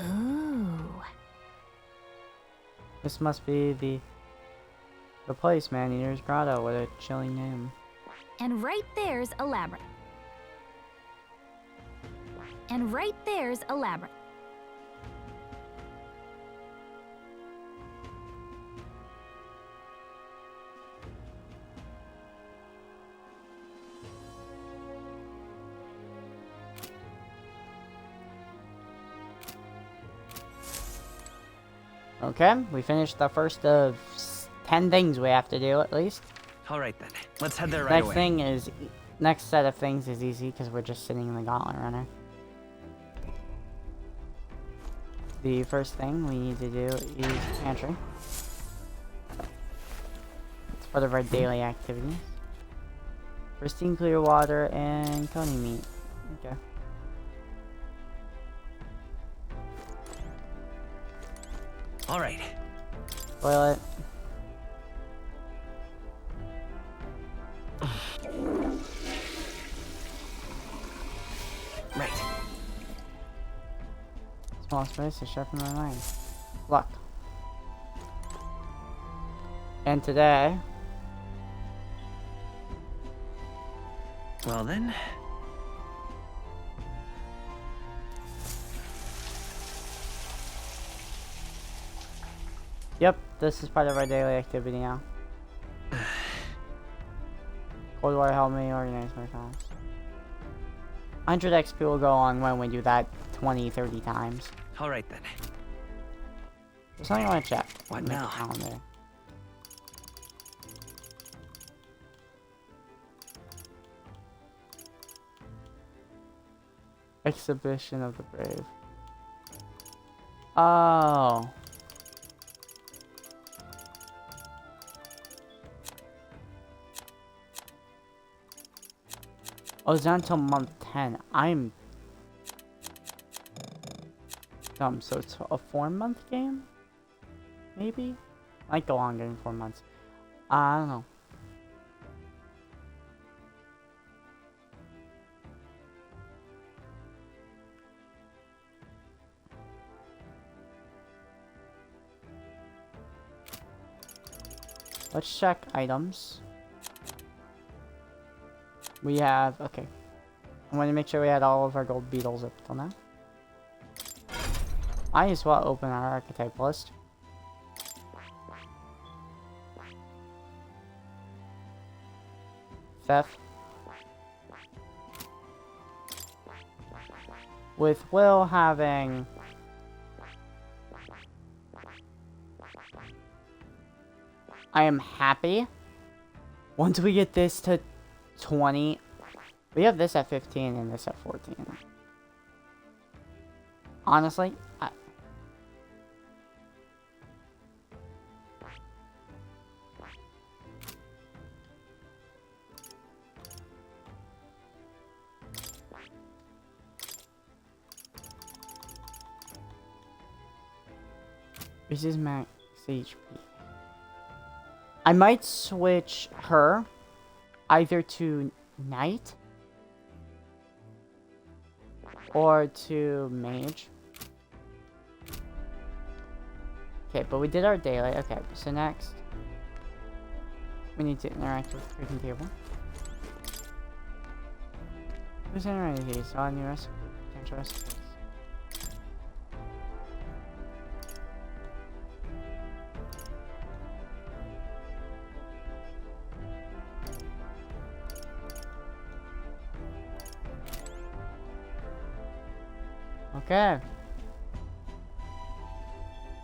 Ooh. This must be the place, Maneater's Grotto. What a chilling name. And right there's a labyrinth. And right there's a labyrinth. Okay, we finished the first of 10 things we have to do at least. All right then, let's head there right Next away. thing is, next set of things is easy because we're just sitting in the Gauntlet Runner. The first thing we need to do is pantry. It's part of our daily activities. Pristine clear water and coney meat. Okay. All right. Toilet. Right. Small space to sharpen my mind. Luck. And today... Well then... Yep, this is part of our daily activity now. Cold water helped me organize my thoughts. 100 XP will go on when we do that 20, 30 times. All right then. There's something I want to check. What Make a now? calendar. Exhibition of the Brave. Oh. Oh, it's not until month 10. I'm dumb, so it's a 4-month game? Maybe? Might go longer than 4 months. I don't know. Let's check items. We have, okay. I want to make sure we had all of our gold beetles up till now. Might as well open our archetype list. Theft. With Will having... I am happy. Once we get this to 20... We have this at 15 and this at 14. Honestly, this is max HP. I might switch her either to Knight or to Mage. Okay, but we did our daily. Okay, so next we need to interact with the freaking table. Who's generated these? All new recipe, potential recipes. Okay.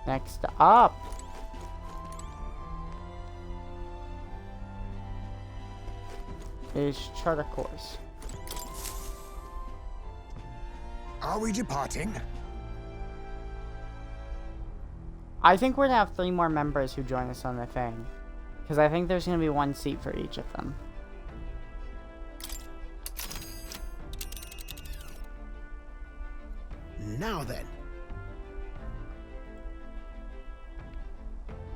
Next up. Is charter course. Are we departing? I think we're gonna have 3 more members who join us on the thing. Because I think there's gonna be 1 seat for each of them. Now then.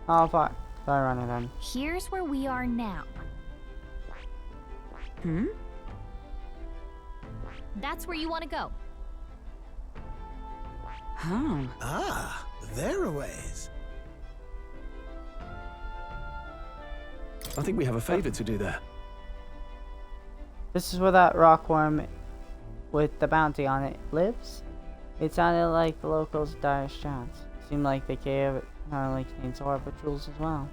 Oh, fuck. I run it then. Here's where we are now. Hmm? That's where you want to go. Huh. Ah, there a ways. I think we have a favor to do there. This is where that rockworm with the bounty on it lives. It sounded like the locals' direst chance. Seemed like the cave not only contains horror but jewels as well.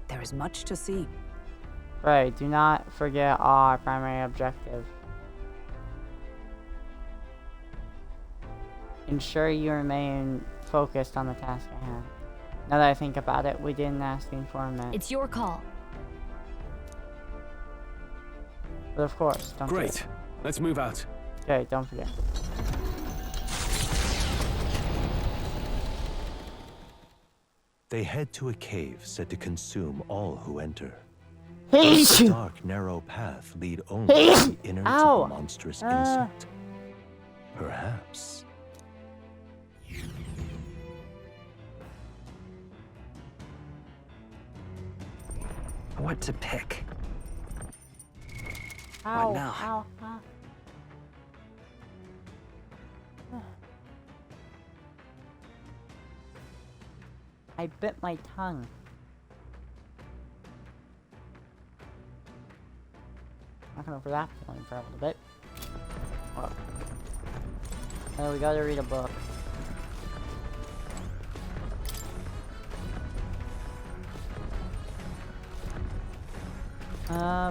There is much to see. Right, do not forget our primary objective. Ensure you remain focused on the task at hand. Now that I think about it, we didn't ask the informant. It's your call. But of course, don't Great. forget. Let's move out. Okay, don't forget. They head to a cave said to consume all who enter. Hey! Does the dark, narrow path lead only to the innards Ow! of the monstrous insect? Perhaps. What to pick? Ow, What now? ow, ow. I bit my tongue. Not gonna for that feeling for a little bit. Oh, we gotta read a book.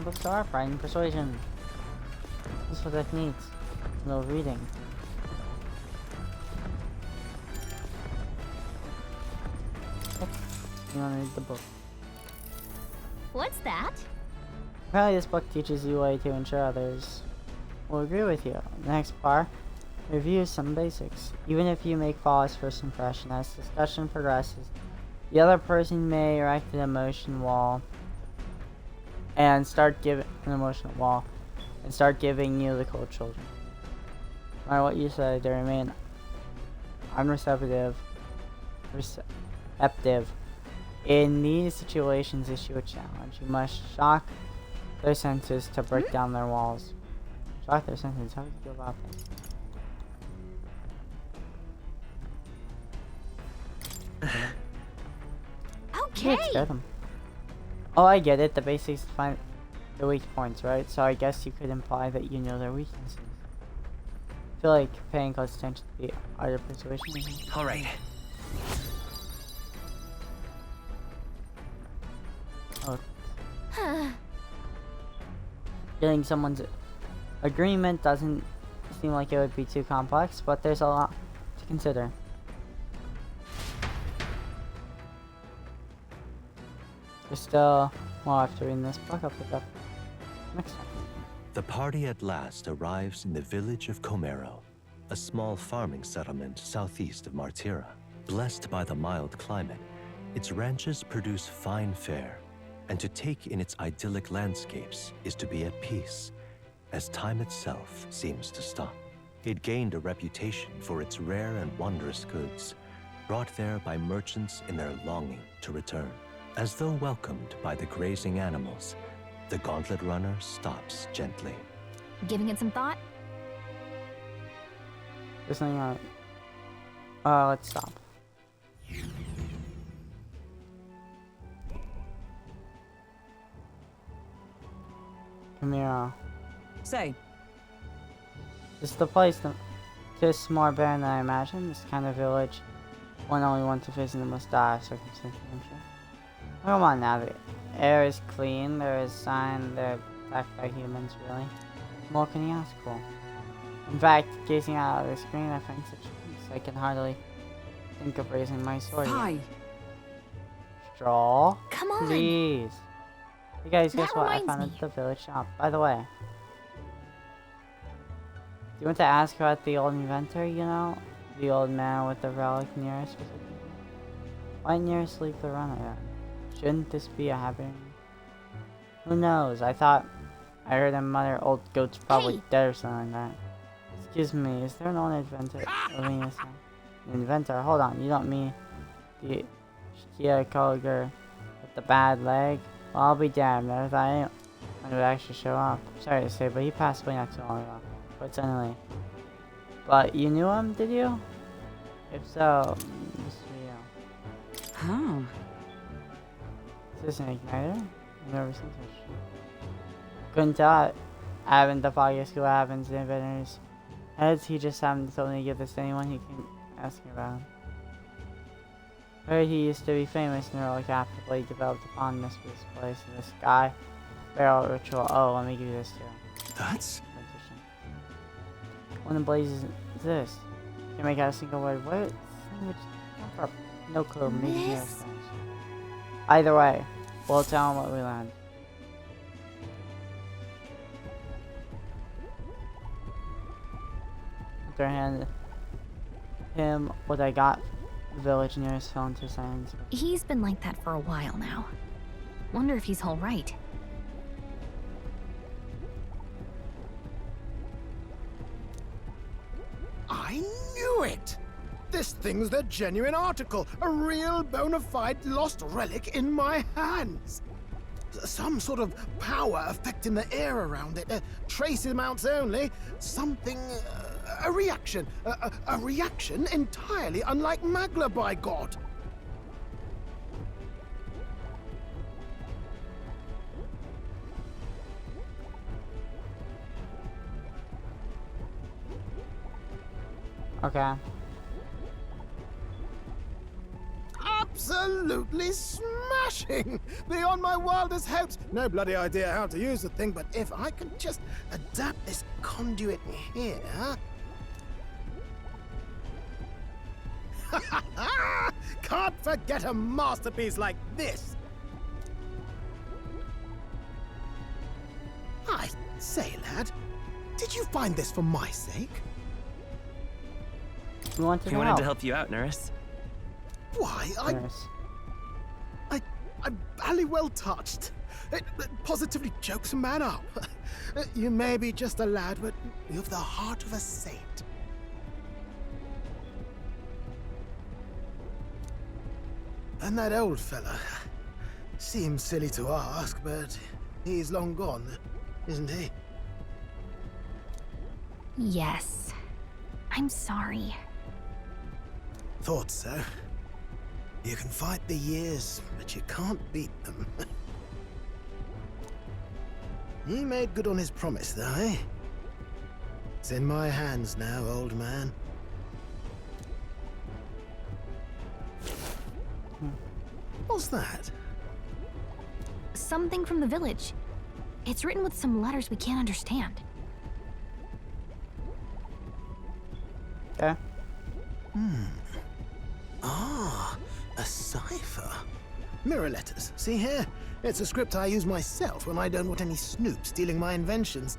Books are fighting persuasion. That's what that needs. No reading. Oh, you wanna read the book. What's that? Apparently this book teaches you a way to ensure others will agree with you. The next part reviews some basics. Even if you make flawless first impression, as discussion progresses, the other person may erect an emotion wall and start giving you the cold shoulder. No matter what you say, they remain unreceptive. In these situations, issue a challenge. You must shock their senses to break down their walls. Shock their senses. How do you feel about this? Okay. Scare them. Oh, I get it. The basics find the weak points, right? So I guess you could imply that you know their weaknesses. I feel like paying close attention to the art of persuasion. All right. Oh. Getting someone's agreement doesn't seem like it would be too complex, but there's a lot to consider. There's still more after reading this book. I'll pick up next time. The party at last arrives in the village of Comero, a small farming settlement southeast of Martira. Blessed by the mild climate, its ranches produce fine fare, and to take in its idyllic landscapes is to be at peace, as time itself seems to stop. It gained a reputation for its rare and wondrous goods, brought there by merchants in their longing to return. As though welcomed by the grazing animals, the gauntlet runner stops gently. Giving it some thought? There's something on it. Let's stop. Come here. Say. This is the place. This more barren than I imagined. This kind of village, one only wants to visit the most dire circumstances, I'm sure. Come on now, the air is clean, there is sign they're attacked by humans, really. What more can you ask for? In fact, gazing out of the screen, I find such peace, I can hardly think of raising my sword yet. Straw? Come on! Please! Hey guys, guess That what? I reminds found me. at the village shop. By the way, do you want to ask about the old inventor, you know? The old man with the relic nearest? Why nearest leave the runner then? Shouldn't this be a habit? Who knows? I thought I heard him mutter old goat's probably dead or something like that. Excuse me, is there an old inventor living in this town? An inventor? Hold on, you don't mean the Shkia Koger with the bad leg? Well, I'll be damned if I ain't when it would actually show up. Sorry to say, but he passed away not too long ago. Quite suddenly. But you knew him, did you? If so, Mr. Oh. Is this an igniter? I've never seen such. Couldn't tell. I haven't the foggiest clue what happens to inventors' heads. He just happened to totally give this to anyone he can ask about him. Heard he used to be famous in the early capital. He developed a fondness for this place and this guy. Barrel ritual. Oh, let me give you this too. That's... What in blazes is this? Can't make out a single word. What? Language? No clue. Maybe he has Spanish. Either way, we'll tell him what we learned. After I handed him what I got, the village nearest fell into silence. He's been like that for a while now. Wonder if he's alright. I knew it! This thing's the genuine article, a real bona fide lost relic in my hands. Some sort of power affecting the air around it, trace amounts only, something, a reaction, a reaction entirely unlike Magla, by God. Okay. Absolutely smashed! smashing! Beyond my wildest hopes! No bloody idea how to use the thing, but if I could just adapt this conduit here... Can't forget a masterpiece like this! I say, lad, did you find this for my sake? We wanted We wanted to help you out, Nurse. Why, Nurse. I'm barely well touched. It positively chokes a man up. You may be just a lad, but you've the heart of a saint. And that old fella. Seems silly to ask, but he's long gone, isn't he? Yes. I'm sorry. Thought so. You can fight the years, but you can't beat them. He made good on his promise, though, eh? It's in my hands now, old man. What's that? Something from the village. It's written with some letters we can't understand. Okay. Ah, a cipher. Mirror letters. See here? It's a script I use myself when I don't want any snoop stealing my inventions.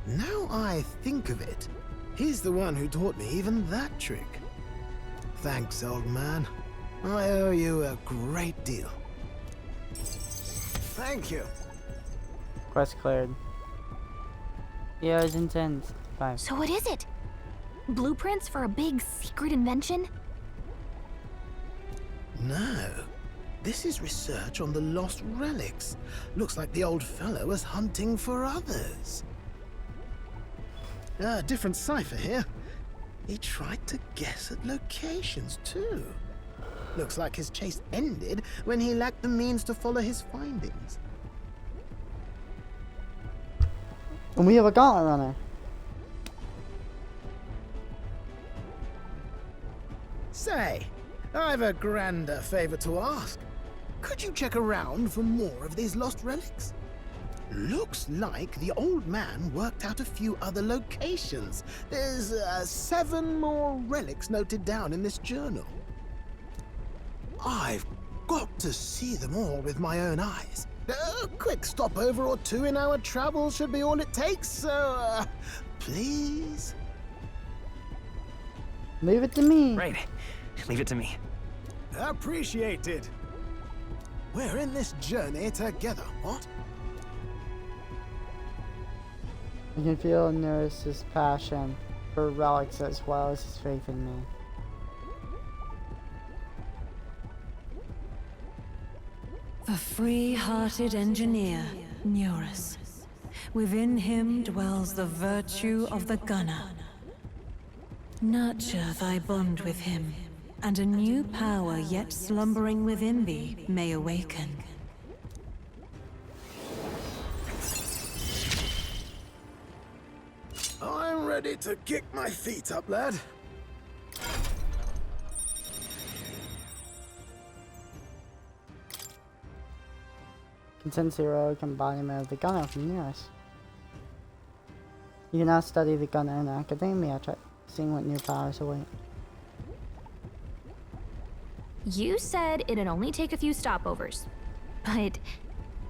Now I think of it, he's the one who taught me even that trick. Thanks, old man. I owe you a great deal. Thank you. Quest cleared. Yeah, it's intense. 5. So what is it? Blueprints for a big secret invention? No. This is research on the lost relics. Looks like the old fellow was hunting for others. Different cipher here. He tried to guess at locations, too. Looks like his chase ended when he lacked the means to follow his findings. And we have a gauntlet runner. Say, I've a grander favor to ask. Could you check around for more of these lost relics? Looks like the old man worked out a few other locations. There's 7 more relics noted down in this journal. I've got to see them all with my own eyes. A quick stopover or 2 in our travels should be all it takes, so please? Leave it to me. Right. Leave it to me. Appreciated. We're in this journey together, what? You can feel Nurse's passion for relics as well as his faith in me. The free-hearted engineer, Neurus. Within him dwells the virtue of the gunner. Nurture thy bond with him, and a new power yet slumbering within thee may awaken. I'm ready to kick my feet up, lad. Contains the heroic embodiment of the gunner from Neurus. You can now study the gunner in academia, seeing what new powers await. You said it'd only take a few stopovers. But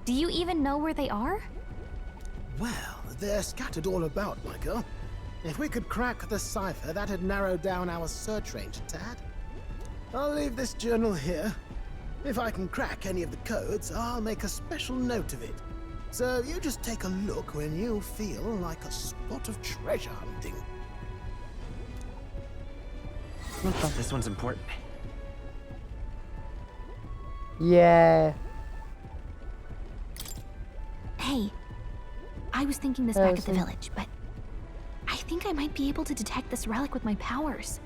do you even know where they are? Well, they're scattered all about, my girl. If we could crack the cipher, that'd narrow down our search range a tad. I'll leave this journal here. If I can crack any of the codes, I'll make a special note of it. So you just take a look when you feel like a spot of treasure hunting. This one's important. Yeah. Hey, I was thinking this back at the village, but I think I might be able to detect this relic with my powers.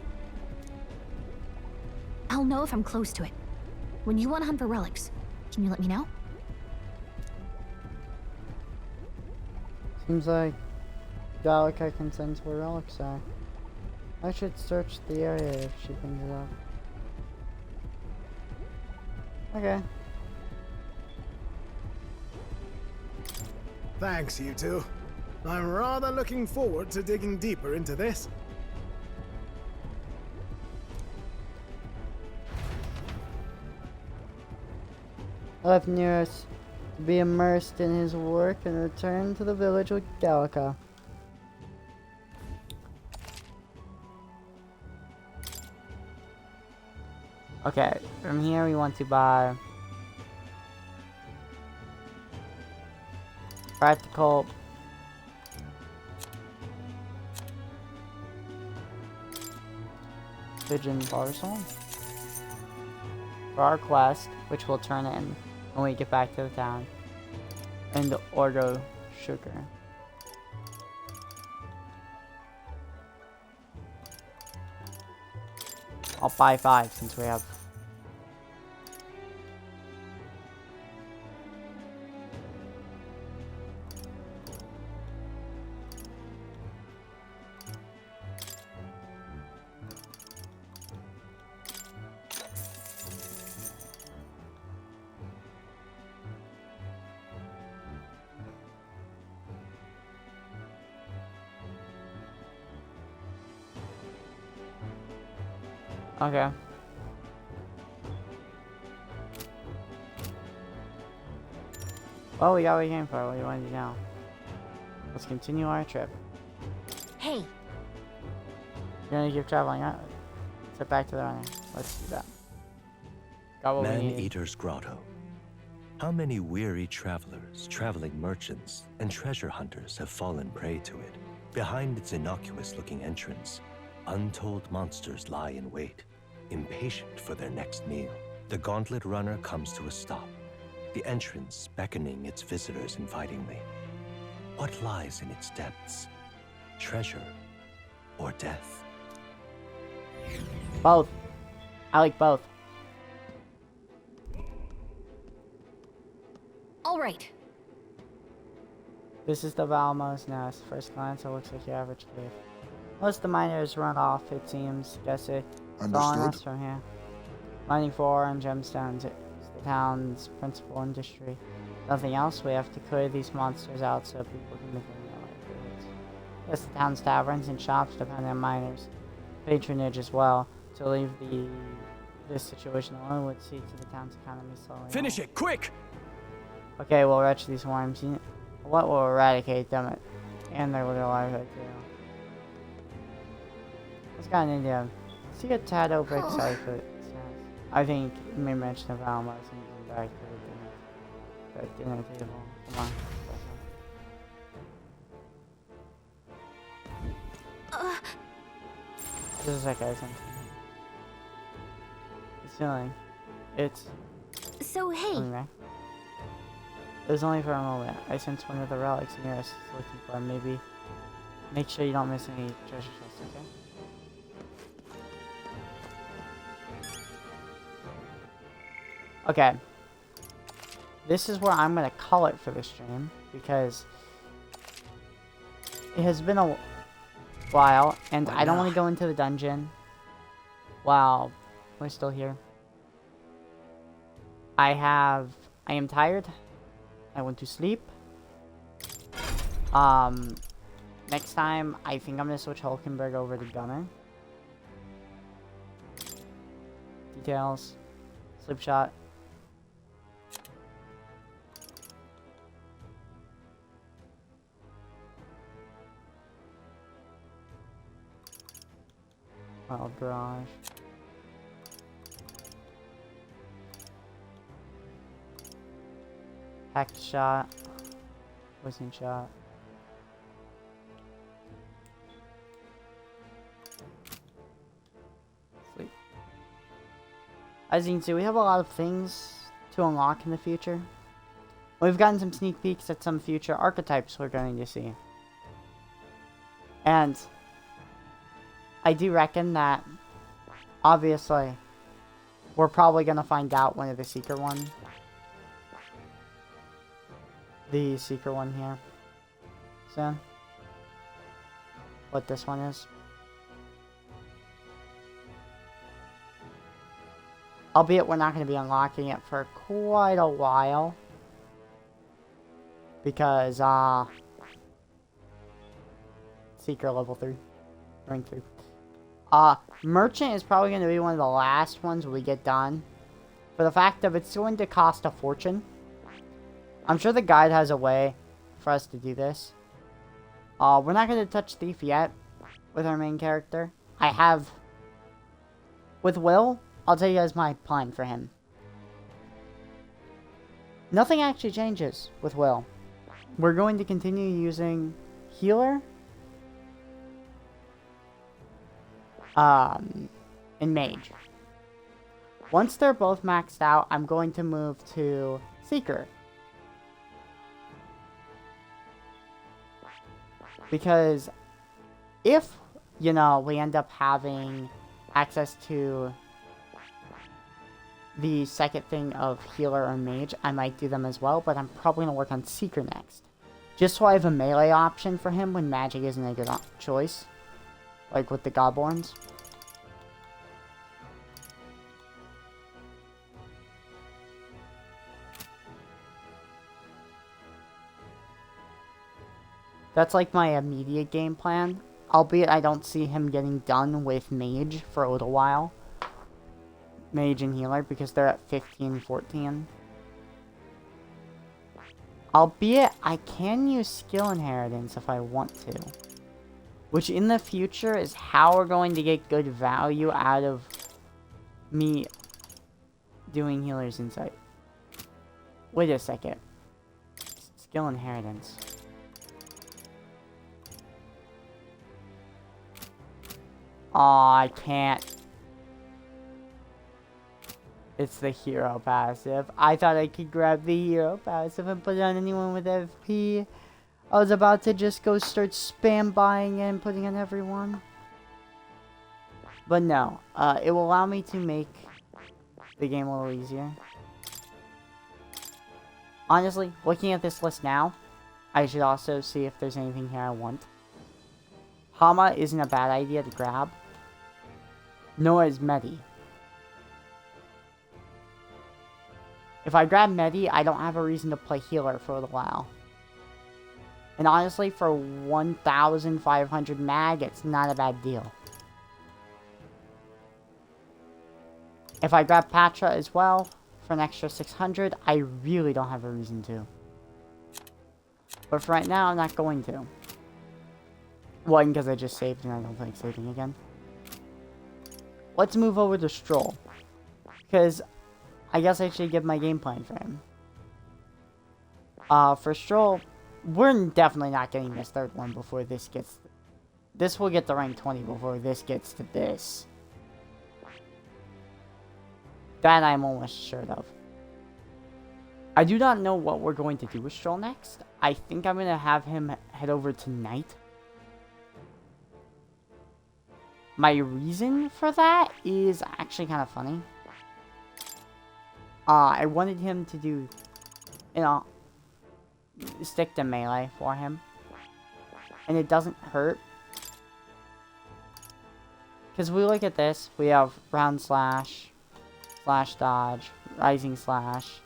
I'll know if I'm close to it. When you want to hunt for relics, can you let me know? Seems like Gallica can sense where relics are. I should search the area if she brings it up. Okay. Thanks, you two. I'm rather looking forward to digging deeper into this. Left Nearest to be immersed in his work and return to the village with Gallica. Okay, from here we want to buy practical pigeon parcel for our quest, which we'll turn in when we get back to the town, and order sugar. I'll buy 5 since we have. Okay. Well, we got what we came for. What do you want to do now? Let's continue our trip. Hey, You're gonna keep traveling, huh? Let's get back to the running. Let's do that. Got what we need. Man-Eater's Grotto. How many weary travelers, traveling merchants, and treasure hunters have fallen prey to it? Behind its innocuous-looking entrance, untold monsters lie in wait, impatient for their next meal. The gauntlet runner comes to a stop, the entrance beckoning its visitors invitingly. What lies in its depths? Treasure or death? Both. I like both. all right. This is the Valmo's nest. First glance, it looks like your average cave. Most of the miners run off, it seems. Guess it's all on us from here. Mining for ore and gemstones is the town's principal industry. Nothing else, we have to clear these monsters out so people can live in their livelihoods. Yes, the town's taverns and shops depend on miners. Patronage as well. To leave this situation alone would see to the town's economy slowly. Finish it, quick! Okay, we'll wretch these worms. What will eradicate them and their little livelihood too? Let's got an India. See a tad over excited. I think you may mention of Alma and back to the dinner table. Come on. This is like something. It's feeling. It's. So hey. Right? It was only for a moment. I sense one of the relics near us is looking for him. Maybe make sure you don't miss any treasure chests, okay? Okay. This is where I'm gonna call it for the stream because it has been a while and I don't want to go into the dungeon while we're still here. I am tired. I want to sleep. Next time, I think I'm gonna switch Hulkenberg over to Gunner. Details. Slip shot. Wild Barrage. Hacked shot. Poison shot. Sleep. As you can see, we have a lot of things to unlock in the future. We've gotten some sneak peeks at some future archetypes we're going to see. And I do reckon that, obviously, we're probably going to find out one of the Seeker one. The Seeker one here. Soon. What this one is. Albeit we're not going to be unlocking it for quite a while. Because, Seeker level 3. Rank 3. Merchant is probably going to be one of the last ones we get done. For the fact that it's going to cost a fortune. I'm sure the guide has a way for us to do this. We're not going to touch Thief yet with our main character. I have... With Will, I'll tell you guys my plan for him. Nothing actually changes with Will. We're going to continue using Healer. And Mage. Once they're both maxed out, I'm going to move to Seeker. Because if, you know, we end up having access to the second thing of Healer or Mage, I might do them as well, but I'm probably going to work on Seeker next. Just so I have a melee option for him when magic isn't a good choice. Like with the Godborns. That's like my immediate game plan. Albeit I don't see him getting done with Mage for a little while. Mage and Healer because they're at 15, 14. Albeit I can use skill inheritance if I want to. Which in the future is how we're going to get good value out of me doing Healer's Insight. Wait a second. Skill inheritance. Aw, I can't. It's the hero passive. I thought I could grab the hero passive and put it on anyone with FP. I was about to just go start spam buying it and putting on everyone. But no, it will allow me to make the game a little easier. Honestly, looking at this list now, I should also see if there's anything here I want. Hama isn't a bad idea to grab. Nor is Medi. If I grab Medi, I don't have a reason to play Healer for a little while. And honestly, for 1,500 mag, it's not a bad deal. If I grab Patra as well, for an extra 600, I really don't have a reason to. But for right now, I'm not going to. One, because I just saved and I don't like saving again. Let's move over to Stroll. Because I guess I should give my game plan for him. For Stroll, we're definitely not getting this third one before this gets... This will get to rank 20 before this gets to this. That I'm almost sure of. I do not know what we're going to do with Stroll next. I think I'm going to have him head over to Knight. My reason for that is actually kind of funny. I wanted him to do, you know, stick to melee for him. And it doesn't hurt. Because we look at this, we have round slash, slash dodge, rising slash,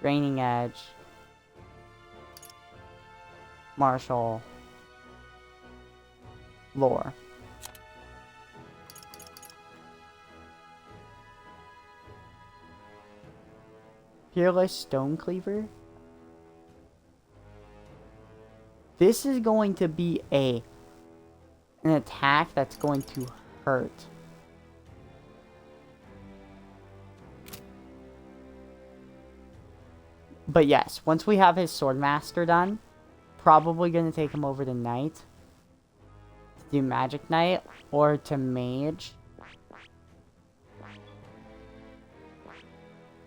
raining edge, martial, lore. Fearless Stone Cleaver. This is going to be an attack that's going to hurt. But yes, once we have his Swordmaster done, probably going to take him over to Knight. To do Magic Knight or to Mage.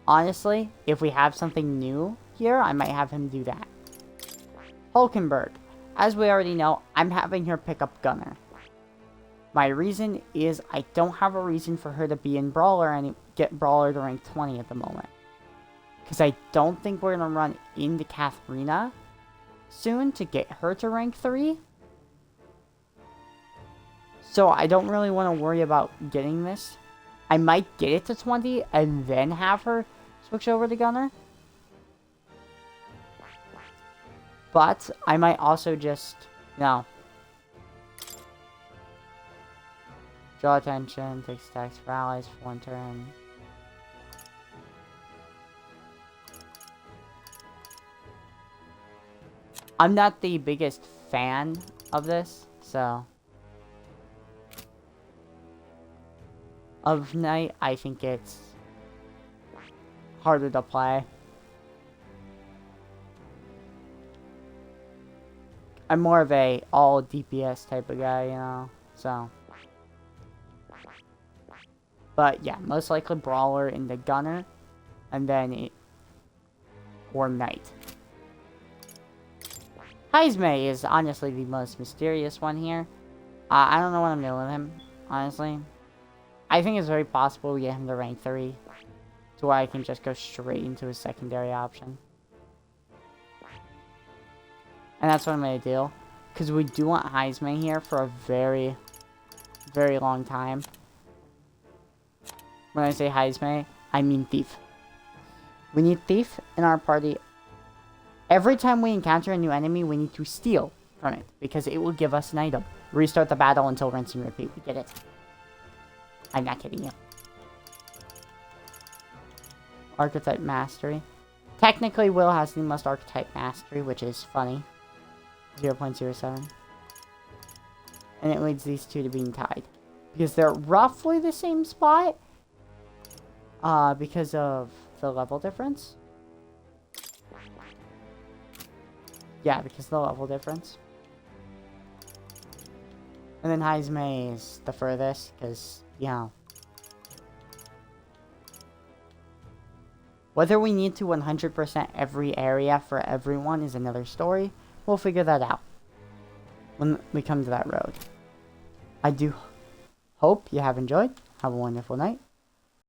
Honestly, if we have something new here, I might have him do that. Hulkenberg. As we already know, I'm having her pick up Gunner. My reason is I don't have a reason for her to be in Brawler and get Brawler to rank 20 at the moment. Because I don't think we're going to run into Katharina soon to get her to rank 3. So I don't really want to worry about getting this I might get it to 20 and then have her switch over to Gunner. But I might also just, you know, draw attention, take stacks for allies for 1 turn. I'm not the biggest fan of this, so. Of Knight, I think it's harder to play. I'm more of a all DPS type of guy, you know, so. But yeah, most likely Brawler into Gunner, and then or Knight. Heisme is honestly the most mysterious one here. I don't know what I'm doing with him, honestly. I think it's very possible we get him to rank 3, to where I can just go straight into a secondary option. And that's what I'm going to do. Because we do want Heisme here for a very, very long time. When I say Heisme, I mean Thief. We need Thief in our party. Every time we encounter a new enemy, we need to steal from it. Because it will give us an item. Restart the battle until rinse and repeat. We get it. I'm not kidding you. Archetype Mastery. Technically, Will has the most Archetype Mastery, which is funny. 0.07. And it leads these two to being tied. Because they're roughly the same spot. Because of the level difference. Yeah, because of the level difference. And then Heisme is the furthest, because, you know. Whether we need to 100% every area for everyone is another story. We'll figure that out when we come to that road. I do hope you have enjoyed. Have a wonderful night.